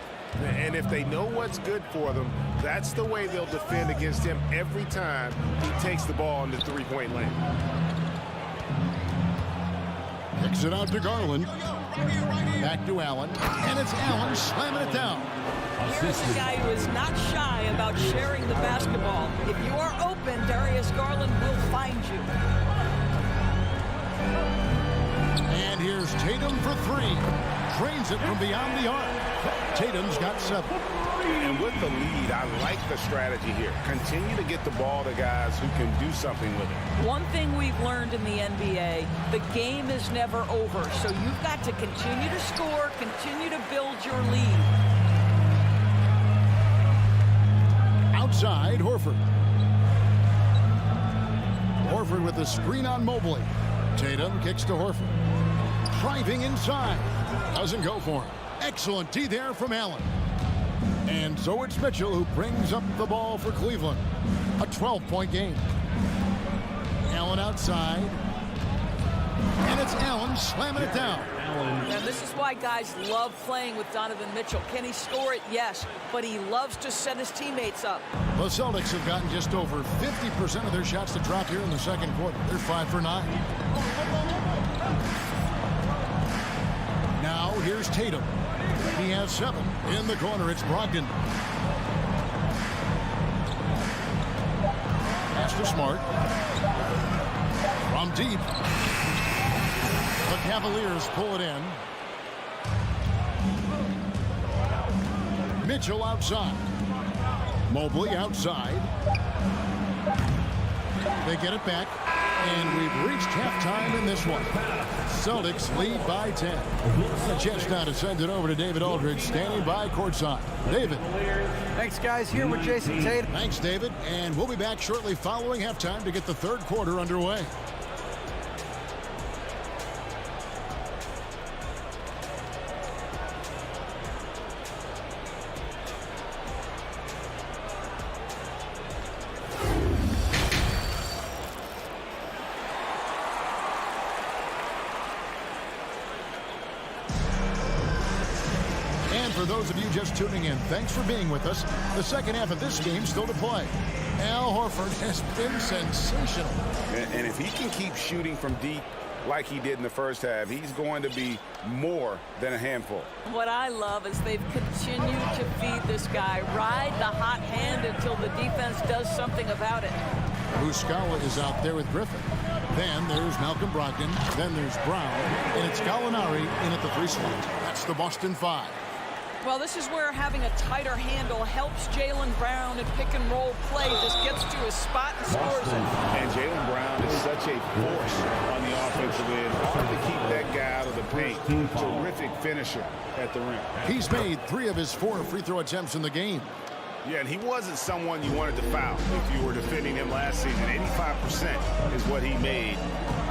And if they know what's good for them, that's the way they'll defend against him every time he takes the ball in the three-point lane. Kicks it out to Garland. Back to Allen. And it's Allen slamming it down. Here's a guy who is not shy about sharing the basketball. If you are open, Darius Garland will find you. Here's Tatum for three. Drains it from beyond the arc. Tatum's got 7. And with the lead, I like the strategy here. Continue to get the ball to guys who can do something with it. One thing we've learned in the NBA, the game is never over. So you've got to continue to score, continue to build your lead. Outside, Horford. Horford with the screen on Mobley. Tatum kicks to Horford. Driving inside. Doesn't go for him. Excellent D there from Allen. And so it's Mitchell who brings up the ball for Cleveland. A 12-point game. Allen outside. And it's Allen slamming it down. And this is why guys love playing with Donovan Mitchell. Can he score it? Yes. But he loves to set his teammates up. The Celtics have gotten just over 50% of their shots to drop here in the second quarter. They're 5 for 9. Now here's Tatum. He has 7. In the corner, it's Brogdon. Pass to Smart. From deep. The Cavaliers pull it in. Mitchell outside. Mobley outside. They get it back. And we've reached halftime in this one. Celtics lead by 10. A chance now to send it over to David Aldridge, standing by courtside. David. Thanks, guys. Here with Jason Tatum. Thanks, David. And we'll be back shortly following halftime to get the third quarter underway. For those of you just tuning in, thanks for being with us. The second half of this game still to play. Al Horford has been sensational. And if he can keep shooting from deep like he did in the first half, he's going to be more than a handful. What I love is they've continued to feed this guy. Ride the hot hand until the defense does something about it. Muscala is out there with Griffin. Then there's Malcolm Brogdon. Then there's Brown. And it's Gallinari in at the 3 slot. That's the Boston 5. Well, this is where having a tighter handle helps Jaylen Brown in pick-and-roll play. Just gets to his spot and scores it. And Jaylen Brown is such a force on the offensive end. Hard to keep that guy out of the paint. Terrific finisher at the rim. He's made 3 of his 4 free throw attempts in the game. Yeah, and he wasn't someone you wanted to foul if you were defending him last season. 85% is what he made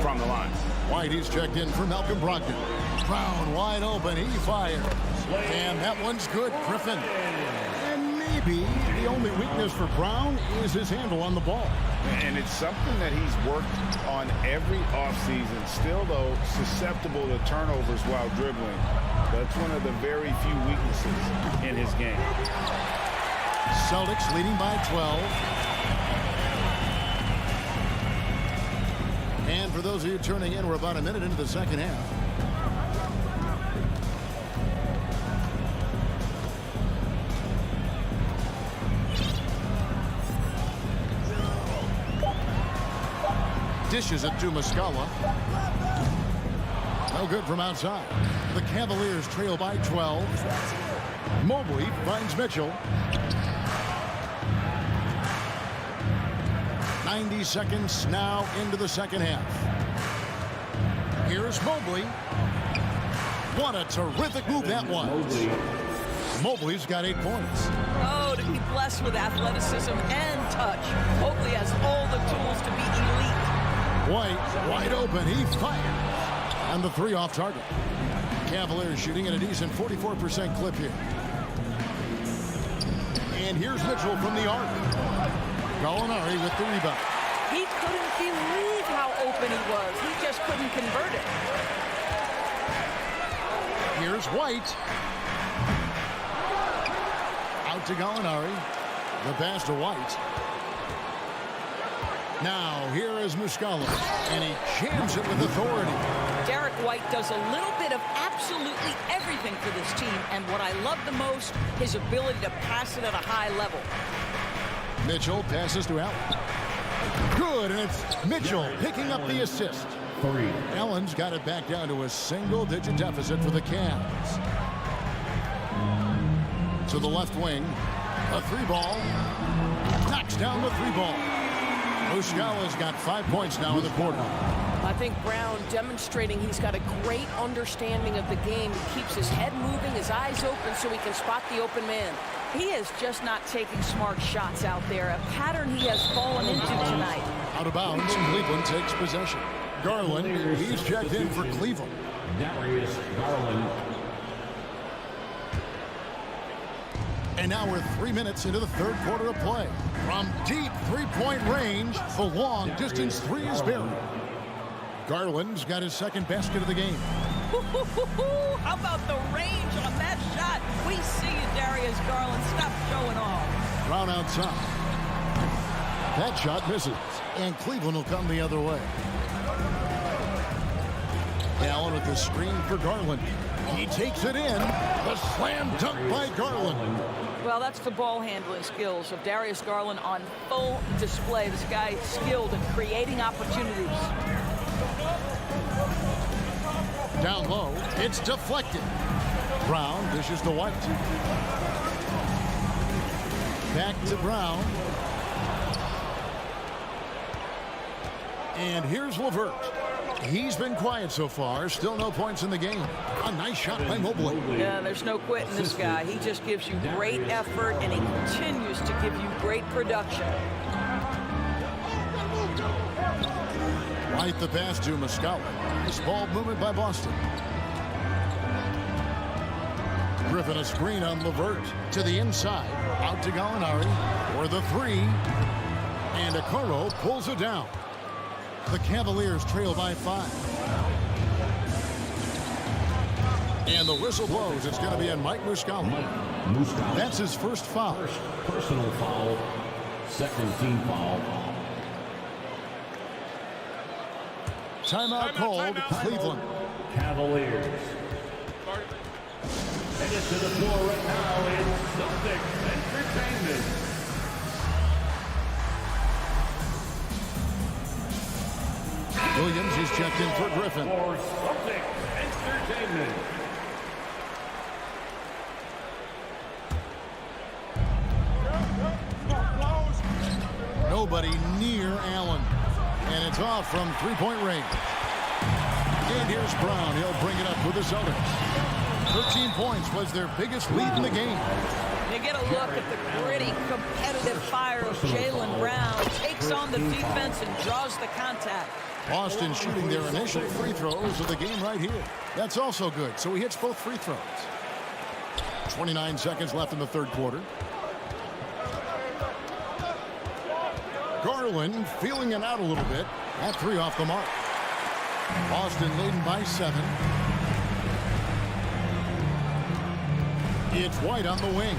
from the line. White is checked in for Malcolm Brogdon. Brown wide open. He fires. And that one's good, Griffin. And maybe the only weakness for Brown is his handle on the ball. And it's something that he's worked on every offseason. Still, though, susceptible to turnovers while dribbling. That's one of the very few weaknesses in his game. Celtics leading by 12. And for those of you turning in, we're about a minute into the second half. Dishes it to Muscala. No good from outside. The Cavaliers trail by 12. Mobley finds Mitchell. 90 seconds now into the second half. Here's Mobley. What a terrific move that was. Mobley's got 8 points. Oh, to be blessed with athleticism and touch. Mobley has all the tools to be elite. White wide open. He fires. And the 3 off target. Cavaliers shooting at a decent 44% clip here. And here's Mitchell from the arc. Gallinari with the rebound. He couldn't believe how open he was. He just couldn't convert it. Here's White. Out to Gallinari. The pass to White. Now, here is Muscala. And he jams it with authority. Derek White does a little bit of absolutely everything for this team. And what I love the most, his ability to pass it at a high level. Mitchell passes to Allen. Good, and it's Mitchell picking up the assist. 3. Allen's got it back down to a single-digit deficit for the Cavs. To the left wing. A 3-ball. Knocks down the 3-ball. Muscala's got 5 points now in the quarter. I think Brown demonstrating he's got a great understanding of the game. He keeps his head moving, his eyes open so he can spot the open man. He is just not taking smart shots out there, a pattern he has fallen into tonight. Out of bounds, Cleveland takes possession. Garland, he's checked in for Cleveland. Darius Garland. And now we're 3 minutes into the third quarter of play. From deep three-point range, the long distance three is buried. Garland's got his second basket of the game. How about the range on that shot? We see you, Darius Garland. Stop showing off. Brown outside. That shot misses, and Cleveland will come the other way. Allen with the screen for Garland. He takes it in. The slam dunk by Garland. Well, that's the ball handling skills of Darius Garland on full display. This guy is skilled in creating opportunities. Down low, it's deflected. Brown dishes to White. Back to Brown. And here's LeVert. He's been quiet so far. Still no points in the game. A nice shot by Mobley. Yeah, there's no quitting this guy. He just gives you great effort, and he continues to give you great production. White the pass to Muscala. Nice ball movement by Boston. Griffin a screen on LeVert to the inside. Out to Gallinari for the three. And Okoro pulls it down. The Cavaliers trail by 5. And the whistle blows. It's going to be on Mike Muscala. That's his first foul. First personal foul. Second team foul. Timeout called. Cleveland. Cavaliers. Headed to the floor right now is Celtics Entertainment. Williams is checked in for Griffin. For Celtics Entertainment. Nobody near Allen. And it's off from three-point range. And here's Brown. He'll bring it up with the Celtics. 13 points was their biggest lead in the game. You get a look at the gritty, competitive fire of Jaylen Brown. Takes on the defense and draws the contact. Boston shooting their initial free throws of the game right here. That's also good. So he hits both free throws. 29 seconds left in the third quarter. Garland feeling it out a little bit. That three off the mark. Boston leading by 7. It's White on the wing.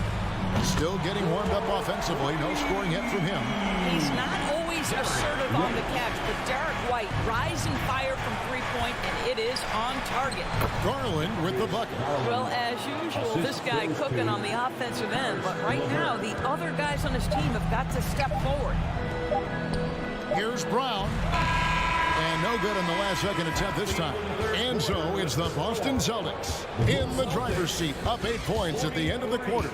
Still getting warmed up offensively. No scoring yet from him. He's not always assertive on the catch, but Derek White rising fire from three-point, and it is on target. Garland with the bucket. Well, as usual, this guy cooking on the offensive end, but right now the other guys on his team have got to step forward. Here's Brown. And no good on the last second attempt this time. And so it's the Boston Celtics in the driver's seat, up 8 points at the end of the quarter.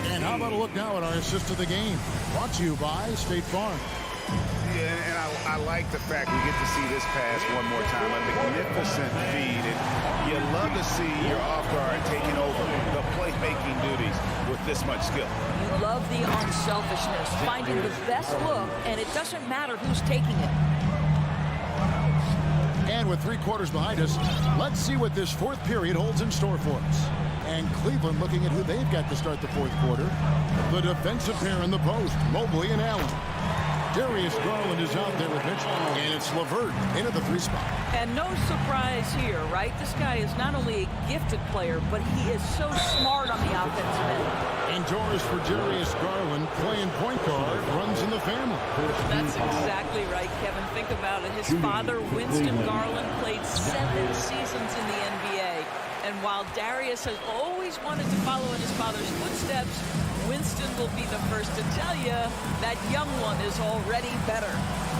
And how about a look now at our assist of the game? Brought to you by State Farm. Yeah, and I like the fact we get to see this pass one more time. A magnificent feed. And you love to see your off guard taking over the playmaking duties with this much skill. You love the unselfishness, finding the best look, and it doesn't matter who's taking it. And with 3 quarters behind us, let's see what this fourth period holds in store for us. And Cleveland looking at who they've got to start the fourth quarter. The defensive pair in the post, Mobley and Allen. Darius Garland is out there with Mitchell, and it's LeVert into the 3 spot. And no surprise here, right? This guy is not only a gifted player, but he is so smart on the offensive end. Indoors for Darius Garland, playing point guard, runs in the family. That's exactly right, Kevin. Think about it. His father, Winston Garland, played 7 seasons in the NBA. And while Darius has always wanted to follow in his father's footsteps, Winston will be the first to tell you that young one is already better.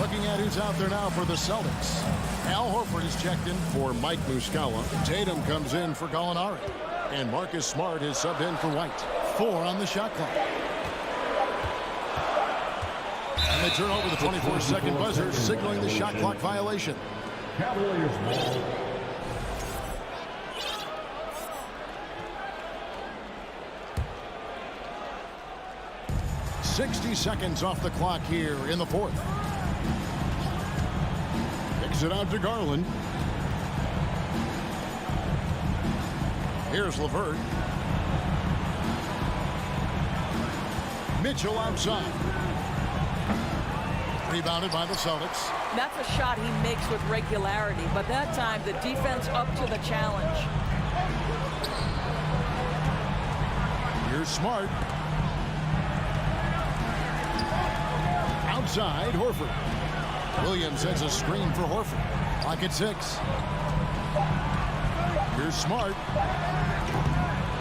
Looking at who's out there now for the Celtics. Al Horford is checked in for Mike Muscala. Tatum comes in for Gallinari. And Marcus Smart is subbed in for White. 4 on the shot clock. And they turn over the 24-second buzzer, signaling the shot clock violation. Cavaliers ball. .60 seconds off the clock here in the fourth. Kicks it out to Garland. Here's LeVert. Mitchell outside. Rebounded by the Celtics. That's a shot he makes with regularity, but that time the defense up to the challenge. Here's Smart. Outside, Horford. Williams sets a screen for Horford. Clock at 6. Here's Smart.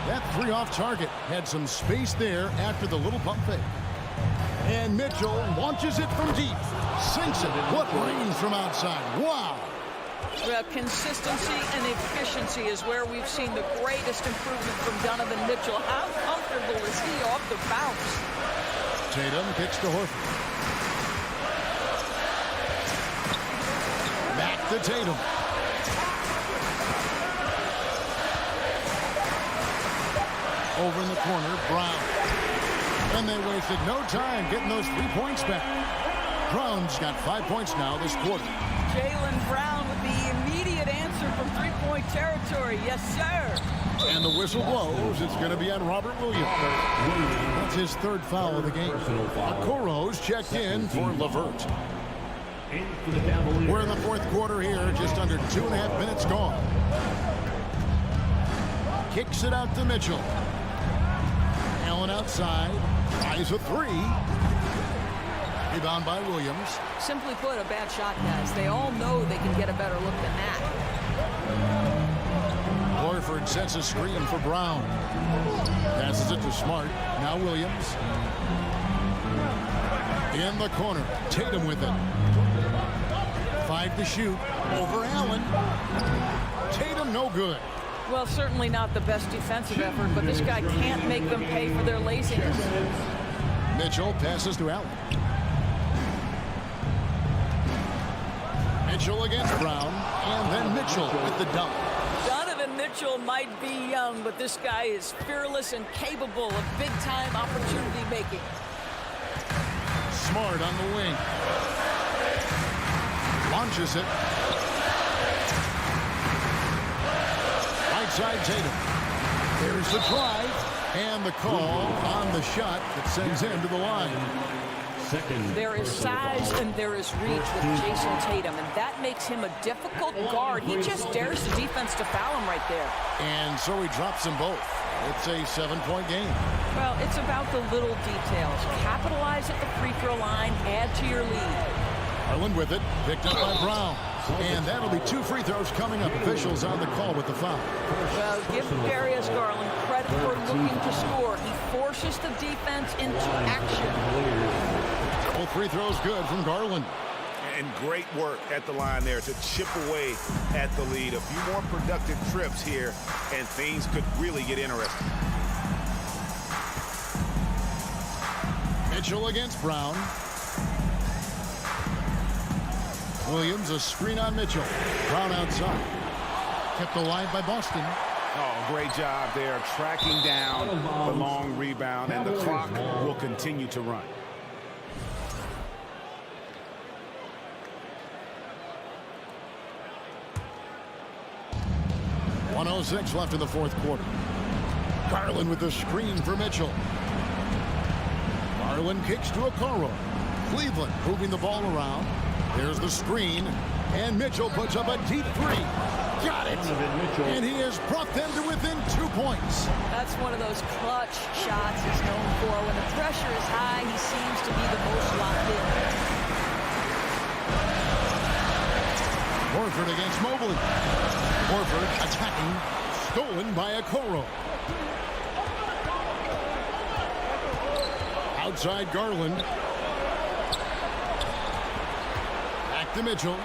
That 3 off target. Had some space there after the little pump fake. And Mitchell launches it from deep. Sinks it. What range from outside. Wow. Well, consistency and efficiency is where we've seen the greatest improvement from Donovan Mitchell. How comfortable is he off the bounce? Tatum kicks to Horford. Back to Tatum. Over in the corner, Brown. And they wasted no time getting those 3 points back. Brown's got 5 points now this quarter. Jaylen Brown with the immediate answer from three-point territory. Yes, sir. And the whistle blows. It's going to be on Robert Williams. That's his 3rd foul of the game. Okoro's checked in for LeVert. We're in the 4th quarter here. Just under 2.5 minutes gone. Kicks it out to Mitchell. Allen outside. Tries a 3. Rebound by Williams. Simply put, a bad shot, guys. They all know they can get a better look than that. Horford sets a screen for Brown. Passes it to Smart. Now Williams. In the corner. Tatum with it. 5 to shoot. Over Allen. Tatum no good. Well, certainly not the best defensive effort, but this guy can't make them pay for their laziness. Mitchell passes to Allen. Mitchell against Brown, and then Mitchell with the dunk. Donovan Mitchell might be young, but this guy is fearless and capable of big-time opportunity making. Smart on the wing. Launches it. Right side Tatum. Here's the drive, and the call on the shot that sends him to the line. There is size and there is reach with Jason Tatum, and that makes him a difficult guard. He just dares the defense to foul him right there. And so he drops them both. It's a 7-point game. Well, it's about the little details. Capitalize at the free throw line, add to your lead. Garland with it, picked up by Brown. And that'll be 2 free throws coming up. Officials on the call with the foul. Well, give Darius Garland credit for looking to score. He forces the defense into action. Both free throws good from Garland. And great work at the line there to chip away at the lead. A few more productive trips here, and things could really get interesting. Mitchell against Brown. Williams, a screen on Mitchell. Brown outside. Kept alive by Boston. Oh, great job there, tracking down the long rebound, and the clock will continue to run. .106 left in the 4th quarter. Garland with the screen for Mitchell. Garland kicks to Okoro. Cleveland moving the ball around. There's the screen, and Mitchell puts up a deep 3. Got it! And he has brought them to within 2 points. That's one of those clutch shots he's known for. When the pressure is high, he seems to be the most locked in. Horford against Mobley. Horford attacking, stolen by Okoro. outside Garland. Back to Mitchell.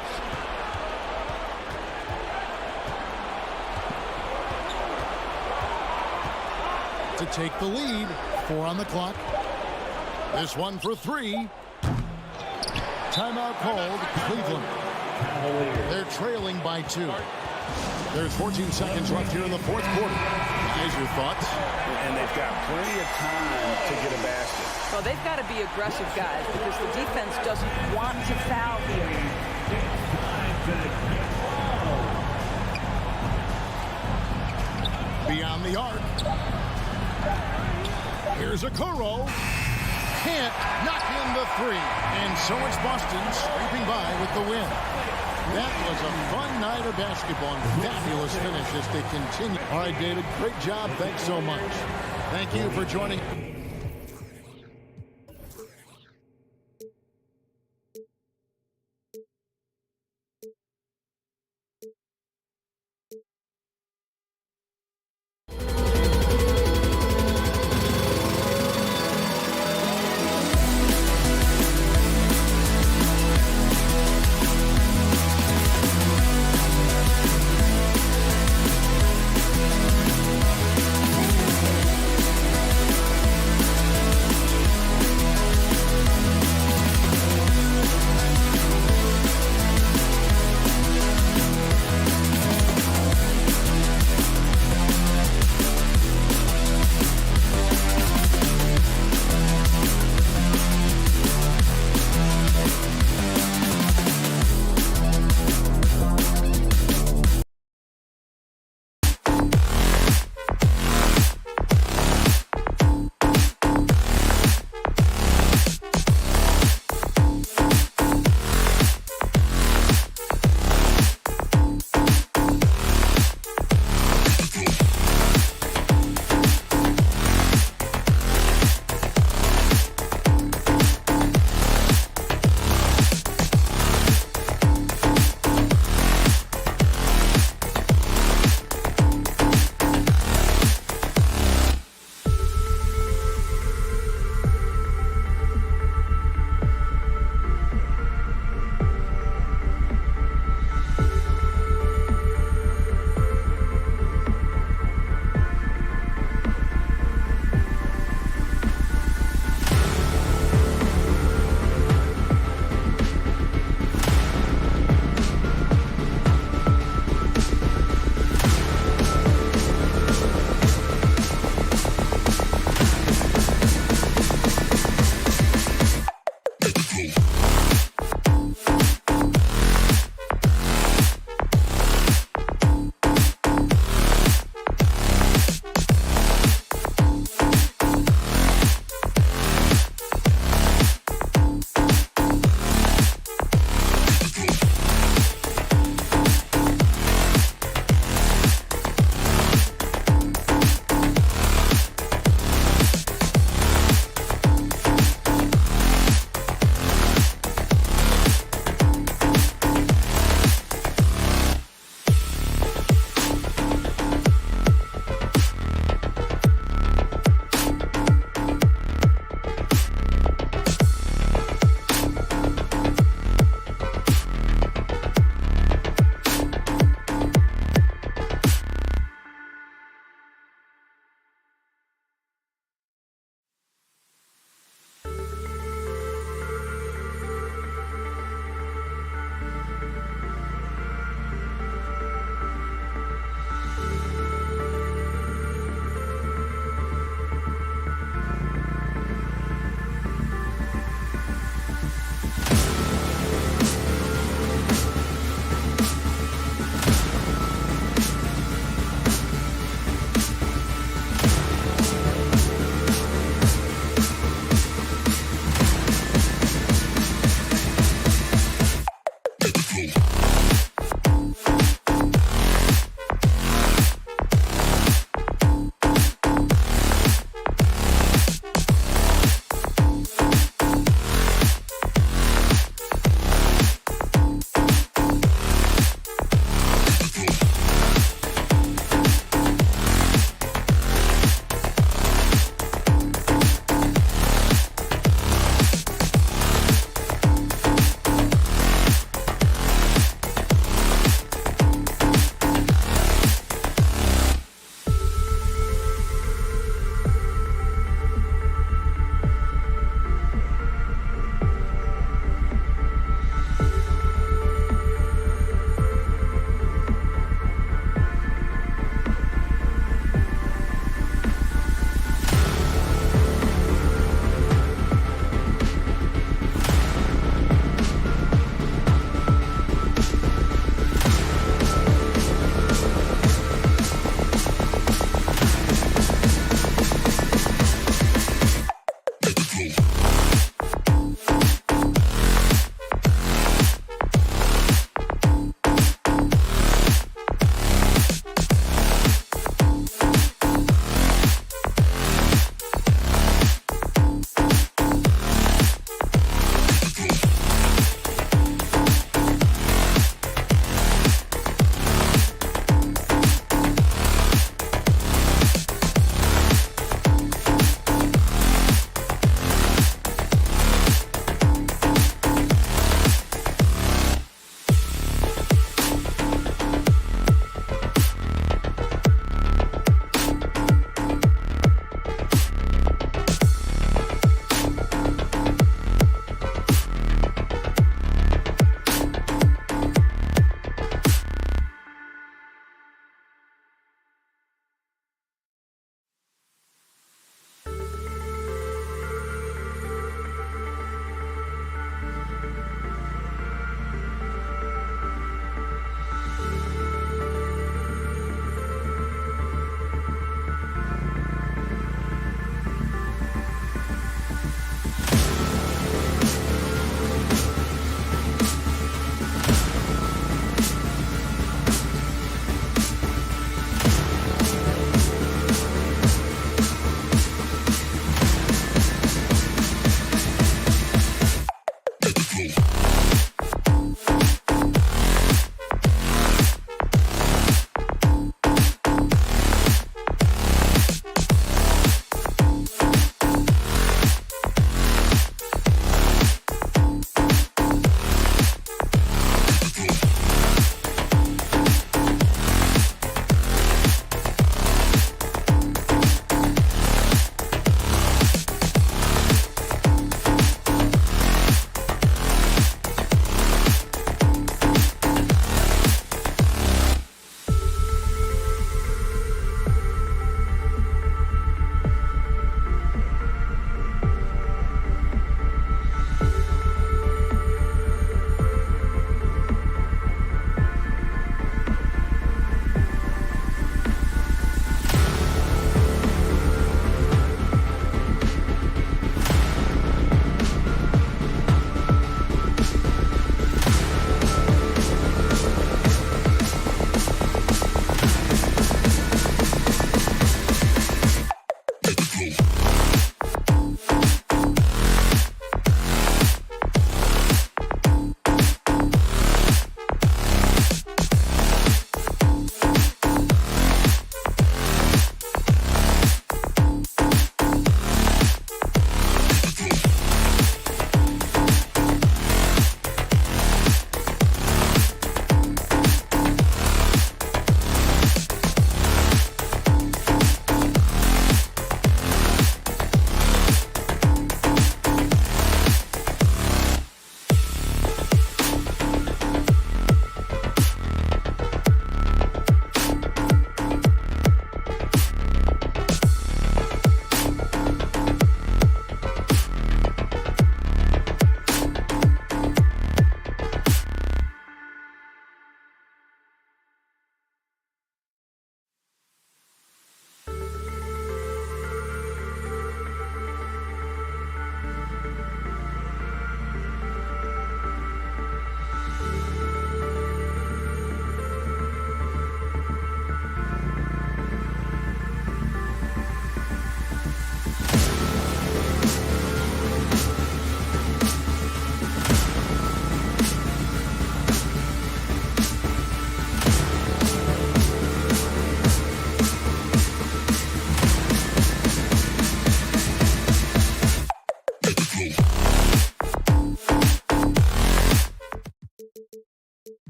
To take the lead. 4 on the clock. This one for 3. Timeout called. Cleveland. They're trailing by 2. There's 14 seconds left here in the fourth quarter. Guys, your thoughts? And they've got plenty of time to get a basket. Well, they've got to be aggressive, guys, because the defense doesn't want to foul here. Beyond the arc. Here's a Okoro. Can't knock in the 3. And so it's Boston scraping by with the win. That was a fun night of basketball and fabulous finish as they continue. All right, David, great job. Thanks so much. Thank you for joining.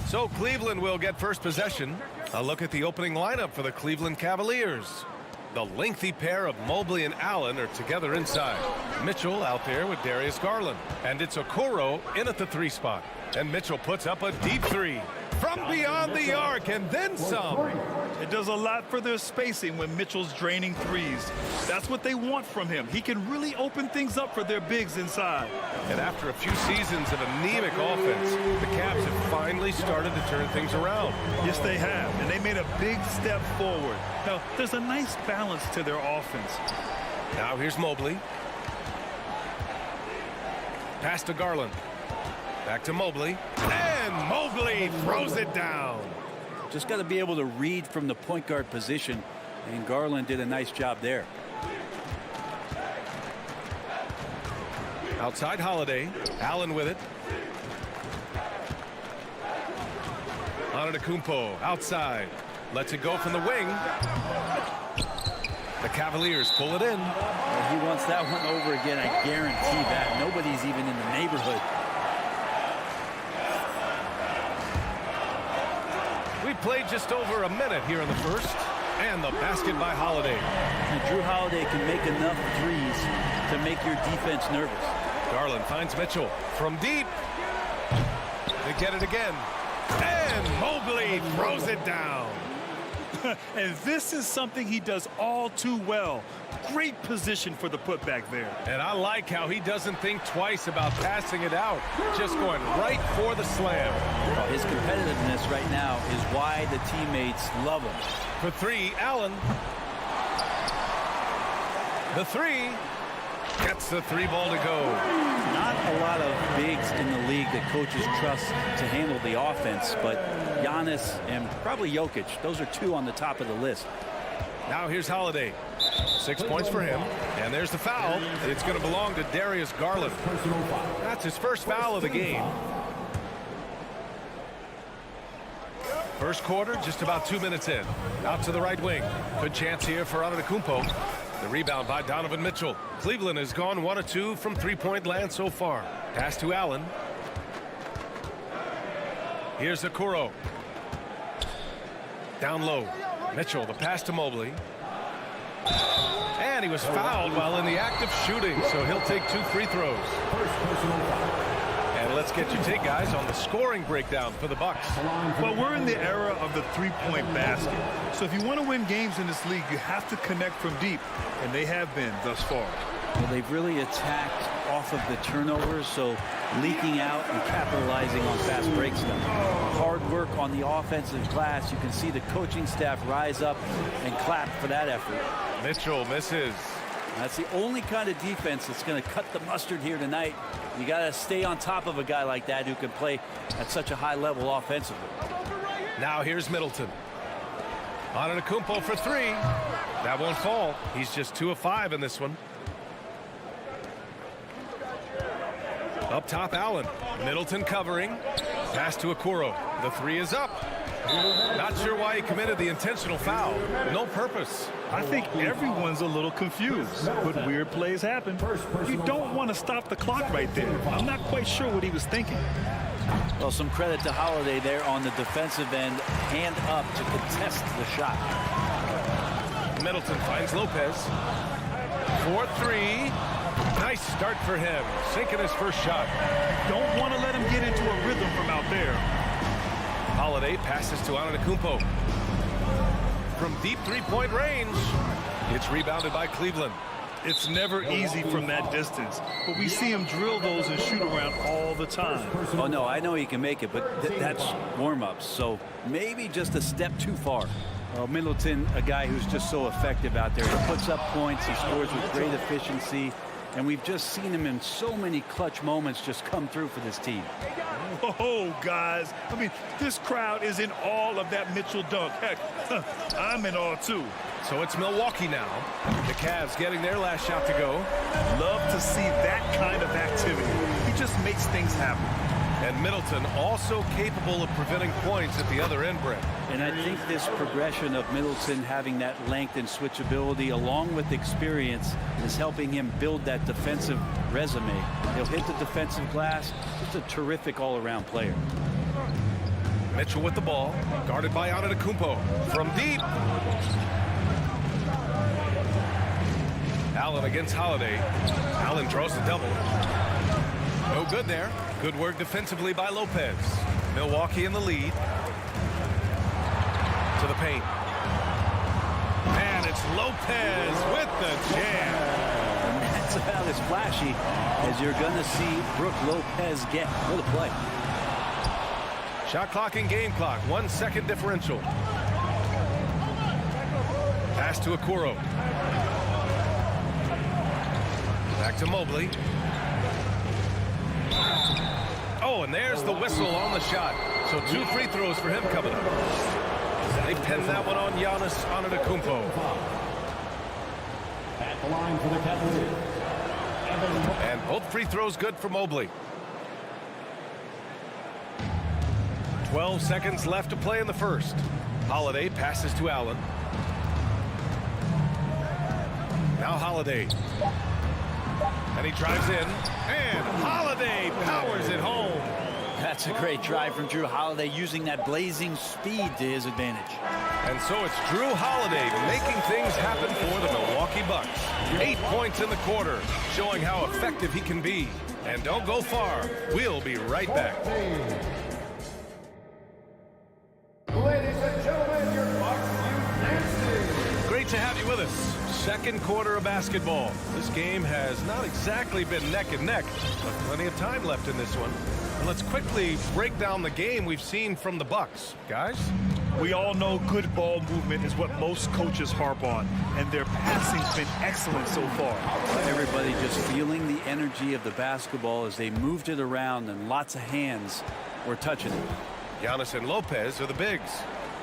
So Cleveland will get first possession. A look at the opening lineup for the Cleveland Cavaliers. The lengthy pair of Mobley and Allen are together inside. Mitchell out there with Darius Garland. And it's Okoro in at the 3 spot. And Mitchell puts up a deep 3 from beyond the arc and then some. It does a lot for their spacing when Mitchell's draining threes. That's what they want from him. He can really open things up for their bigs inside. And after a few seasons of anemic offense, the Cavs have finally started to turn things around. Yes, they have, and they made a big step forward. Now, there's a nice balance to their offense. Now here's Mobley. Pass to Garland. Back to Mobley. And Mobley throws it down. Just got to be able to read from the point guard position, and Garland did a nice job there. Outside Holiday. Allen with it. Antetokounmpo outside. Lets it go from the wing. The Cavaliers pull it in. He wants that one over again. I guarantee that. Nobody's even in the neighborhood. We played just over a minute here in the first. And the basket by Holiday. And Drew Holiday can make enough threes to make your defense nervous. Garland finds Mitchell from deep. They get it again. And Mobley throws it down. And this is something he does all too well. Great position for the putback there. And I like how he doesn't think twice about passing it out. Just going right for the slam. His competitiveness right now is why the teammates love him. For 3, Allen. The 3. Gets the 3 ball to go. Not a lot of bigs in the league that coaches trust to handle the offense, but Giannis and probably Jokic, those are 2 on the top of the list. Now here's Holiday. 6 points for him. And there's the foul. It's going to belong to Darius Garland. That's his first foul of the game. First quarter, just about 2 minutes in. Out to the right wing. Good chance here for Antetokounmpo. The rebound by Donovan Mitchell. Cleveland has gone 1 of 2 from 3-point land so far. Pass to Allen. Here's Okoro. Down low. Mitchell, the pass to Mobley. And he was fouled while in the act of shooting, so he'll take 2 free throws. And let's get your take, guys, on the scoring breakdown for the Bucks. Well, we're in the era of the 3-point basket. So if you want to win games in this league, you have to connect from deep, and they have been thus far. Well, they've really attacked off of the turnovers, so leaking out and capitalizing on fast breaks. Hard work on the offensive glass. You can see the coaching staff rise up and clap for that effort. Mitchell misses. That's the only kind of defense that's going to cut the mustard here tonight. You got to stay on top of a guy like that who can play at such a high level offensively. Now here's Middleton. Antetokounmpo for 3. That won't fall. He's just 2 of 5 in this one. Up top, Allen. Middleton covering. Pass to Okoro. The 3 is up. Not sure why he committed the intentional foul. No purpose. I think everyone's a little confused, but weird plays happen. You don't want to stop the clock right there. I'm not quite sure what he was thinking. Well, some credit to Holiday there on the defensive end. Hand up to contest the shot. Middleton finds Lopez. 4-3. Nice start for him. Sinking his first shot. Don't want to let him get into a rhythm from out there. Holiday passes to Antetokounmpo. From deep 3-point range. It's rebounded by Cleveland. It's never easy from that distance, but we see him drill those and shoot around all the time. Oh, no, I know he can make it, but that's warm-ups, so maybe just a step too far. Middleton, a guy who's just so effective out there. He puts up points, he scores with great efficiency, and we've just seen him in so many clutch moments just come through for this team. Oh, guys, I mean, this crowd is in awe of that Mitchell dunk. Heck, I'm in awe, too. So it's Milwaukee now. The Cavs getting their last shot to go. Love to see that kind of activity. He just makes things happen. And Middleton also capable of preventing points at the other end, Brett. And I think this progression of Middleton having that length and switchability along with experience is helping him build that defensive resume. He'll hit the defensive glass. Just a terrific all-around player. Mitchell with the ball, guarded by Antetokounmpo. From deep. Allen against Holiday. Allen draws the double. No good there. Good work defensively by Lopez. Milwaukee in the lead. To the paint. And it's Lopez with the jam. And that's about as flashy as you're going to see Brook Lopez get. What a play. Shot clock and game clock. 1 second differential. Pass to Okoro. Back to Mobley. Oh, and there's the whistle on the shot. So 2 free throws for him coming up. They pinned that one on Giannis Antetokounmpo. At the line for the Cavaliers. And both free throws good for Mobley. 12 seconds left to play in the first. Holiday passes to Allen. Now Holiday. And he drives in. And Holiday powers it home. That's a great drive from Drew Holiday, using that blazing speed to his advantage. And so it's Drew Holiday making things happen for the Milwaukee Bucks. 8 points in the quarter, showing how effective he can be. And don't go far. We'll be right back. Ladies and gentlemen, your Bucks Youth Great to have you with us. Second quarter of basketball. This game has not exactly been neck and neck, but plenty of time left in this one. And let's quickly break down the game we've seen from the Bucks. Guys? We all know good ball movement is what most coaches harp on, and their passing's been excellent so far. Everybody just feeling the energy of the basketball as they moved it around, and lots of hands were touching it. Giannis and Lopez are the bigs.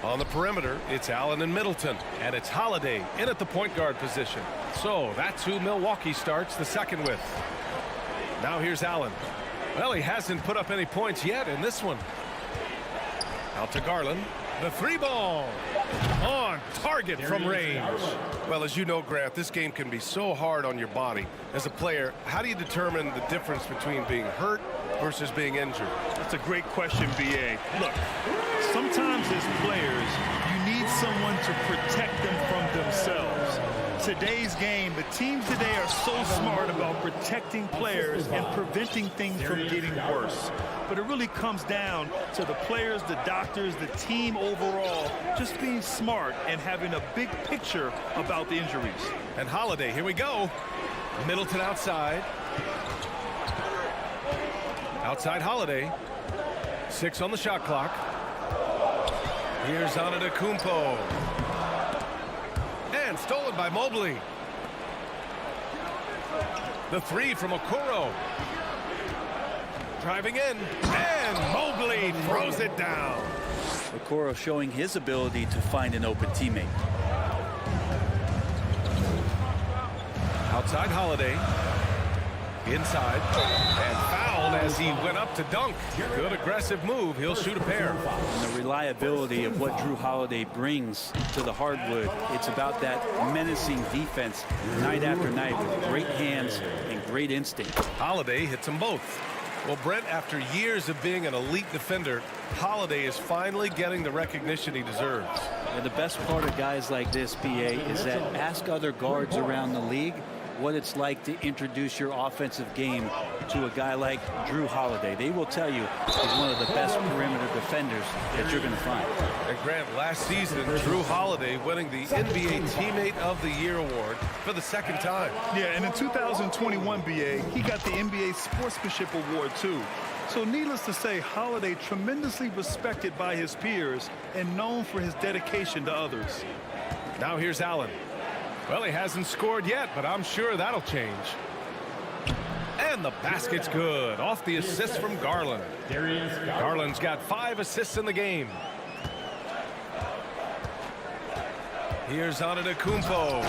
On the perimeter, it's Allen and Middleton, and it's Holiday in at the point guard position. So that's who Milwaukee starts the second with. Now here's Allen. Well, he hasn't put up any points yet in this one. Out to Garland. The 3-ball on target from range. Well, as you know, Grant, this game can be so hard on your body. As a player, how do you determine the difference between being hurt versus being injured? That's a great question, B.A. Look, sometimes as players, you need someone to protect them from themselves. Today's game, the teams today are so smart about protecting players and preventing things from getting worse. But it really comes down to the players, the doctors, the team overall, just being smart and having a big picture about the injuries. And Holiday, here we go. Middleton outside. Outside Holiday. 6 on the shot clock. Here's Antetokounmpo. And stolen by Mobley. The 3 from Okoro. Driving in. And Mobley throws it down. Okoro showing his ability to find an open teammate. Outside Holiday. Inside. And fouled as he went up to dunk. Good aggressive move. He'll shoot a pair. And the reliability of what Drew Holiday brings to the hardwood, it's about that menacing defense night after night with great hands and great instinct. Holiday hits them both. Well, Brent, after years of being an elite defender, Holiday is finally getting the recognition he deserves. And the best part of guys like this, BA, is that ask other guards around the league what it's like to introduce your offensive game to a guy like Drew Holiday. They will tell you he's one of the best perimeter defenders that you're going to find. And Grant, last season, Drew Holiday winning the NBA Teammate of the Year award for the second time. Yeah, and in 2021, BA, he got the NBA Sportsmanship Award, too. So needless to say, Holiday tremendously respected by his peers and known for his dedication to others. Now here's Allen. Well, he hasn't scored yet, but I'm sure that'll change. And the basket's good. Off the assist from Garland. Garland's got 5 assists in the game. Here's Antetokounmpo.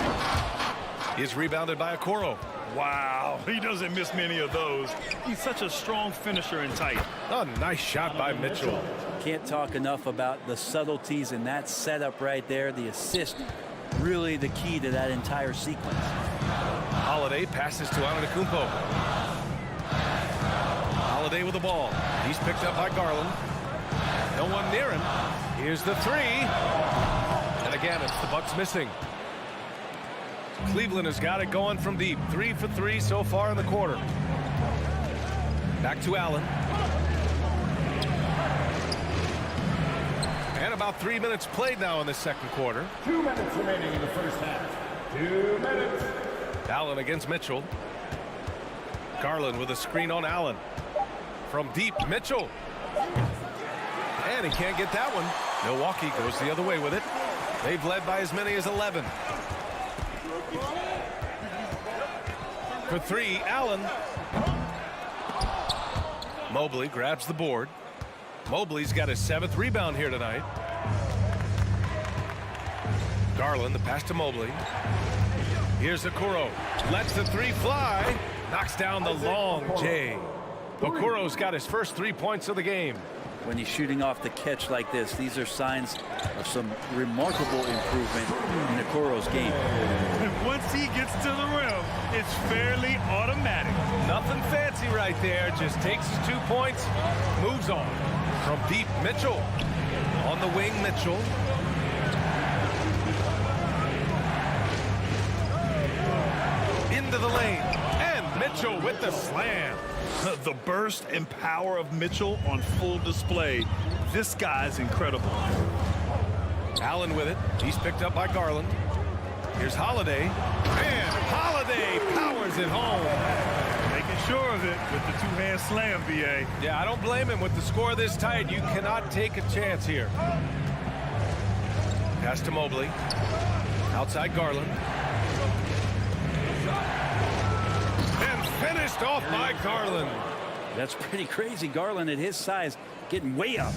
He's rebounded by Okoro. Wow, he doesn't miss many of those. He's such a strong finisher and tight. A nice shot by Mitchell. Can't talk enough about the subtleties in that setup right there. The assist, really the key to that entire sequence. Holiday passes to Antetokounmpo. Holiday with the ball. He's picked up by Garland. No one near him. Here's the three. And again, it's the Bucks missing. Cleveland has got it going from deep. 3 for 3 so far in the quarter. Back to Allen. And about 3 minutes played now in the second quarter. 2 minutes remaining in the first half. 2 minutes. Allen against Mitchell. Garland with a screen on Allen. From deep, Mitchell. And he can't get that one. Milwaukee goes the other way with it. They've led by as many as 11. For three, Allen. Mobley grabs the board. Mobley's got his 7th rebound here tonight. Garland, the pass to Mobley. Here's Okoro. Lets the three fly. Knocks down the long J. Okoro's got his first 3 points of the game. When he's shooting off the catch like this, these are signs of some remarkable improvement in Okoro's game. And once he gets to the rim, it's fairly automatic. Nothing fancy right there. Just takes his 2 points, moves on. From deep, Mitchell. On the wing, Mitchell. Into the lane. And Mitchell with the slam. The burst and power of Mitchell on full display. This guy's incredible. Allen with it. He's picked up by Garland. Here's Holiday. And Holiday powers it home. Making sure of it with the two-hand slam, B.A. Yeah, I don't blame him. With the score this tight, you cannot take a chance here. Pass to Mobley. Outside Garland. Finished off by Garland. That's pretty crazy. Garland at his size getting way up.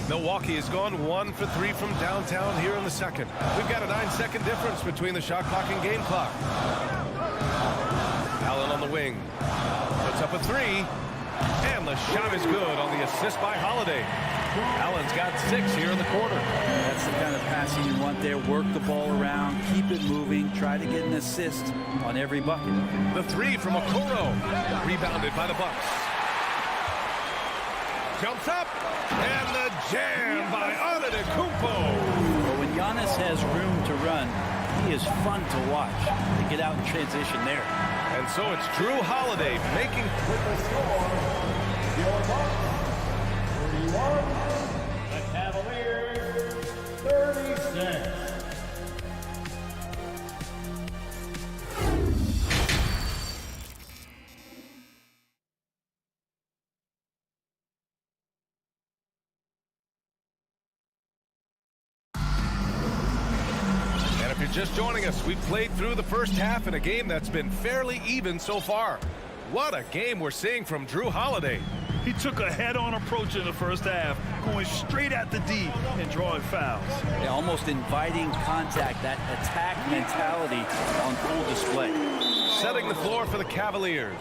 Milwaukee has gone 1 for 3 from downtown here in the second. We've got a 9-second difference between the shot clock and game clock. Allen on the wing. Puts up a 3. And the shot is good on the assist by Holiday. Allen's got 6 here in the quarter. That's the kind of passing you want there. Work the ball around, keep it moving, try to get an assist on every bucket. The 3 from Okoro. Rebounded by the Bucks. Jumps up. And the jam by Antetokounmpo. But when Giannis has room to run, he is fun to watch. To get out in transition there. And so it's Drew Holiday making With the score, your Bucks 31, the Cavaliers 36. Just joining us, we've played through the first half in a game that's been fairly even so far. What a game we're seeing from Drew Holiday. He took a head-on approach in the first half, going straight at the D and drawing fouls. Yeah, almost inviting contact, that attack mentality on full display. Setting the floor for the Cavaliers.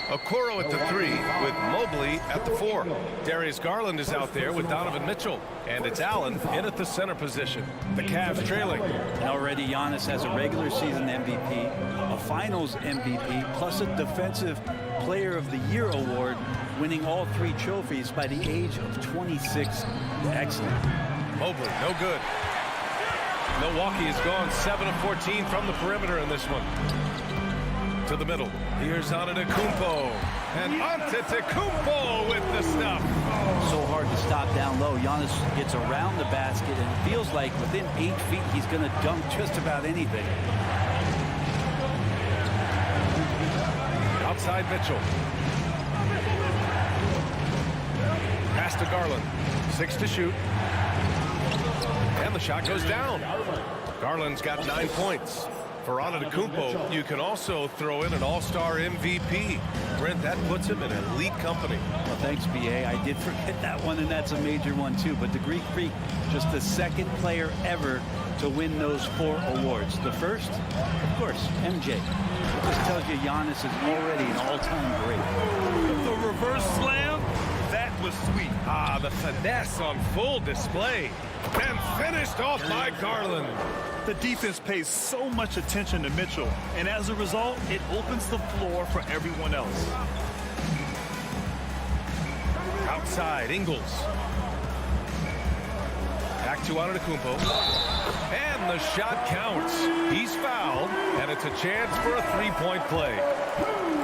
Okoro at the 3 with Mobley at the 4. Darius Garland is out there with Donovan Mitchell. And it's Allen in at the center position. The Cavs trailing. And already Giannis has a regular season MVP, a finals MVP, plus a defensive player of the year award, winning all 3 trophies by the age of 26. Excellent. Mobley, no good. Milwaukee has gone 7 of 14 from the perimeter in this one. To the middle. Here's Antetokounmpo. And Antetokounmpo with the stuff. So hard to stop down low. Giannis gets around the basket and it feels like within 8 feet he's going to dunk just about anything. Outside Mitchell. Pass to Garland. 6 to shoot. And the shot goes down. Garland's got 9 points. For Antetokounmpo, you can also throw in an all-star MVP. Brent, that puts him in elite company. Well, thanks, B.A. I did forget that one, and that's a major one, too. But the Greek Freak, just the second player ever to win those 4 awards. The first, of course, MJ. It just tells you Giannis is already an all-time great. The reverse slam, that was sweet. Ah, the finesse on full display. And finished off by Garland. The defense pays so much attention to Mitchell, and as a result, it opens the floor for everyone else. Outside, Ingles. back to Antetokounmpo. And the shot counts. He's fouled, and it's a chance for a three-point play.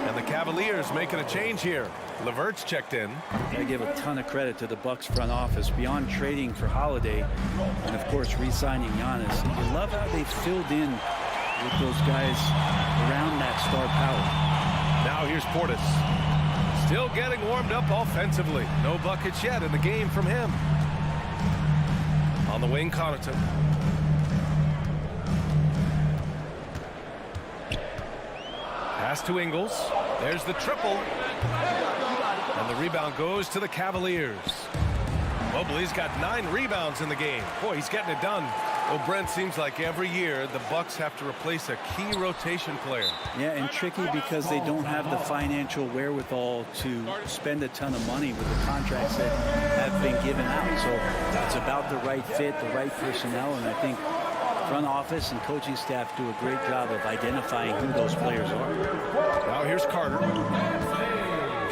And the Cavaliers making a change here. LeVert's checked in. I give a ton of credit to the Bucks front office beyond trading for Holiday and, of course, re-signing Giannis. You love how they filled in with those guys around that star power. Now here's Portis. Still getting warmed up offensively. No buckets yet in the game from him. On the wing, Connaughton. Pass to Ingles. There's the triple. And the rebound goes to the Cavaliers. Mobley's got 9 rebounds in the game. Boy, he's getting it done. Well, Brent, seems like every year the Bucks have to replace a key rotation player. Yeah, and tricky because they don't have the financial wherewithal to spend a ton of money with the contracts that have been given out. So it's about the right fit, the right personnel, and I think front office and coaching staff do a great job of identifying who those players are. Now here's Carter.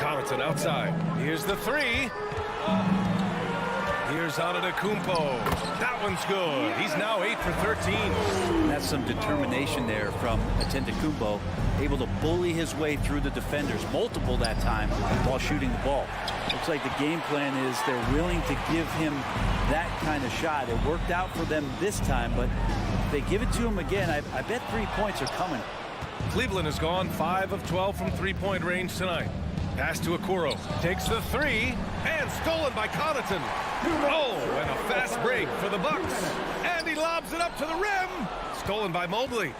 Connaughton outside. Here's the three. Here's Antetokounmpo. That one's good. He's now 8 for 13. That's some determination there from Antetokounmpo, able to bully his way through the defenders, multiple that time, while shooting the ball. Looks like the game plan is they're willing to give him that kind of shot. It worked out for them this time, but if they give it to him again, I bet 3 points are coming. Cleveland has gone 5 of 12 from three-point range tonight. Pass to Okoro. Takes the three. And stolen by Connaughton. Oh, and a fast break for the Bucks. And he lobs it up to the rim. Stolen by Mobley.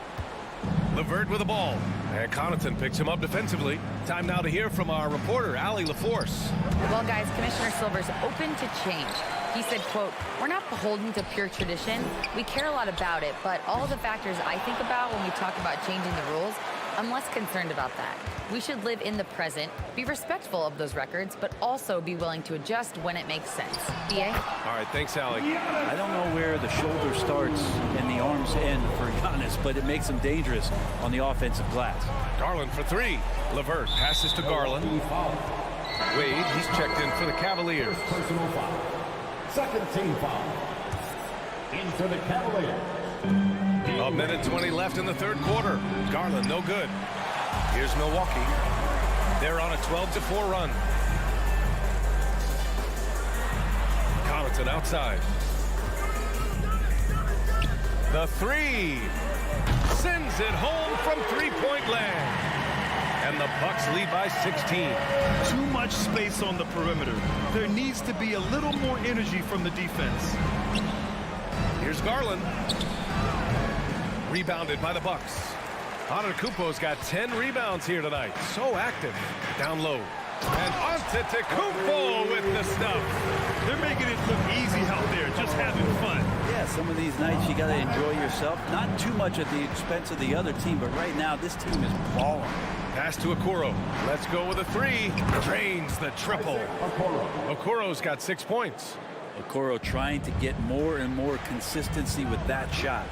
LeVert with the ball. And Connaughton picks him up defensively. Time now to hear from our reporter, Allie LaForce. Well, guys, Commissioner Silver's open to change. He said, quote, "We're not beholden to pure tradition. We care a lot about it, but all the factors I think about when we talk about changing the rules, I'm less concerned about that. We should live in the present, be respectful of those records, but also be willing to adjust when it makes sense." BA? All right, thanks, Allie. I don't know where the shoulder starts and the arms end for Giannis, but it makes him dangerous on the offensive glass. Garland for three. LeVert passes to Garland. Wade, he's checked in for the Cavaliers. Personal foul. Second team foul. Into the Cavaliers. A minute 20 left in the third quarter. Garland, no good. Here's Milwaukee. They're on a 12-4 run. Connaughton outside. The three. Sends it home from three-point land. And the Bucks lead by 16. Too much space on the perimeter. There needs to be a little more energy from the defense. Here's Garland. Rebounded by the Bucks. Antetokounmpo's got 10 rebounds here tonight. So active. Down low. And Antetokounmpo with the stuff. They're making it look easy out there, just having fun. Yeah, some of these nights you got to enjoy yourself. Not too much at the expense of the other team, but right now this team is balling. Pass to Okoro. Let's go with a three. Drains the triple. Okoro's got 6 points. Okoro trying to get more and more consistency with that shot.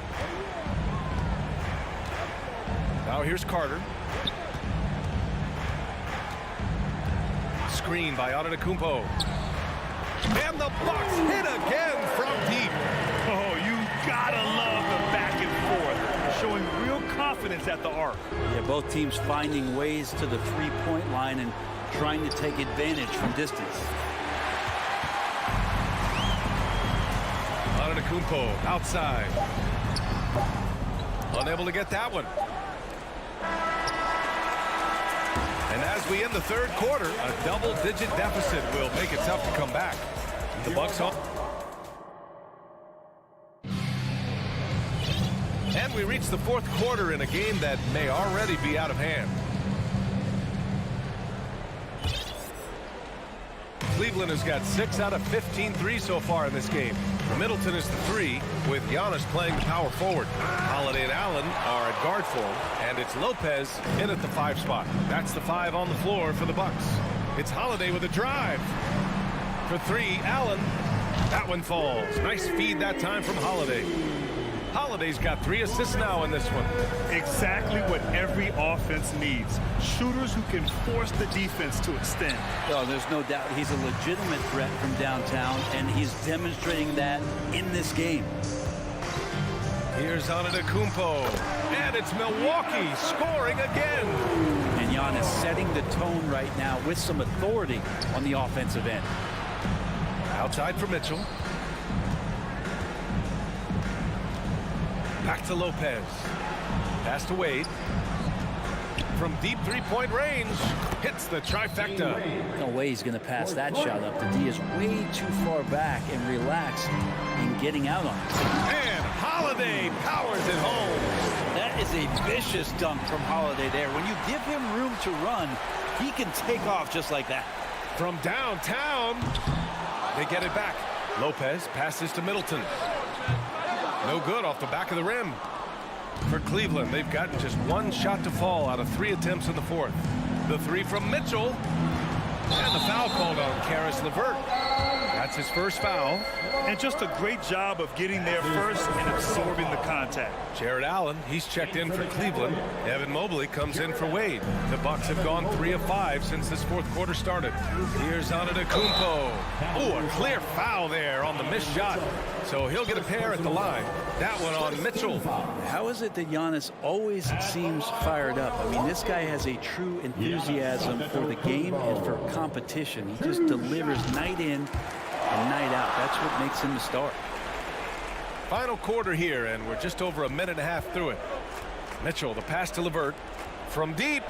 Now here's Carter. Screen by Antetokounmpo. And the Bucks hit again from deep. Oh, you gotta love the back and forth. Showing real confidence at the arc. Yeah, both teams finding ways to the three-point line and trying to take advantage from distance. Antetokounmpo outside. Unable to get that one. And as we end the third quarter, a double-digit deficit will make it tough to come back. The Bucks on. And we reach the fourth quarter in a game that may already be out of hand. Cleveland has got 6 out of 15 threes so far in this game. Middleton is the three, with Giannis playing the power forward. Holiday and Allen are at guard form, and it's Lopez in at the 5 spot. That's the 5 on the floor for the Bucks. It's Holiday with a drive. For three, Allen. That one falls. Nice feed that time from Holiday. Holiday's got 3 assists now in this one. Exactly what every offense needs. Shooters who can force the defense to extend. Oh, there's no doubt he's a legitimate threat from downtown, and he's demonstrating that in this game. Here's Antetokounmpo, and it's Milwaukee scoring again. And Giannis setting the tone right now with some authority on the offensive end. Outside for Mitchell. Back to Lopez. Pass to Wade. From deep three-point range, hits the trifecta. No way he's going to pass that shot up. The D is way too far back and relaxed in getting out on it. And Holiday powers it home. That is a vicious dunk from Holiday there. When you give him room to run, he can take off just like that. From downtown, they get it back. Lopez passes to Middleton. No good off the back of the rim. For Cleveland, they've gotten just 1 shot to fall out of 3 attempts in the fourth. The 3 from Mitchell. And the foul called on Karis LeVert. That's his first foul. And just a great job of getting there first and absorbing the contact. Jared Allen, he's checked in for Cleveland. Evan Mobley comes in for Wade. The Bucks have gone 3 of 5 since this fourth quarter started. Here's Antetokounmpo. Oh, a clear foul there on the missed shot. So he'll get a pair at the line. That one on Mitchell. How is it that Giannis always seems fired up? I mean, this guy has a true enthusiasm for the game and for competition. He just delivers night in and night out. That's what makes him a star. Final quarter here, and we're just over a minute and a half through it. Mitchell, the pass to LeVert. From deep.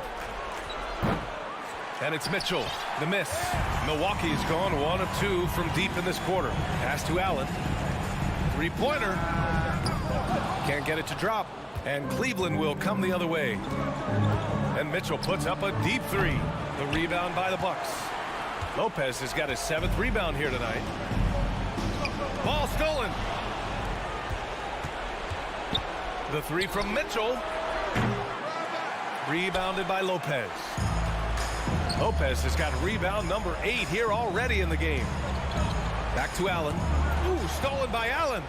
And it's Mitchell, the miss. Milwaukee's gone 1 of 2 from deep in this quarter. Pass to Allen. Three-pointer. Can't get it to drop. And Cleveland will come the other way. And Mitchell puts up a deep 3. The rebound by the Bucks. Lopez has got his 7th rebound here tonight. Ball stolen. The 3 from Mitchell. Rebounded by Lopez. Lopez has got rebound number 8 here already in the game. Back to Allen. Ooh, stolen by Allen.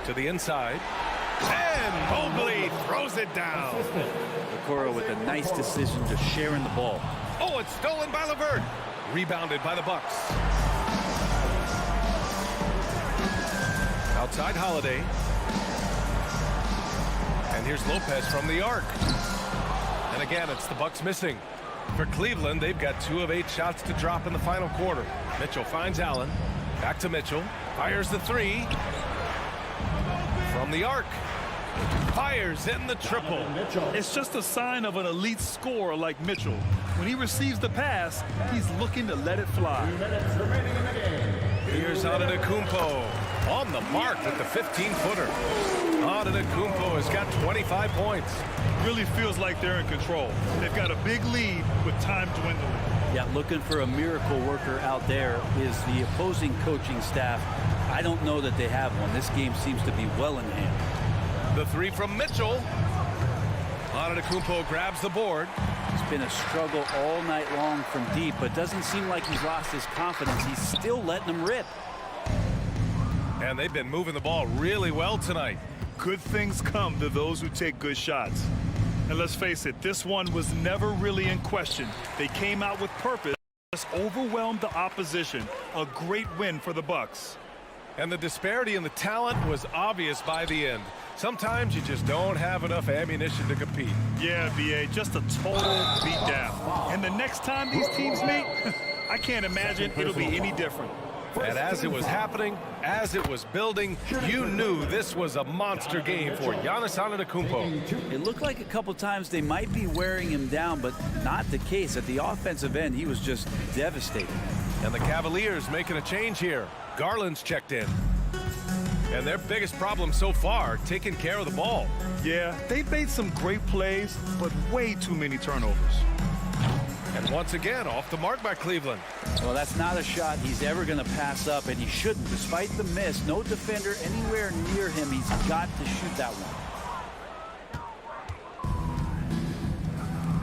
To the inside. And Mobley throws it down. Okoro with a nice decision to sharing the ball. Oh, it's stolen by LeVert. Rebounded by the Bucks. Outside Holiday. And here's Lopez from the arc. And again, it's the Bucks missing. For Cleveland, they've got 2 of 8 shots to drop in the final quarter. Mitchell finds Allen. Back to Mitchell. Fires the 3. From the arc. Fires in the triple. It's just a sign of an elite scorer like Mitchell. When he receives the pass, he's looking to let it fly. Here's Antetokounmpo on the mark with the 15-footer. Antetokounmpo has got 25 points. Really feels like they're in control. They've got a big lead with time dwindling. Yeah, looking for a miracle worker out there is the opposing coaching staff. I don't know that they have one. This game seems to be well in hand. The 3 from Mitchell. Antetokounmpo grabs the board. It's been a struggle all night long from deep, but doesn't seem like he's lost his confidence. He's still letting them rip. And they've been moving the ball really well tonight. Good things come to those who take good shots. And let's face it, this one was never really in question. They came out with purpose, just overwhelmed the opposition. A great win for the Bucks. And the disparity in the talent was obvious by the end. Sometimes you just don't have enough ammunition to compete. Yeah, B.A., just a total beatdown. And the next time these teams meet, I can't imagine it'll be any different. And as it was happening, as it was building, you knew this was a monster game for Giannis Antetokounmpo. It looked like a couple times they might be wearing him down, but not the case. At the offensive end, he was just devastating. And the Cavaliers making a change here. Garland's checked in. And their biggest problem so far, taking care of the ball. Yeah, they've made some great plays, but way too many turnovers. And once again, off the mark by Cleveland. Well, that's not a shot he's ever going to pass up, and he shouldn't. Despite the miss, no defender anywhere near him. He's got to shoot that one.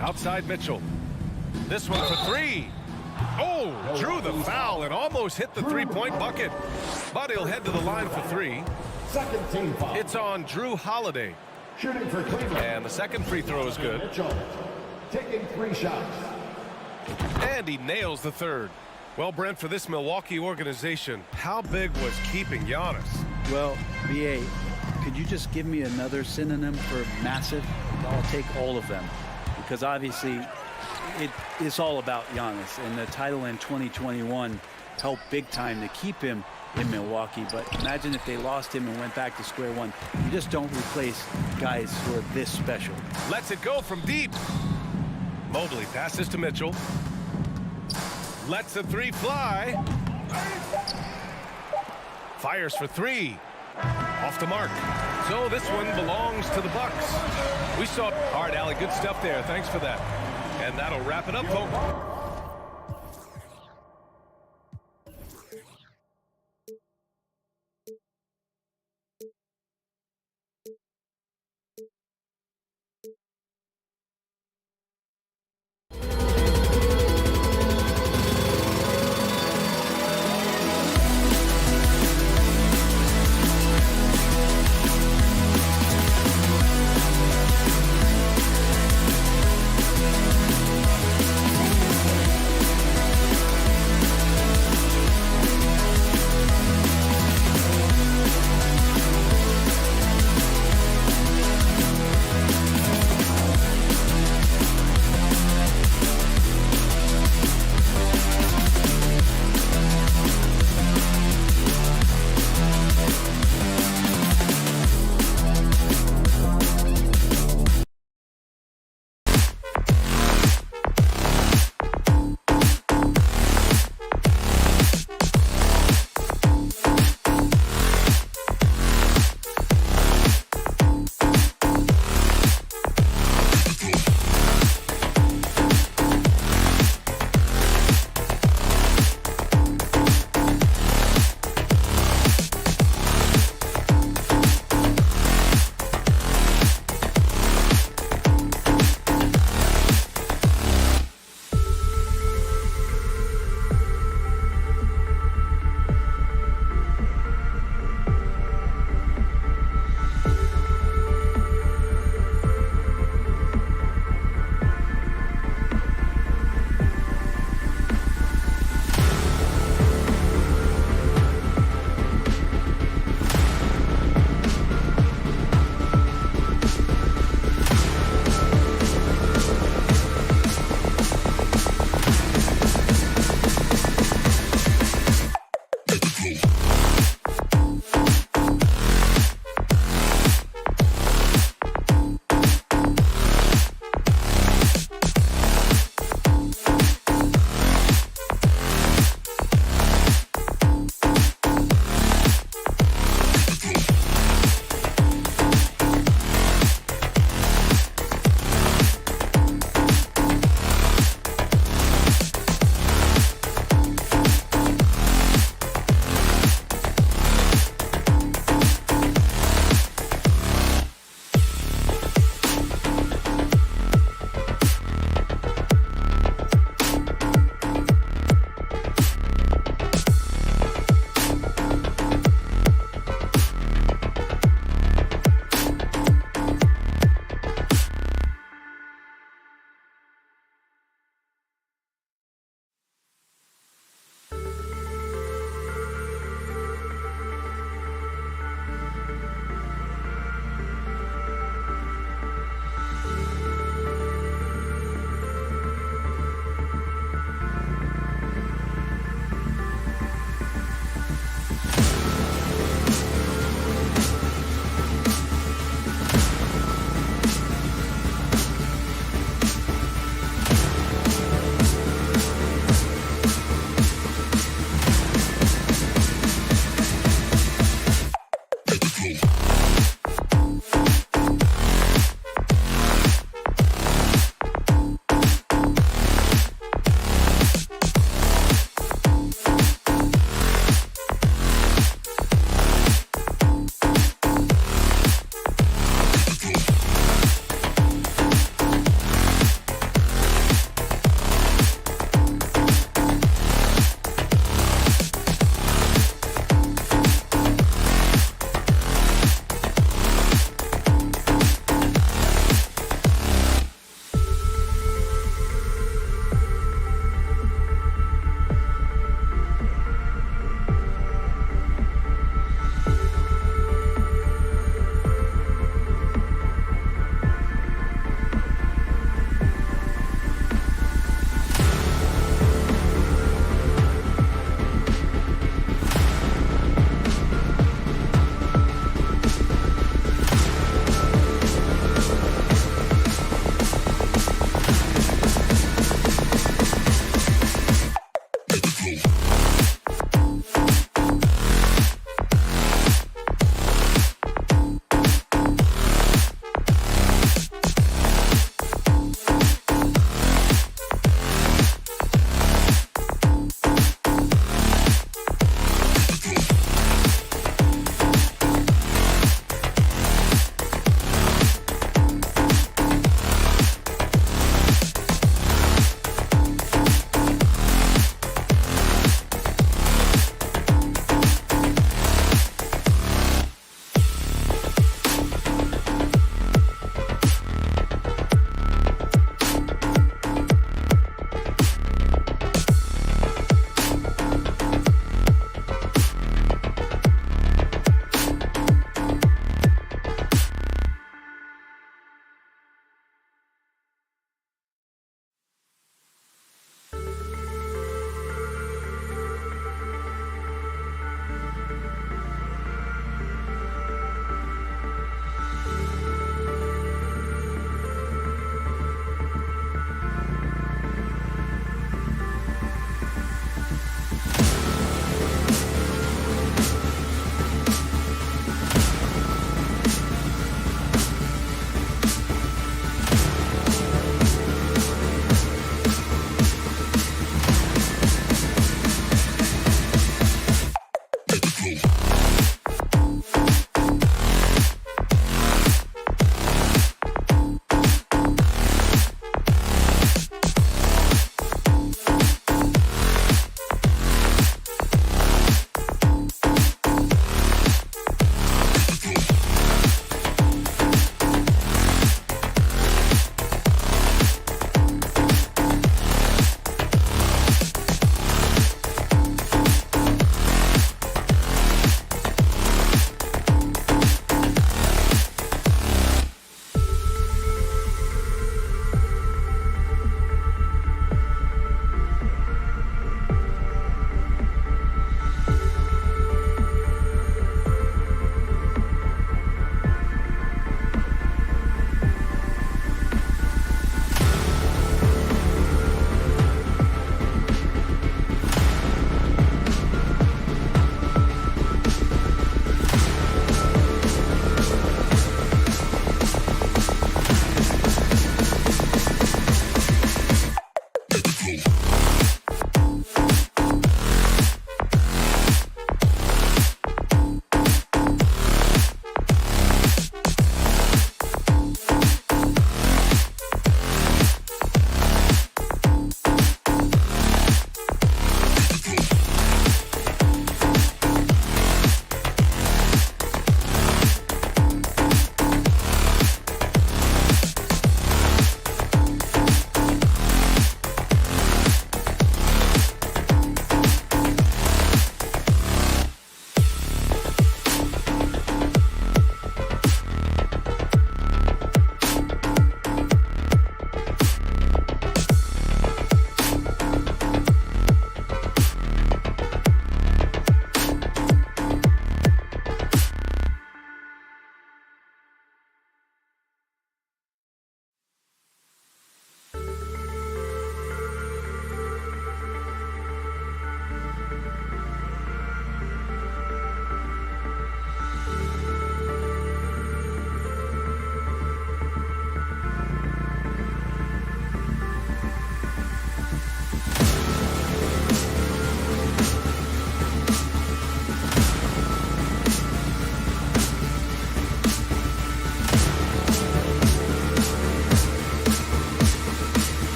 Outside Mitchell. This one for 3. Oh, drew the foul and almost hit the 3-point bucket. But he'll head to the line for 3. Second team foul. It's on Drew Holiday. Shooting for Cleveland. And the second free throw is good. Mitchell taking 3 shots. And he nails the third. Well, Brent, for this Milwaukee organization, how big was keeping Giannis? Well, BA, could you just give me another synonym for massive? I'll take all of them. Because obviously, it's all about Giannis. And the title in 2021 helped big time to keep him in Milwaukee. But imagine if they lost him and went back to square one. You just don't replace guys who are this special. Lets it go from deep. Mobley passes to Mitchell. Lets the three fly. Fires for 3. Off the mark. So this one belongs to the Bucks. We saw hard alley. Good stuff there. Thanks for that. And that'll wrap it up, folks.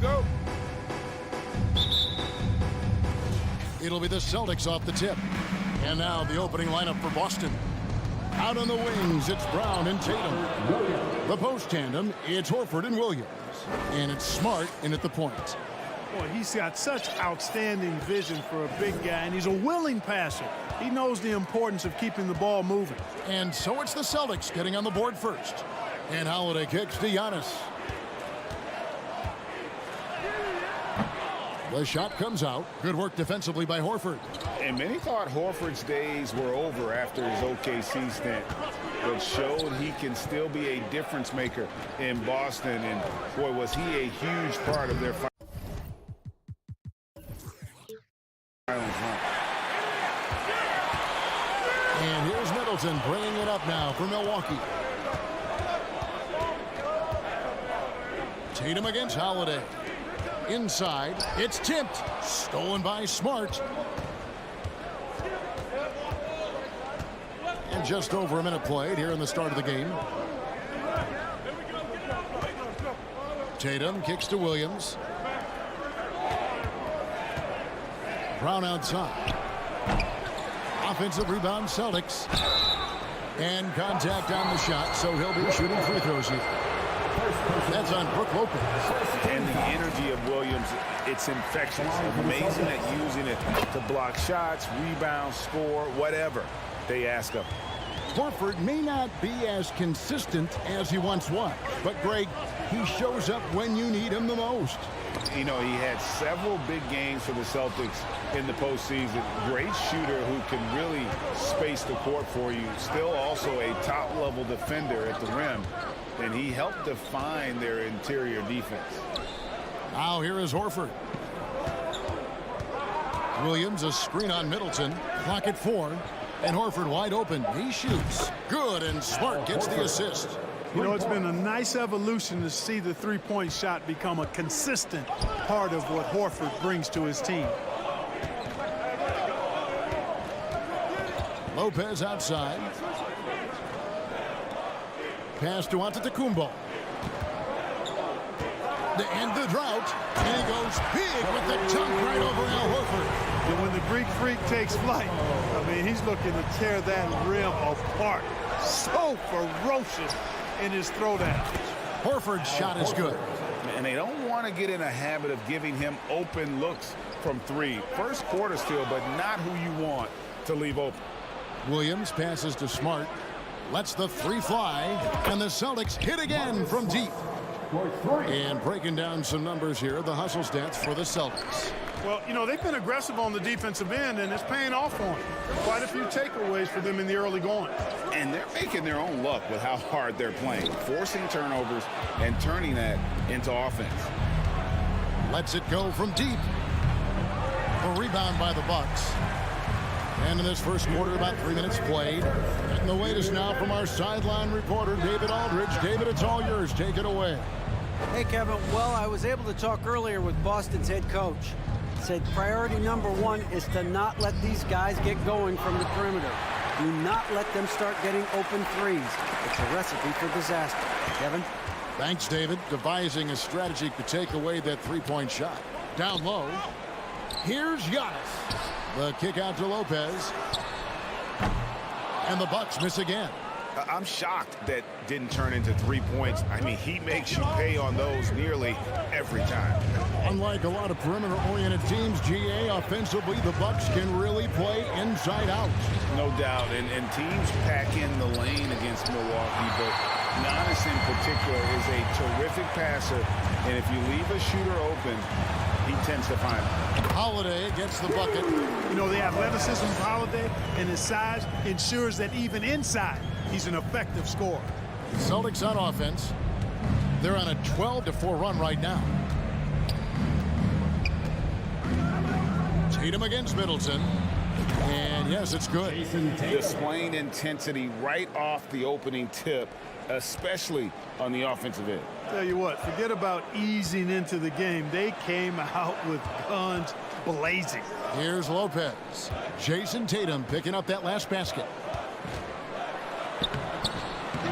go. It'll be the Celtics off the tip. And now the opening lineup for Boston. Out on the wings, it's Brown and Tatum. The post tandem, it's Horford and Williams. And it's Smart in at the point. Boy, he's got such outstanding vision for a big guy, and he's a willing passer. He knows the importance of keeping the ball moving. And so it's the Celtics getting on the board first. And Holiday kicks to Giannis. The shot comes out. Good work defensively by Horford. And many thought Horford's days were over after his OKC stint, but showed he can still be a difference maker in Boston. And boy, was he a huge part of their finals run. And here's Middleton bringing it up now for Milwaukee. Tatum against Holiday. Inside, it's tipped. Stolen by Smart. And just over a minute played here in the start of the game. Tatum kicks to Williams. Brown outside. Offensive rebound, Celtics. And contact on the shot, so he'll be shooting free throws here. That's on Brook Lopez. And the energy of Williams, it's infectious. Amazing at using it to block shots, rebound, score, whatever they ask of him. Horford may not be as consistent as he once was, but Greg, he shows up when you need him the most. You know, he had several big games for the Celtics in the postseason. Great shooter who can really space the court for you. Still also a top-level defender at the rim. And he helped define their interior defense. Now here is Horford. Williams, a screen on Middleton. Clock at 4. And Horford wide open. He shoots. Good, and Smart gets the assist. You know, it's been a nice evolution to see the three-point shot become a consistent part of what Horford brings to his team. Lopez outside. Pass to Antetokounmpo. To end the drought, and he goes big with the dunk right over Al Horford. And when the Greek Freak takes flight, I mean, he's looking to tear that rim apart. So ferocious in his throwdown. Horford's shot is good. And they don't want to get in a habit of giving him open looks from three. First quarter still, but not who you want to leave open. Williams passes to Smart. Lets the three fly, and the Celtics hit again from deep. And breaking down some numbers here, the hustle stats for the Celtics. Well, you know, they've been aggressive on the defensive end, and it's paying off for them. Quite a few takeaways for them in the early going. And they're making their own luck with how hard they're playing, forcing turnovers and turning that into offense. Lets it go from deep. A rebound by the Bucks. And in this first quarter, about 3 minutes played. And the latest now from our sideline reporter, David Aldridge. David, it's all yours. Take it away. Hey, Kevin. Well, I was able to talk earlier with Boston's head coach. Said priority number one is to not let these guys get going from the perimeter. Do not let them start getting open threes. It's a recipe for disaster. Kevin? Thanks, David. Devising a strategy to take away that three-point shot. Down low. Here's Giannis. The kick out to Lopez. And the Bucks miss again. I'm shocked that didn't turn into 3 points. I mean, he makes you pay on those nearly every time. Unlike a lot of perimeter-oriented teams, GA, offensively, the Bucks can really play inside out. No doubt, and teams pack in the lane against Milwaukee, but Giannis in particular is a terrific passer, and if you leave a shooter open, he tends to find it. Holiday gets the bucket. You know, the athleticism of Holiday and his size ensures that even inside, he's an effective scorer. Celtics on offense. They're on a 12-4 run right now. Tatum against Middleton. And yes, it's good. Displaying intensity right off the opening tip, especially on the offensive end. Tell you what, forget about easing into the game. They came out with guns blazing. Here's Lopez. Jason Tatum picking up that last basket.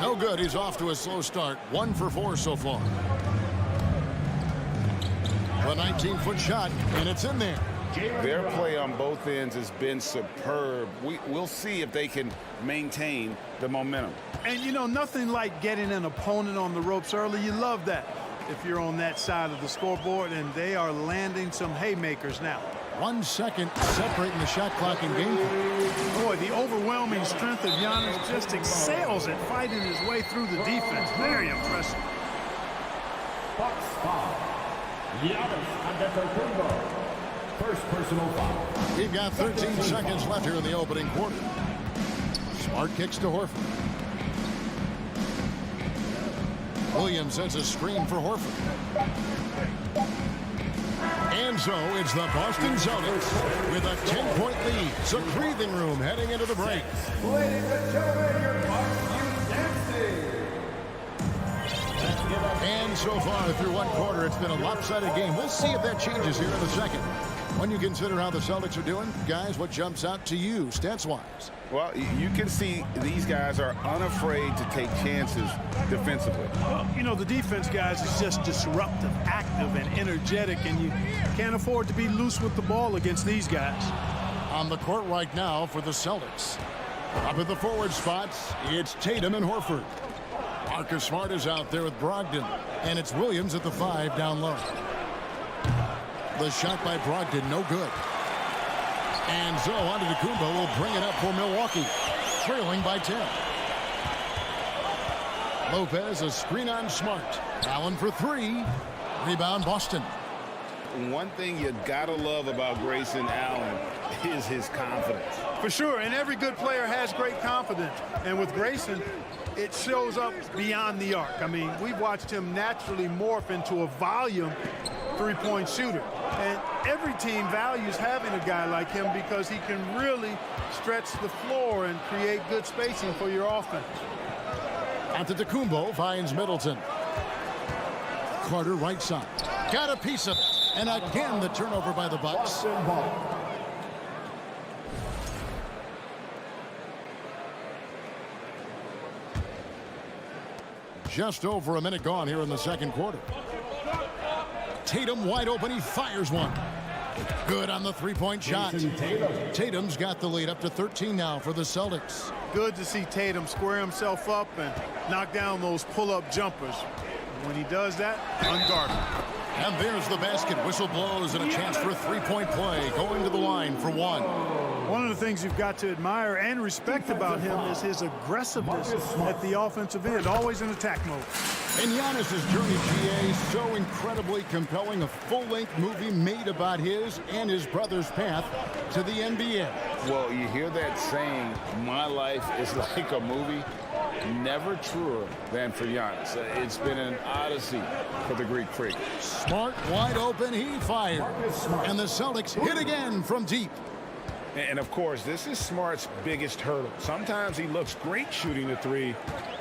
No good. He's off to a slow start. 1 for 4 so far. The 19-foot shot, and it's in there. Their play on both ends has been superb. We'll see if they can maintain the momentum. And, you know, nothing like getting an opponent on the ropes early. You love that if you're on that side of the scoreboard, and they are landing some haymakers now. 1 second separating the shot clock in game. Boy, the overwhelming strength of Giannis just excels at fighting his way through the defense. Very impressive. Bucks foul. Giannis Antetokounmpo. First personal foul. We've got 13 seconds left here in the opening quarter. Smart kicks to Horford. Williams sends a screen for Horford. And so it's the Boston Celtics with a 10-point lead. It's a breathing room heading into the break. Ladies and gentlemen, your Bucks dancing. And so far through one quarter, it's been a lopsided game. We'll see if that changes here in the second. When you consider how the Celtics are doing, guys, what jumps out to you stats-wise? Well, you can see these guys are unafraid to take chances defensively. Well, you know, the defense, guys, is just disruptive, active, and energetic, and you can't afford to be loose with the ball against these guys. On the court right now for the Celtics. Up at the forward spots, it's Tatum and Horford. Marcus Smart is out there with Brogdon, and it's Williams at the 5 down low. The shot by Brogdon, no good. And so Antetokounmpo will bring it up for Milwaukee, trailing by 10. Lopez, a screen on Smart. Allen for 3. Rebound, Boston. One thing you gotta love about Grayson Allen is his confidence. For sure, and every good player has great confidence. And with Grayson, it shows up beyond the arc. I mean, we've watched him naturally morph into a volume three-point shooter. And every team values having a guy like him because he can really stretch the floor and create good spacing for your offense. Antetokounmpo finds Middleton. Carter right side. Got a piece of it. And again, the turnover by the Bucks. Just over a minute gone here in the second quarter. Tatum wide open. He fires one. Good on the three-point shot. Tatum's got the lead up to 13 now for the Celtics. Good to see Tatum square himself up and knock down those pull-up jumpers. When he does that, unguarded. And there's the basket. Whistle blows and a chance for a three-point play. Going to the line for one. One of the things you've got to admire and respect about him is his aggressiveness at the offensive end, always in attack mode. And Giannis's journey, GA, so incredibly compelling. A full-length movie made about his and his brother's path to the NBA. Well, you hear that saying, my life is like a movie. Never truer than for Giannis. It's been an odyssey for the Greek freak. Smart wide open, he fired. And the Celtics hit again from deep. And of course, this is Smart's biggest hurdle. Sometimes he looks great shooting the three.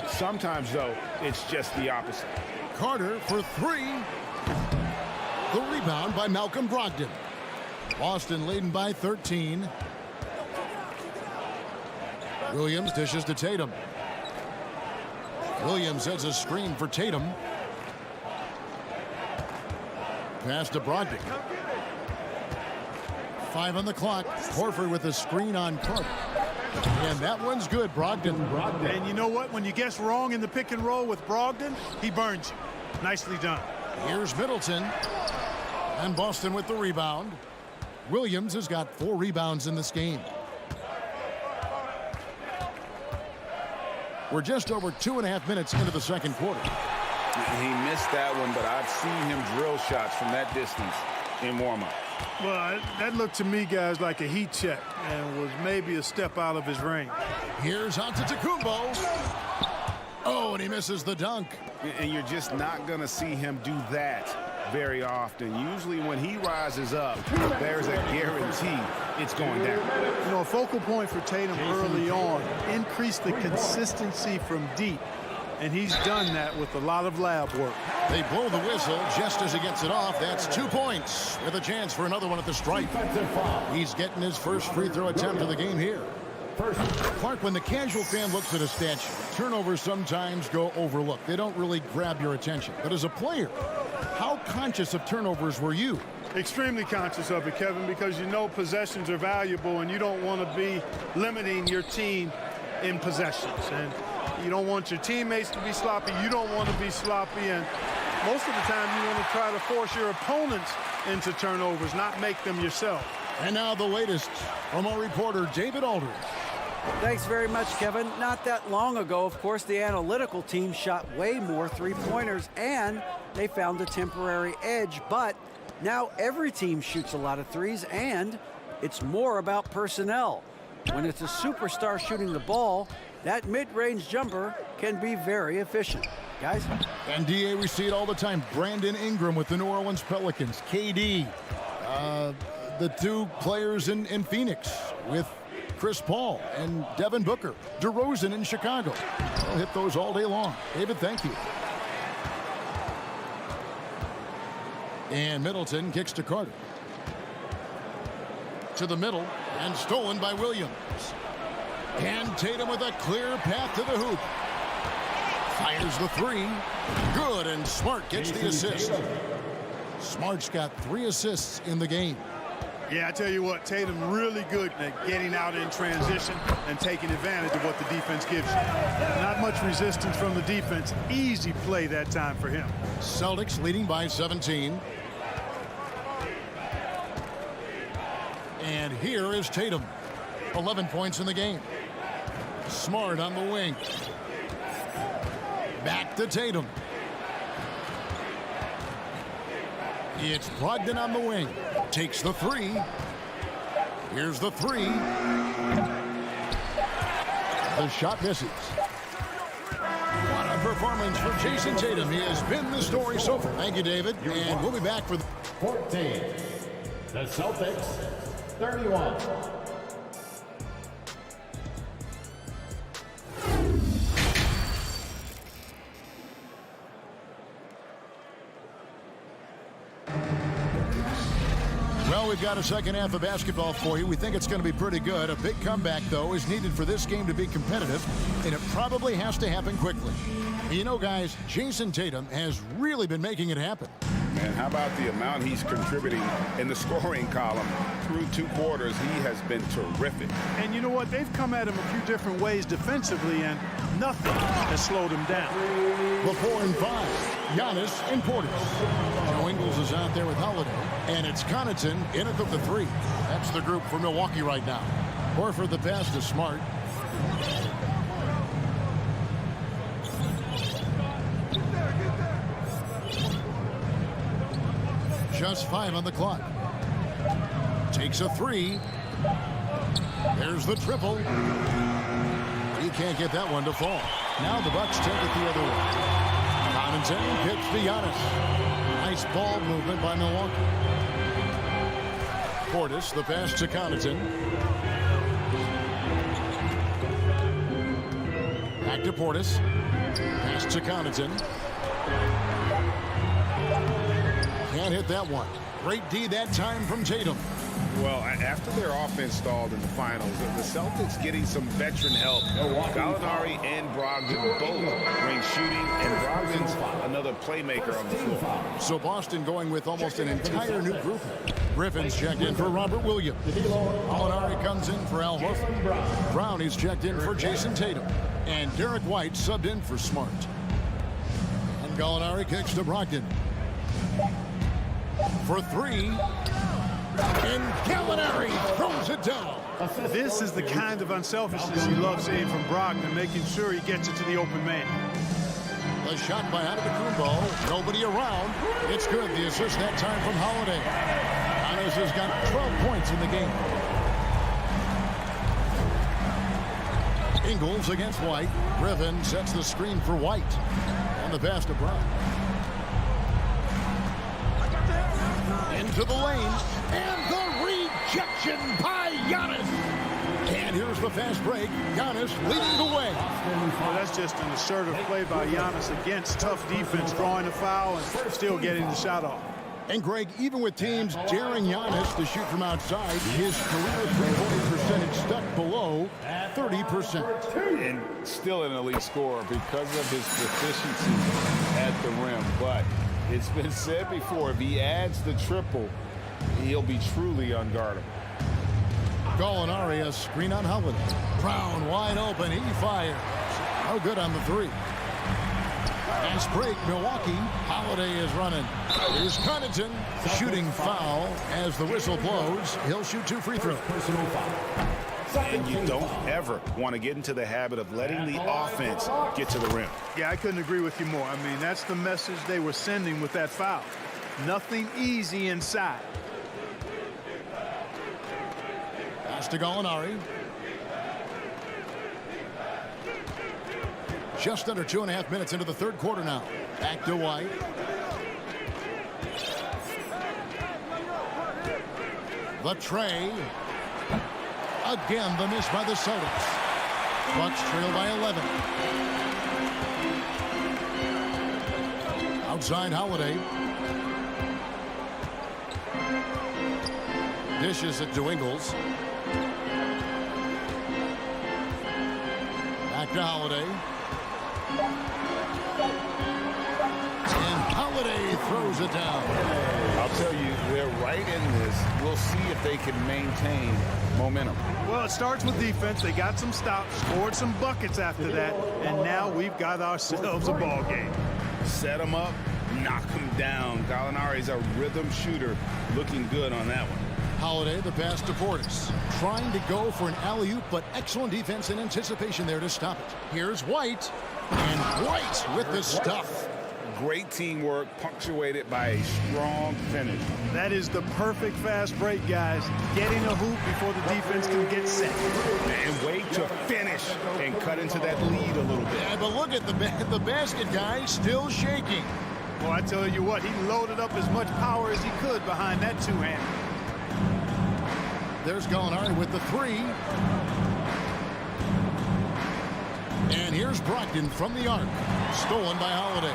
Sometimes, though, it's just the opposite. Carter for 3. The rebound by Malcolm Brogdon. Boston leading by 13. Williams dishes to Tatum. Williams has a screen for Tatum. Pass to Brogdon. 5 on the clock. Horford with a screen on Carter. And that one's good, Brogdon. And you know what? When you guess wrong in the pick and roll with Brogdon, he burns you. Nicely done. Here's Middleton. And Boston with the rebound. Williams has got 4 rebounds in this game. We're just over 2.5 minutes into the second quarter. He missed that one, but I've seen him drill shots from that distance in warm-up. Well, that looked to me, guys, like a heat check and was maybe a step out of his range. Here's Antetokounmpo. Oh, and he misses the dunk. And you're just not going to see him do that very often. Usually when he rises up, there's a guarantee it's going down. You know, a focal point for Tatum early on, increase the consistency from deep. And he's done that with a lot of lab work. They blow the whistle just as he gets it off. That's 2 points with a chance for another one at the stripe. He's getting his first free throw attempt of the game here. Clark, when the casual fan looks at a stat sheet, turnovers sometimes go overlooked. They don't really grab your attention. But as a player, How conscious of turnovers were you? Extremely conscious of it, Kevin, because you know possessions are valuable and you don't want to be limiting your team in possessions. And you don't want your teammates to be sloppy. You don't want to be sloppy. And most of the time you want to try to force your opponents into turnovers, not make them yourself. And now the latest from our reporter, David Aldridge. Thanks very much, Kevin. Not that long ago, of course, the analytical team shot way more three-pointers, and they found a temporary edge. But now every team shoots a lot of threes, and it's more about personnel. When it's a superstar shooting the ball, that mid-range jumper can be very efficient. Guys? And DA, we see it all the time. Brandon Ingram with the New Orleans Pelicans. KD. The two players in Phoenix with Chris Paul and Devin Booker. DeRozan in Chicago. I'll hit those all day long. David, thank you. And Middleton kicks to Carter. To the middle, and stolen by Williams. And Tatum with a clear path to the hoop. Fires the three. Good, and Smart gets the assist. Smart's got 3 assists in the game. Yeah, I tell you what, Tatum really good at getting out in transition and taking advantage of what the defense gives you. Not much resistance from the defense. Easy play that time for him. Celtics leading by 17. And here is Tatum. 11 points in the game. Smart on the wing. Back to Tatum. It's Brogdon on the wing. Takes the three. Here's the three. The shot misses. What a performance for Jason Tatum. He has been the story so far. Thank you, David. And we'll be back for 14. The Celtics, 31. Well, we've got a second half of basketball for you. We think it's going to be pretty good. A big comeback, though, is needed for this game to be competitive, and it probably has to happen quickly. You know, guys, Jason Tatum has really been making it happen. Man, how about the amount he's contributing in the scoring column through 2 quarters? He has been terrific. And you know what? They've come at him a few different ways defensively, and nothing has slowed him down. The 4 and 5. Giannis and Portis. Joe Ingles is out there with Holiday. And it's Connaughton in at the 3. That's the group for Milwaukee right now. Horford the pass to Smart. Just 5 on the clock. Takes a 3. There's the triple. He can't get that one to fall. Now the Bucks take it the other way. Connaughton pitch to Giannis. Nice ball movement by Milwaukee. Portis, the pass to Connaughton. Back to Portis. Pass to Connaughton. Can't hit that one. Great D that time from Tatum. Well, after their offense stalled in the finals, the Celtics getting some veteran help. Gallinari and Brogdon both bring shooting, and Brogdon's another playmaker on the floor. So Boston going with almost an entire new group. Griffin's checked in for Robert Williams. Gallinari comes in for Al Horford. Brown is checked in for Jason Tatum. And Derek White subbed in for Smart. And Gallinari kicks to Brogdon. For 3. And Gallinari throws it down. This is the kind of unselfishness you love seeing from Brogdon, making sure he gets it to the open man. The shot by Antetokounmpo. Nobody around. It's good. The assist that time from Holiday. Giannis has got 12 points in the game. Ingles against White. Griffin sets the screen for White. And the pass to Brown. Into the lane. And the rejection by Giannis. And here's the fast break. Giannis leading the way. Well, that's just an assertive play by Giannis against tough defense, drawing a foul and still getting the shot off. And Greg, even with teams daring Giannis to shoot from outside, his career three-point percentage stuck below 30%. And still an elite scorer because of his proficiency at the rim. But It's been said before, if he adds the triple, he'll be truly unguardable. Gallinari, a screen on Holiday. Brown wide open. He fires. No good on the three. Fast break, Milwaukee. Holiday is running. Here's Connaughton. Shooting foul as the whistle blows. He'll shoot 2 free throws. And you don't ever want to get into the habit of letting the offense get to the rim. Yeah, I couldn't agree with you more. I mean, that's the message they were sending with that foul. Nothing easy inside. Pass to Gallinari. Just under 2.5 minutes into the third quarter now. Back to White. The tray. Again, the miss by the Celtics. Bucks trail by 11. Outside Holiday. Dishes it to Ingles. Back to Holiday. And Holiday throws it down. I'll tell you, they're right in this. We'll see if they can maintain momentum. Well, it starts with defense. They got some stops, scored some buckets after that, and now we've got ourselves a ball game. Set them up, knock them down. Gallinari's a rhythm shooter, looking good on that one. Holiday, the pass to Portis. Trying to go for an alley-oop, but excellent defense and anticipation there to stop it. Here's White, and White with the stuff. Great teamwork, punctuated by a strong finish. That is the perfect fast break, guys. Getting a hoop before the defense can get set. And wait to finish and cut into that lead a little bit. Yeah, but look at the basket, guys, still shaking. Well, I tell you what, he loaded up as much power as he could behind that two-hander. There's Gallinari with the three. And here's Brogdon from the arc. Stolen by Holiday.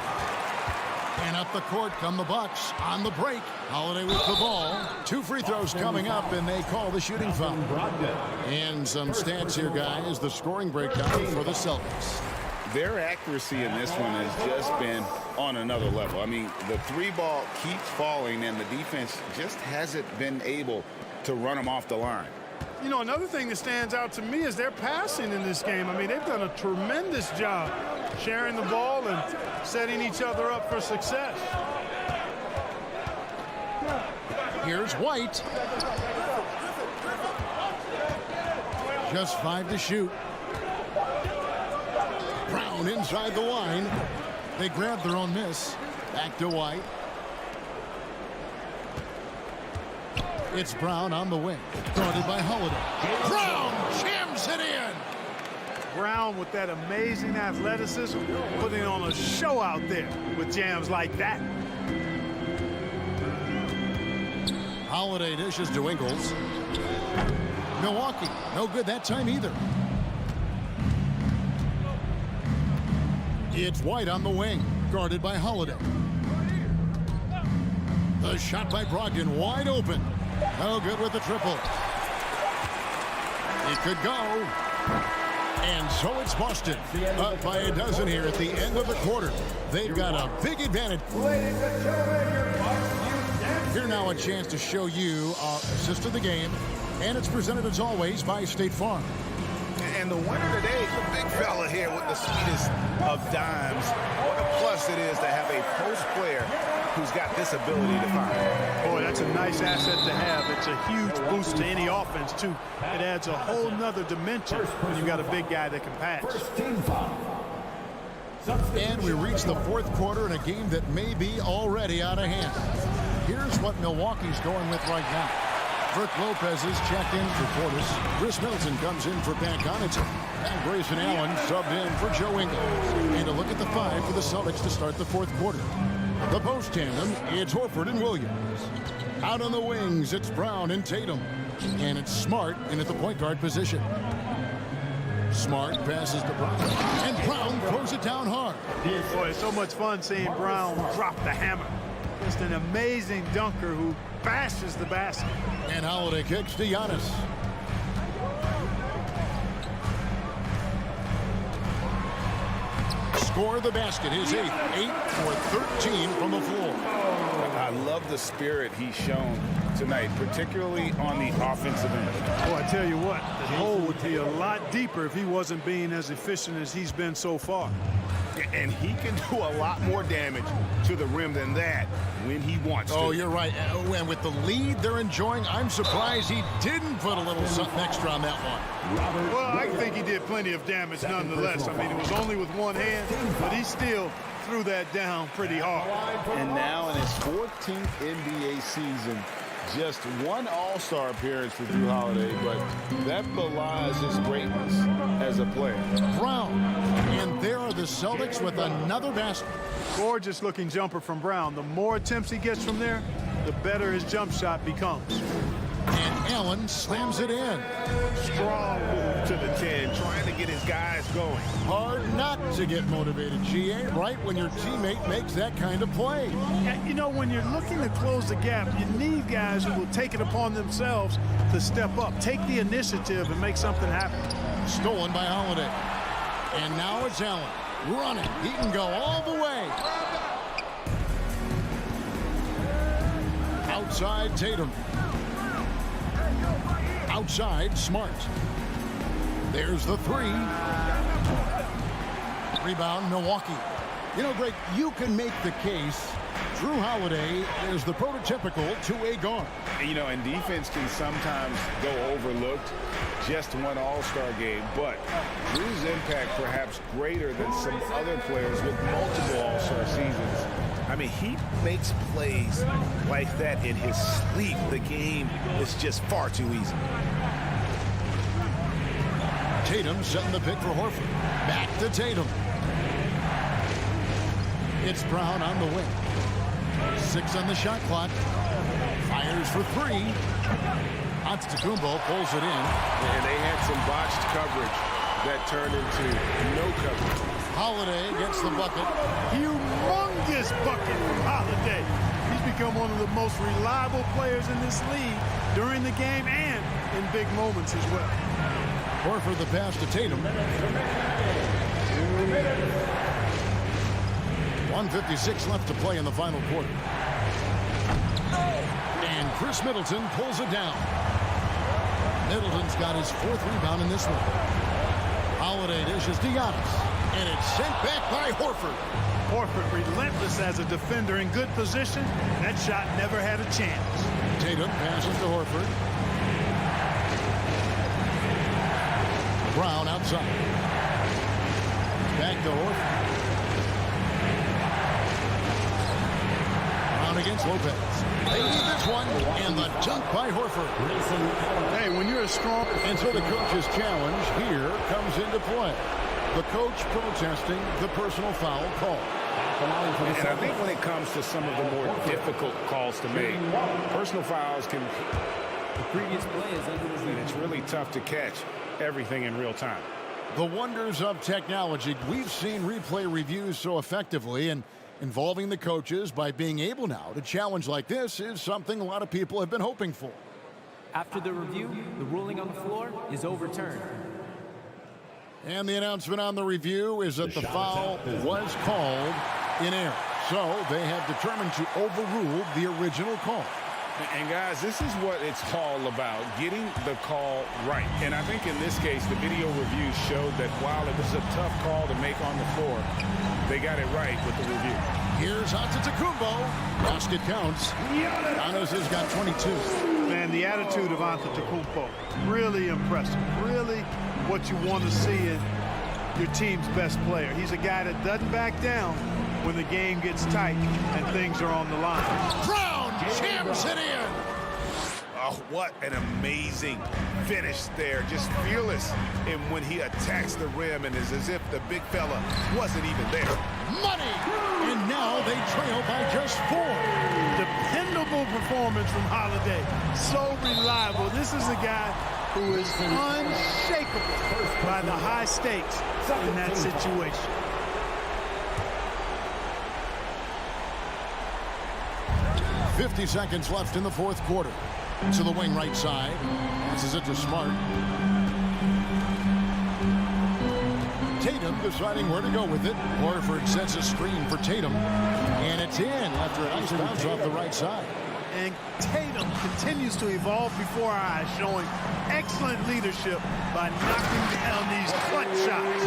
And up the court come the Bucks on the break. Holiday with the ball. 2 free throws coming up, and they call the shooting foul. And some stats here, guys. The scoring breakdown for the Celtics. Their accuracy in this one has just been on another level. I mean, the 3-ball keeps falling, and the defense just hasn't been able to run them off the line. You know, another thing that stands out to me is their passing in this game. I mean, they've done a tremendous job sharing the ball and setting each other up for success. Here's White. Just 5 to shoot. Brown inside the line. They grab their own miss. Back to White. It's Brown on the wing. Guarded by Holiday. Brown jams it in. Brown with that amazing athleticism, putting on a show out there with jams like that. Holiday dishes to Ingles. Milwaukee, no good that time either. It's White on the wing, guarded by Holiday. The shot by Brogdon, wide open. No good with the triple. It could go. And so it's Boston, up by a dozen here at the end of the quarter. They've got a big advantage. Here now a chance to show you our assist of the game. And it's presented as always by State Farm. And the winner today is the big fella here with the sweetest of dimes. What a plus it is to have a post player who's got this ability to find. Boy, that's a nice asset to have. It's a huge boost to any offense, too. It adds a whole nother dimension when you've got a big guy that can pass. And we reach the fourth quarter in a game that may be already out of hand. Here's what Milwaukee's going with right now. Brook Lopez is checked in for Portis. Chris Middleton comes in for Pat Connaughton. And Grayson Allen subbed in for Joe Ingles. And a look at the 5 for the Celtics to start the fourth quarter. The post tandem, it's Horford and Williams. Out on the wings, it's Brown and Tatum. And it's Smart in at the point guard position. Smart passes to Brown. And Brown throws it down hard. Boy, it's so much fun seeing Brown drop the hammer. Just an amazing dunker who bashes the basket. And Holiday kicks to Giannis. score the basket. His 8th, 8 for 13 from the floor. I love the spirit he's shown tonight, particularly on the offensive end. Well, I tell you what, the hole would be a lot deeper if he wasn't being as efficient as he's been so far. And he can do a lot more damage to the rim than that when he wants to. Oh, you're right. And with the lead they're enjoying, I'm surprised he didn't put a little something extra on that one. Well, I think he did plenty of damage nonetheless. I mean, it was only with one hand, but he still threw that down pretty hard. And now in his 14th NBA season, just one All-Star appearance for Jrue Holiday, but that belies his greatness as a player. Brown, and there are the Celtics with another basket. Gorgeous looking jumper from Brown. The more attempts he gets from there, the better his jump shot becomes. And Allen slams it in. Strong move to the 10, trying to get his guys going. Hard not to get motivated, GA, right when your teammate makes that kind of play. You know, when you're looking to close the gap, you need guys who will take it upon themselves to step up, take the initiative, and make something happen. Stolen by Holiday. And now it's Allen running. He can go all the way. Outside Tatum. Outside Smart. There's the 3. Rebound Milwaukee. You know, Greg, you can make the case Jrue Holiday is the prototypical two-way guard. You know, and defense can sometimes go overlooked. Just one All-Star game, but Jrue's impact perhaps greater than some other players with multiple All-Star seasons. I mean, he makes plays like that in his sleep. The game is just far too easy. Tatum setting the pick for Horford. Back to Tatum. It's Brown on the wing. 6 on the shot clock. Fires for 3. Antetokounmpo pulls it in. And they had some botched coverage that turned into no coverage. Holiday gets the bucket. Humongous bucket from Holiday. He's become one of the most reliable players in this league during the game and in big moments as well. Horford the pass to Tatum. 1:56 left to play in the final quarter. And Chris Middleton pulls it down. Middleton's got his 4th rebound in this one. Holiday dishes to Giannis. And it's sent back by Horford. Horford relentless as a defender in good position. That shot never had a chance. Tatum passes to Horford. Brown outside. Back to Horford. Brown against Lopez. They need this one. And the dunk by Horford. Hey, when you're a strong... And so the coach's challenge here comes into play. The coach protesting the personal foul call. And I think when it comes to some of the more difficult calls to make, personal fouls can... The previous play is under the and it's really tough to catch everything in real time. The wonders of technology. We've seen replay reviews so effectively, and involving the coaches by being able now to challenge like this is something a lot of people have been hoping for. After the review, the ruling on the floor is overturned. And the announcement on the review is that the foul was called in error. So they have determined to overrule the original call. And guys, this is what it's all about, getting the call right. And I think in this case, the video review showed that while it was a tough call to make on the floor, they got it right with the review. Here's Antetokounmpo. Basket counts. Giannis has got 22. Man, the attitude of Antetokounmpo, really impressive. Really what you want to see in your team's best player. He's a guy that doesn't back down when the game gets tight and things are on the line. Brown jams it in. Oh, what an amazing finish there. Just fearless and when he attacks the rim and is as if the big fella wasn't even there. Money! And now they trail by just 4. Dependable performance from Holiday. So reliable. This is a guy who is unshakable by the high stakes in that situation. .50 seconds left in the 4th quarter. To the wing right side. This is it to Smart. Tatum deciding where to go with it. Horford sets a screen for Tatum. And it's in after a nice bounce off the right side. And Tatum continues to evolve before our eyes, showing excellent leadership by knocking down these clutch shots.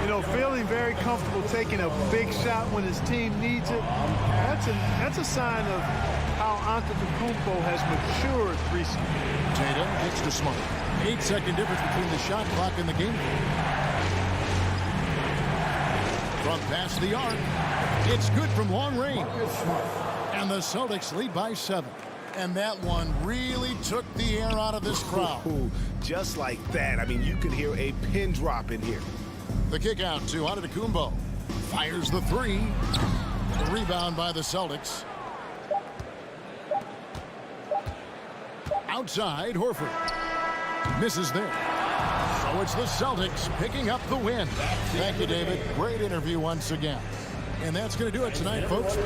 You know, feeling very comfortable taking a big shot when his team needs it. That's a sign of how Antetokounmpo has matured recently. Tatum gets to Smart. 8-second difference between the shot clock and the game. From past the arc, it's good from long range. And the Celtics lead by 7. And that one really took the air out of this crowd. Just like that. I mean, you could hear a pin drop in here. The kick out to Antetokounmpo. Fires the 3. The rebound by the Celtics. Outside, Horford. Misses there. So it's the Celtics picking up the win. Thank you, David. Great interview once again. And that's going to do it tonight, folks.